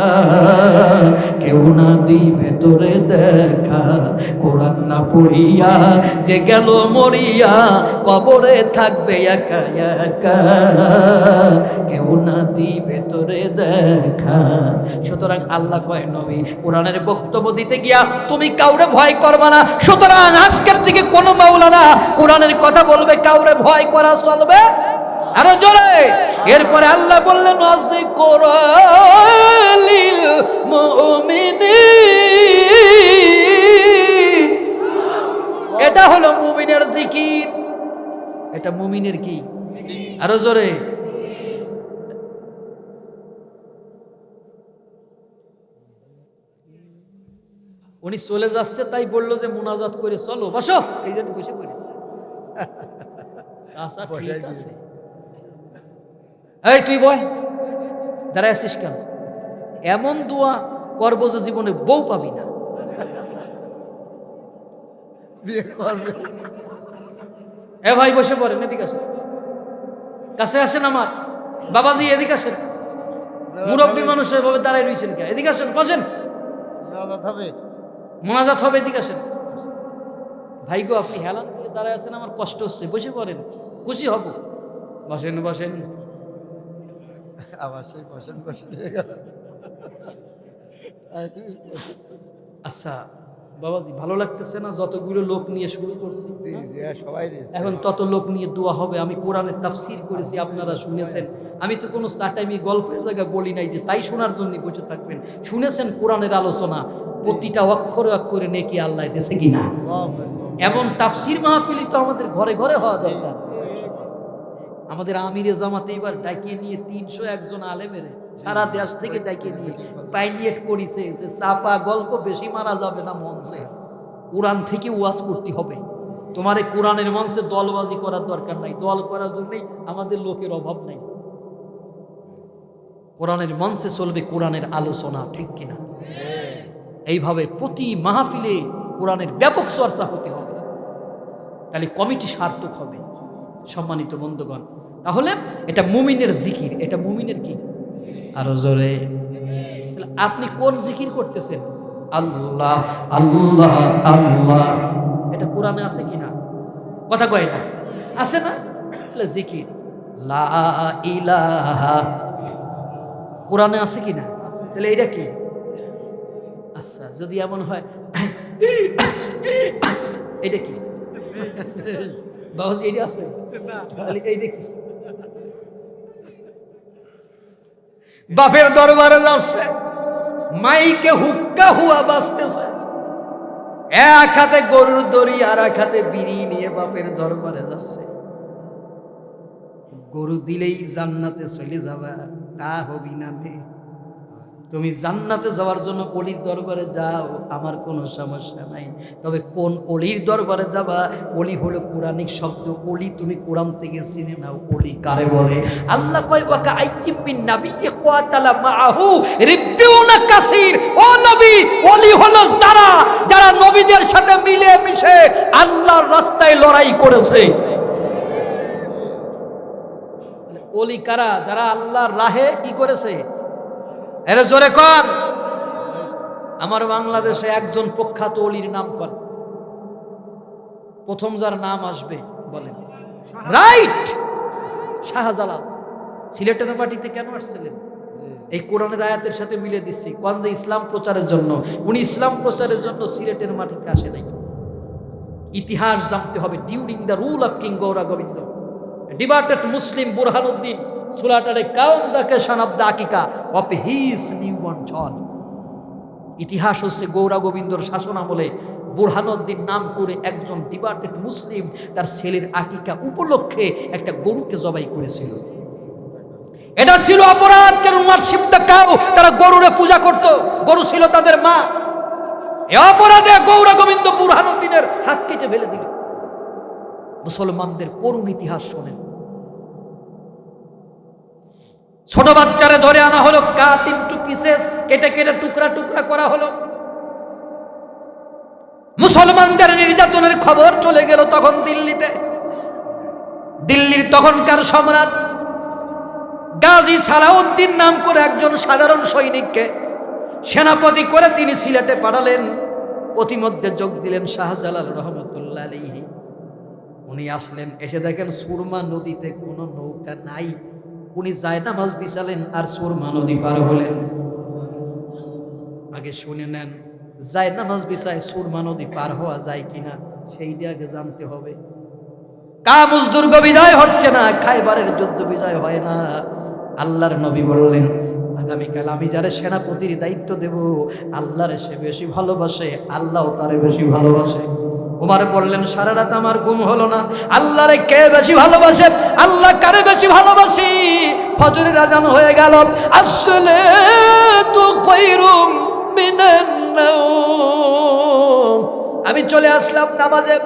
কেউ না দিবে তোরে দেখা। কোরআন না পড়িয়া যে গেল মরিয়া, কবরে থাকবে একা একা, কেউ না দিবে তোরে দেখা। সুতরাং আল্লাহ কয় নবী, কোরআনের বক্তব্য দিতে গিয়া তুমি কাউরে ভয় করবা না। সুতরাং আজকের থেকে কোন মাওলানা কোরআনের কথা বলবে, কাউরে ভয় করা চলবে। আরো জোরে। এরপরে আল্লাহ বললেন ওয়াযিকুরালিল মুমিনিন। এটা হলো মুমিনের জিকির। এটা মুমিনের কি? আরো জোরে। উনি চলে যাচ্ছে, তাই বললো যে মুনাজাত করে চলো, বসো। এই জন্য বসে পড়েছে। আচ্ছা ঠিক আছে, এই তুই বয়, দাঁড়ায় আসিস কেন? এমন দোয়া করবো যে জীবনে বউ পাবি না। এ ভাই বসে পড়েন, এদিকে আসেন, কাছে আসেন আমার বাবাজি, এদিকে আসেন। মুরব্বী মানুষ এভাবে দাঁড়ায় রয়েছেন কে? এদিকে আসেন, বসেন। মোনাজাত হবে, এদিকে আসেন। ভাই গো, আপনি হেলান দিয়ে দাঁড়ায় আছেন, আমার কষ্ট হচ্ছে, বসে পড়েন, খুশি হব। বসেন বসেন। আচ্ছা বাবাজি, ভালো লাগতেছে না যতগুলো লোক নিয়ে শুরু করছি? এখন তত লোক নিয়ে দোয়া হবে। আমি কোরআনের তাফসীর করেছি, আপনারা শুনেছেন। আমি তো কোনো চাটাইমি গল্পের জায়গায় বলি নাই যে তাই শোনার জন্য বসে থাকবেন। শুনেছেন কোরআনের আলোচনা, প্রতিটা অক্ষরে অক্ষরে নেকি আল্লাহ দিয়েছে কিনা? এমন তাফসীর মাহফিল তো আমাদের ঘরে ঘরে হওয়া দরকার। আমাদের আমিরে জামাতে এবার ডাকিয়ে নিয়ে 301 জন আলেমের সারা দেশ থেকে ডাকিয়ে নিয়ে পাইলিয়েট করেছে যে চাপা গল্প বেশি মারা যাবে না মঞ্চে, কোরআন থেকে ওয়াজ করতে হবে। তোমার এই কোরআনের মঞ্চে দলবাজি করার দরকার নাই, দল করার জন্যই আমাদের লোকের অভাব নাই। কোরআনের মঞ্চে চলবে কোরআনের আলোচনা, ঠিক কিনা? এইভাবে প্রতি মাহফিলে কোরআনের ব্যাপক চর্চা হতে হবে, তাহলে কমিটি সার্থক হবে। সম্মানিত বন্ধুগণ, তাহলে এটা মুমিনের জিকির, এটা মুমিনের কি? আরো জোরে। আপনি কোন জিকির করতেছেন? আল্লাহ আল্লাহ আল্লাহ, এটা কোরআনে আছে কিনা? কথা কয় না, আছে না? তাহলে জিকির লা ইলাহা কোরআনে আছে কিনা? তাহলে এটা কি? আচ্ছা, যদি এমন হয় এটা কি? বাবাজি এটা আছে, তাহলে এইটা কি? বাপের দরবারে যাচ্ছে, মাইকে হুক্কা হুয়া বাজতেছে, এক হাতে গরুর দড়ি আর এক হাতে বিড়ি নিয়ে বাপের দরবারে যাচ্ছে। গরু দিলেই জান্নাতে চলে যাবা, তা হবি না নে। তুমি জান্নাতে যাওয়ার জন্য অলির দরবারে যাও, আমার কোনো সমস্যা নাই। তবে কোন অলির দরবারে যাবা? অলি হলো কোরআনিক শব্দ। অলি তুমি কোরআন থেকে চিনে নাও, অলি কারে বলে। আল্লাহ কয় ওয়াকা আইয়িম মিন নাবিয়্যি ক্বাতালা মাআহু রিব্বিউনা কাসীর। ও নবী, অলি হলো তারা যারা নবীদের সাথে মিলে মিশে আল্লাহর রাস্তায় লড়াই করেছে। অলি কারা? যারা আল্লাহর রাহে কি করেছে? এরে জোরে কর। আমার বাংলাদেশে একজন প্রখ্যাত অলির নাম কর, প্রথম যার নাম আসবে বলেন। রাইট, শাহজালাল। সিলেটের মাটিতে কেন আসছিলেন? এই কোরআনের আয়াতের সাথে মিলে দিচ্ছি, কোন যে ইসলাম প্রচারের জন্য। উনি ইসলাম প্রচারের জন্য সিলেটের মাটিতে আসে নাই। ইতিহাস জানতে হবে। During the rule of king Gour Govinda, debated Muslim Burhanuddin slaughtered count the occasion of the aqiqa of his newborn son. ইতিহাস হচ্ছে গৌরা গোবিন্দর শাসন আমলে বুরহানুদ্দিন নাম করে একজন ডিবাটেড মুসলিম তার ছেলের আকিকা উপলক্ষে একটা গরুকে জবাই করেছিল। এটা ছিল অপরাধ, কেন ওয়ারশিপ দ্য কাউ, তারা গরুরে পূজা করত, গরু ছিল তাদের মা। এই অপরাধে গৌরা গোবিন্দ বুরহানুদ্দিনের হাত কেটে ফেলে দিল। মুসলমানদের করুণ ইতিহাস শোনেন। ছোট বাচ্চারে ধরে আনা হলো, কাট ইনটু পিসেস, কেটে কেটে টুকরা টুকরা করা হলো। মুসলমানদের নির্যাতনের খবর চলে গেল তখন দিল্লিতে। দিল্লির তখনকার সম্রাট গাজী সালাউদ্দিন নাম করে একজন সাধারণ সৈনিককে সেনাপতি করে তিনি সিলেটে পাঠালেন। প্রতিমধ্যে যোগ দিলেন শাহজালাল রহমতুল্লাহ আলাইহি। উনি আসলেন, এসে দেখেন সুরমা নদীতে কোনো নৌকা নাই। উনি জায়নামাজ বিছালেন আর সুরমা নদী পার হলেন। আগে শুনে নেন, জায়নামাজ বিছায় সুরমা নদী পার হওয়া যায় কিনা সেইটা আগে জানতে হবে। কামুজ দুর্গ বিজয় হচ্ছে না, খাইবারের যুদ্ধ বিজয় হয় না। আল্লাহর নবী বললেন, আগামীকাল আমি যারা সেনাপতির দায়িত্ব দেব, আল্লাহরে সে বেশি ভালোবাসে, আল্লাহও তারে বেশি ভালোবাসে। উমর বললেন, সারা রাত আমার ঘুম হলো না, আল্লাহরে কে বেশি ভালোবাসে, আল্লাহ কারে বেশি ভালোবাসি। ফজরের আজান হয়ে গেল, আসসালাতু খায়রুম মিনান নাওম। আমি চলে আসলাম নামাজে,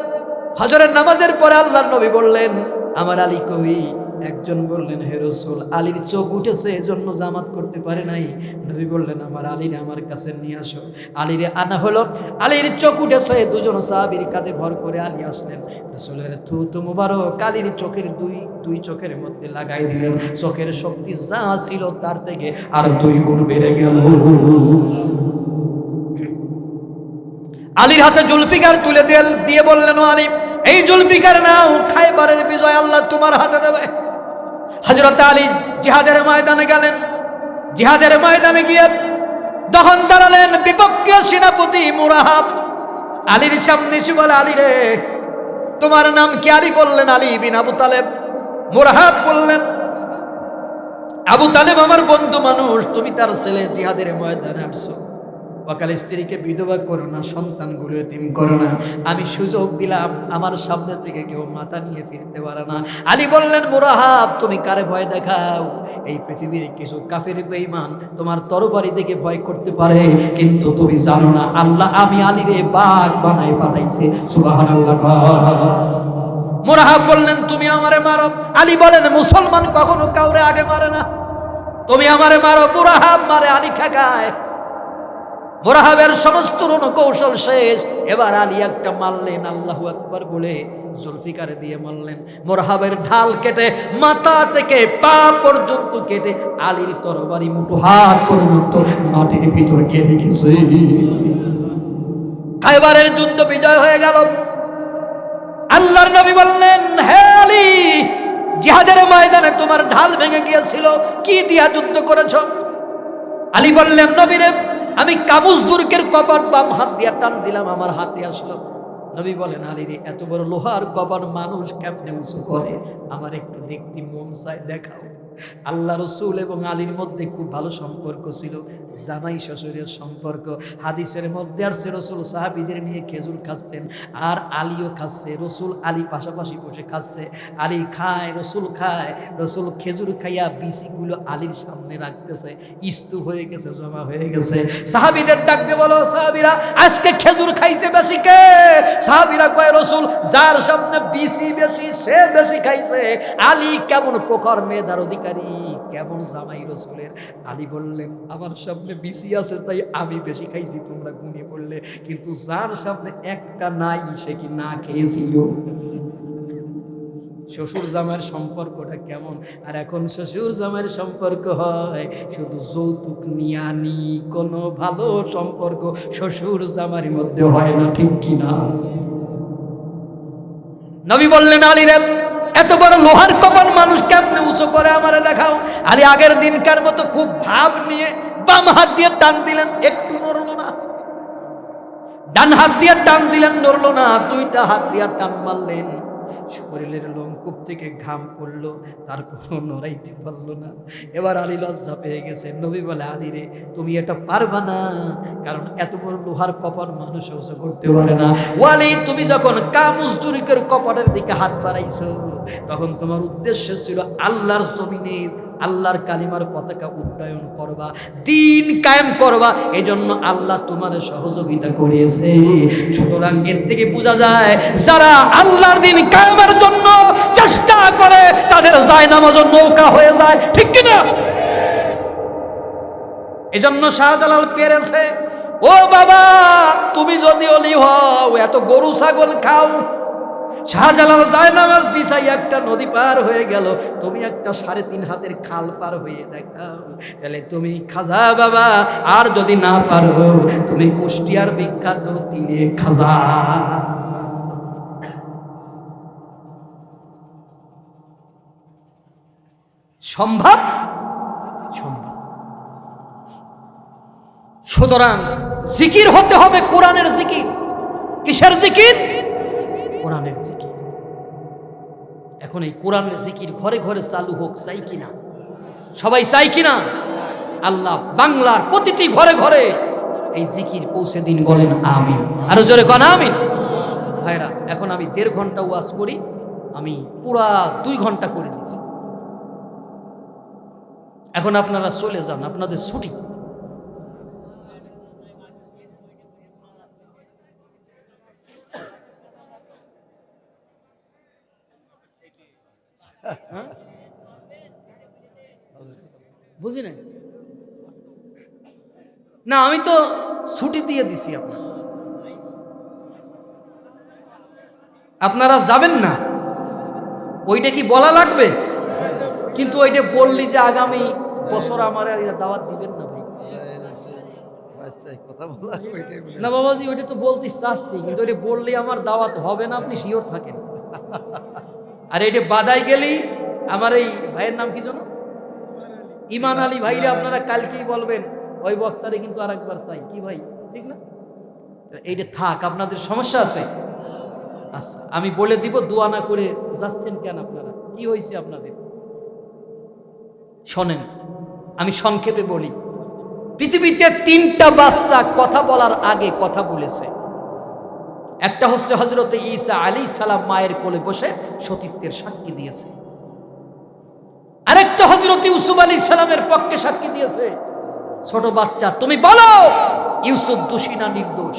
ফজরের নামাজের পরে আল্লাহর নবী বললেন, আমার আলী কই? একজন বললেন, হে রাসূল, আলীর চোখ উঠেছে এজন্য জামাত করতে পারে নাই। নবী বললেন, আমার আলীরে আমার কাছে নিয়ে আসো। আলীরে আনা হলো, আলীর চোখ উঠেছে। দুজন সাহাবীর কাঁধে ভর করে আলী আসলেন, রাসূলের থুতু মুবারক আলীর চোখের দুই চোখের মধ্যে লাগাই দিলেন। চোখের শক্তি যা ছিল তার থেকে আর 2 গুণ বেড়ে গেল। আলীর হাতে জুলফিকার তুলে দিয়ে বললেন, ও আলী, এই জুলফিকার নাও, খাইবারের বিজয় আল্লাহ তোমার হাতে দেবে। হযরত আলী জিহাদের ময়দানে গেলেন। জিহাদের ময়দানে গিয়ে যখন দাঁড়ালেন, বিপক্ষে সেনাপতি মুরাহাব আলীর সামনে এসে বলে, আলী রে, তোমার নাম কি? আলী বললেন, আলী বিন আবু তালেব। মুরাহাব বললেন, আবু তালেব আমার বন্ধু মানুষ, তুমি তার ছেলে, জিহাদের ময়দানে আসছো। অকাল স্ত্রীকে বিধবা করো না, সন্তানগুলো এতিম করো না। আমি সুযোগ দিলাম, আমার সামনে থেকে কেউ মাথা নিয়ে ফিরতে পারে না। আলী বললেন, মুরাহাব তুমি কারে ভয় দেখাও? এই পৃথিবীর কিছু কাফের বেঈমান তোমার তরবারি দেখে ভয় করতে পারে, কিন্তু তুমি জানো না আল্লাহ আমি আলীরে বাঘ বানাই পাঠাইছে। সুবহানাল্লাহ। মুরাহাব বললেন, তুমি আমারে মারো। আলী বলেন, মুসলমান কখনো কাউরে আগে মারে না, তুমি আমারে মারো। মুরাহাব মারে, আলী ঠেকায়। মুরাহাবের সমস্ত রণকৌশল শেষ, এবার আলী একটা মারলেন, আল্লাহু আকবার বলে জুলফিকার দিয়ে মারলেন। মুরাহাবের ঢাল কেটে মাথা থেকে পা পর্যন্ত কেটে আলীর তরবারি মুঠো হাত পর্যন্ত মাটির ভিতর গেড়ে গেছে। খায়বারের যুদ্ধ বিজয় হয়ে গেল। আল্লাহর নবী বললেন, হে আলী, জিহাদের ময়দানে তোমার ঢাল ভেঙে গিয়েছিল, কি দিয়া যুদ্ধ করেছো? আলী বললেন, নবীরে আমি কামুজ দুর্গের কপাট বাম হাত দিয়া টান দিলাম, আমার হাতে আসলো। নবী বলেন, আলী রে, এত বড় লোহার কপাট মানুষ কেমনে উঁচু করে? আমার একটু দেখতে মন চায়, দেখাও। আল্লাহ রসুল এবং আলীর মধ্যে খুব ভালো সম্পর্ক ছিল, জামাই শ্বশুরের সম্পর্ক। হাদিসের মধ্যে আসছে, রসুল সাহাবীদের নিয়ে খেজুর খাচ্ছেন আর আলীও খাচ্ছে। রসুল আলী পাশাপাশি বসে খাচ্ছে, আলী খায়, রসুল খায়। রসুল খেজুর খাইয়া বিচিগুলো আলীর সামনে রাখতেছে, স্তূপ হয়ে গেছে, জমা হয়ে গেছে। সাহাবীদের ডাকতে বলো, সাহাবীরা আজকে খেজুর খাইছে বেশি কে? সাহাবীরা কয়, রসুল যার সামনে বিচি বেশি সে বেশি খাইছে। আলী কেমন প্রখর মেধার অধিকারী, কেমন জামাই রসুলের। আলী বললেন, আমার সামনে বিচি আছে তাই আমি বেশি খাইছি, তোমরা ঘুমিয়ে পড়লে, কিন্তু যার সামনে একটা নাই সে কি না খেয়েছিল? শ্বশুর জামাইয়ের সম্পর্কটা কেমন? আর এখন শ্বশুর জামাইয়ের সম্পর্ক হয় শুধু যৌতুক নিয়ানি, কোনো ভালো সম্পর্ক শ্বশুর জামাইয়ের মধ্যে হয় না, ঠিক কিনা? নবী বললেন, আলী রে, এত বড় লোহার কপাল মানুষ কেমনে উঁচু করে আমারে দেখাও। আলী আগের দিনকার মতো খুব ভাব নিয়ে বাম হাত দিয়ে টান দিলেন, একটু নড়লো না। ডান হাত দিয়ে টান দিলেন, নড়লো না। দুইটা হাত দিয়ে টান মারলেন, শরীরের লোমকূপ থেকে ঘাম পড়লো, তারপরও নড়াইতে পারলো না। এবার আলী লজ্জা পেয়ে গেছে। নবী বলে, আলী রে, তুমি এটা পারবা না, কারণ এত বড় লোহার কপাট মানুষ উঁচু করতে পারে না। ওয়ালি, তুমি যখন কামুজ দুর্গের কপাটের দিকে হাত বাড়াইছো, তখন তোমার উদ্দেশ্য ছিল আল্লাহর জমিনে আল্লাহর কালিমার পতাকা উড্ডয়ন করবা, দিন কায়েম করবা। এই জন্য আল্লাহ তোমার সহযোগিতা করেছে। সুতরাং এর থেকে বোঝা যায়, যারা আল্লাহর দিন কায়েমের জন্য চেষ্টা করে তাদের জায়নামাজ নৌকা হয়ে যায়, ঠিক কিনা? এজন্য শাহজালাল পেরেছে, ও বাবা, তুমি যদি অলি হও, এত গরু ছাগল খাও। শাহজালাল জায়নামাজ বিছাই একটা নদী পার হয়ে গেল, তুমি একটা 3.5 হাতের খাল পার হয়ে দেখাও, তাহলে তুমি খাজা বাবা। আর যদি না পারো, তুমি কুষ্টিয়ার বিখ্যাত তিলে খাজা। সম্ভব? সম্ভব। সুতরাং জিকির হতে হবে কোরআনের জিকির। কিসের জিকির? কোরআনের জিকির। এখন এই কোরআনের জিকির ঘরে ঘরে চালু হোক, চাই কিনা? সবাই চাই কিনা? আল্লাহ বাংলার প্রতিটি ঘরে ঘরে এই জিকির পৌঁছে দিন, বলেন আমিন। আরো জোরে কোন আমিন। ভাইরা, এখন আমি 1.5 ঘন্টা ওয়াজ করি, আমি পুরা 2 ঘন্টা করে দিয়েছি। এখন আপনারা চলে যান, আপনাদের ছুটি। বুঝি নাই না, আমি তো ছুটি দিয়ে দিছি। আপনারা যাবেন না, ওইটা কি বলা লাগবে? কিন্তু ওইটা বললি যে আগামী বছর আমার দাওয়াত দিবেন না ভাই। না বাবাজি, ওইটা তো বলতে চাচ্ছি, কিন্তু ওইটা বললে আমার দাওয়াত হবে না, আপনি শিওর থাকেন। আর এটা বাদাই গেলেই আমার এই ভাইয়ের নাম কি জানো, ইমান আলী ভাইরে আপনারা কালকেই বলবেন, ওই বক্তারে কিন্তু আরেকবার চাই। কি ভাই, ঠিক না? এইটা থাক, আপনাদের সমস্যা আছে? আচ্ছা, আমি বলে দিব, দোয়া না করে যাচ্ছেন কেন আপনারা? কি হয়েছে আপনাদের? শোনেন, আমি সংক্ষেপে বলি। পৃথিবীতে 3টা বাচ্চা কথা বলার আগে কথা বলেছে। একটা হচ্ছে হযরতে ঈসা আলাইহিস সালাম, মায়ের কোলে বসে সতীত্বের সাক্ষী দিয়েছে। আরেকটা হযরতে ইউসুফ আলাইহিস সালামের পক্ষে সাক্ষী দিয়েছে। ছোট বাচ্চা, তুমি বলো ইউসুফ দোষী না নির্দোষ?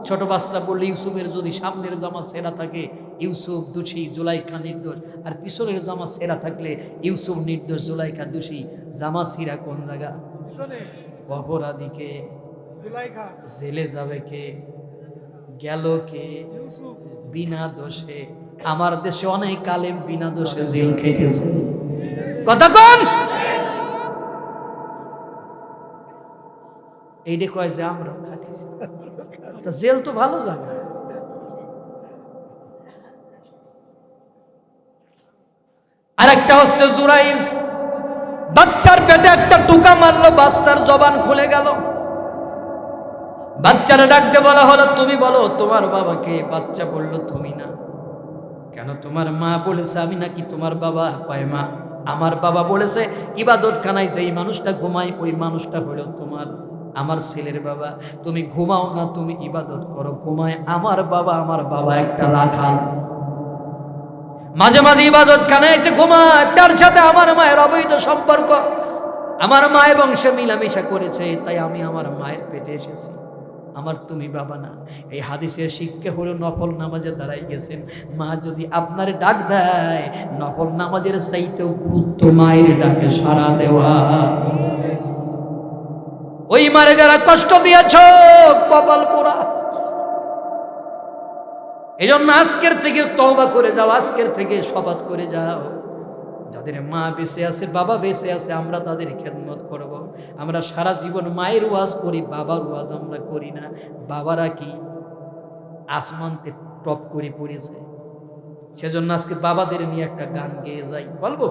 ছোট বাচ্চা বললে, ইউসুফের যদি সামনের জামা ছেঁড়া থাকে ইউসুফ দোষী, জুলাইখা নির্দোষ, আর পিছনের জামা ছেঁড়া থাকলে ইউসুফ নির্দোষ, জুলাইখা দোষী। জামা ছিঁড়া কোন জায়গা? অপরাধীকে। জেলে যাবে কে? গেল কে? বিনা দোষে। আমার দেশে অনেক আলেম বিনা দোষে জেল খেটেছে। কথা কোন? এইটা কয় যে আমরা খাটিছি, তা জেল তো ভালো জায়গা। আরেকটা হচ্ছে জুরাইজ, বাচ্চার পেটে একটা টুকা মারলো, বাচ্চার জবান খুলে গেল। বাচ্চারা ডাকতে বলা হলো, তুমি বলো তোমার বাবাকে। বাচ্চা বলল, তুমি না। কেন? তোমার মা বলেছে আমি নাকি তোমার বাবা? কয় মা, আমার বাবা বলেছে ইবাদত খানায় যেই মানুষটা ঘুমায় ওই মানুষটা হলো তোমার, আমার ছেলের বাবা। তুমি ঘুমাও না, তুমি ইবাদত করো। ঘুমায় আমার বাবা, আমার বাবা একটা রাখাল। মাঝে মাঝে ইবাদত খানায় যে ঘুমায়, তার সাথে আমার মায়ের অবৈধ সম্পর্ক। আমার মায়ের বংশে মিলামিশা করেছে, তাই আমি আমার মায়ের পেটে এসেছি। আমার তুমি বাবা না। এই হাদিসের শিক্ষা হলো নফল নামাজে দাঁড়াই গেছেন, মা যদি আপনার ডাক দেয়, নফল নামাজের চাইতেও গুরুত্ব মায়ের ডাকে সাড়া দেওয়া। ওই মারে যারা কষ্ট দিয়েছ, কপাল পোড়া। এই জন্য আজকের থেকে তওবা করে যাও, আজকের থেকে শপথ করে যাও, যাদের মা বেঁচে আছে, বাবা বেঁচে আছে, আমরা তাদের খেদমত করব। আমরা সারা জীবন মায়ের ওয়াজ করি, বাবার ওয়াজ আমরা করি না। বাবারা কি আসমানতে টপ করে পড়েছে? সেজন্য আজকে বাবাদের নিয়ে একটা গান গেয়ে যাই, বলবো?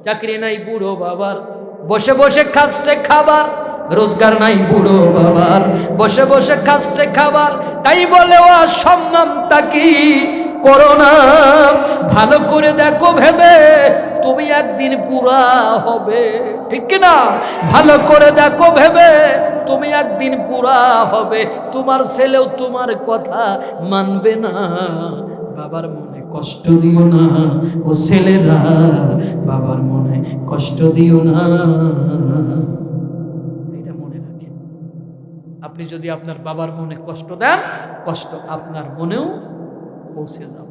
চাকরি নাই বুড়ো বাবার, বসে বসে খাচ্ছে খাবার। রোজগার নাই বুড়ো বাবার, বসে বসে খাচ্ছে খাবার। তাই বলে ও সম্মানটা কি করো না? ভালো করে দেখো ভেবে, তুমি একদিন বুড়া হবে। ঠিক কিনা? ভালো করে দেখো ভেবে, তুমি একদিন বুড়া হবে। তোমার ছেলেও তোমার কথা মানবে না। বাবার মনে কষ্ট দিও না, ও ছেলেরা বাবার মনে কষ্ট দিও না। এটা মনে রাখেন, আপনি যদি আপনার বাবার মনে কষ্ট দেন, কষ্ট আপনার মনেও পৌঁছে যাবে।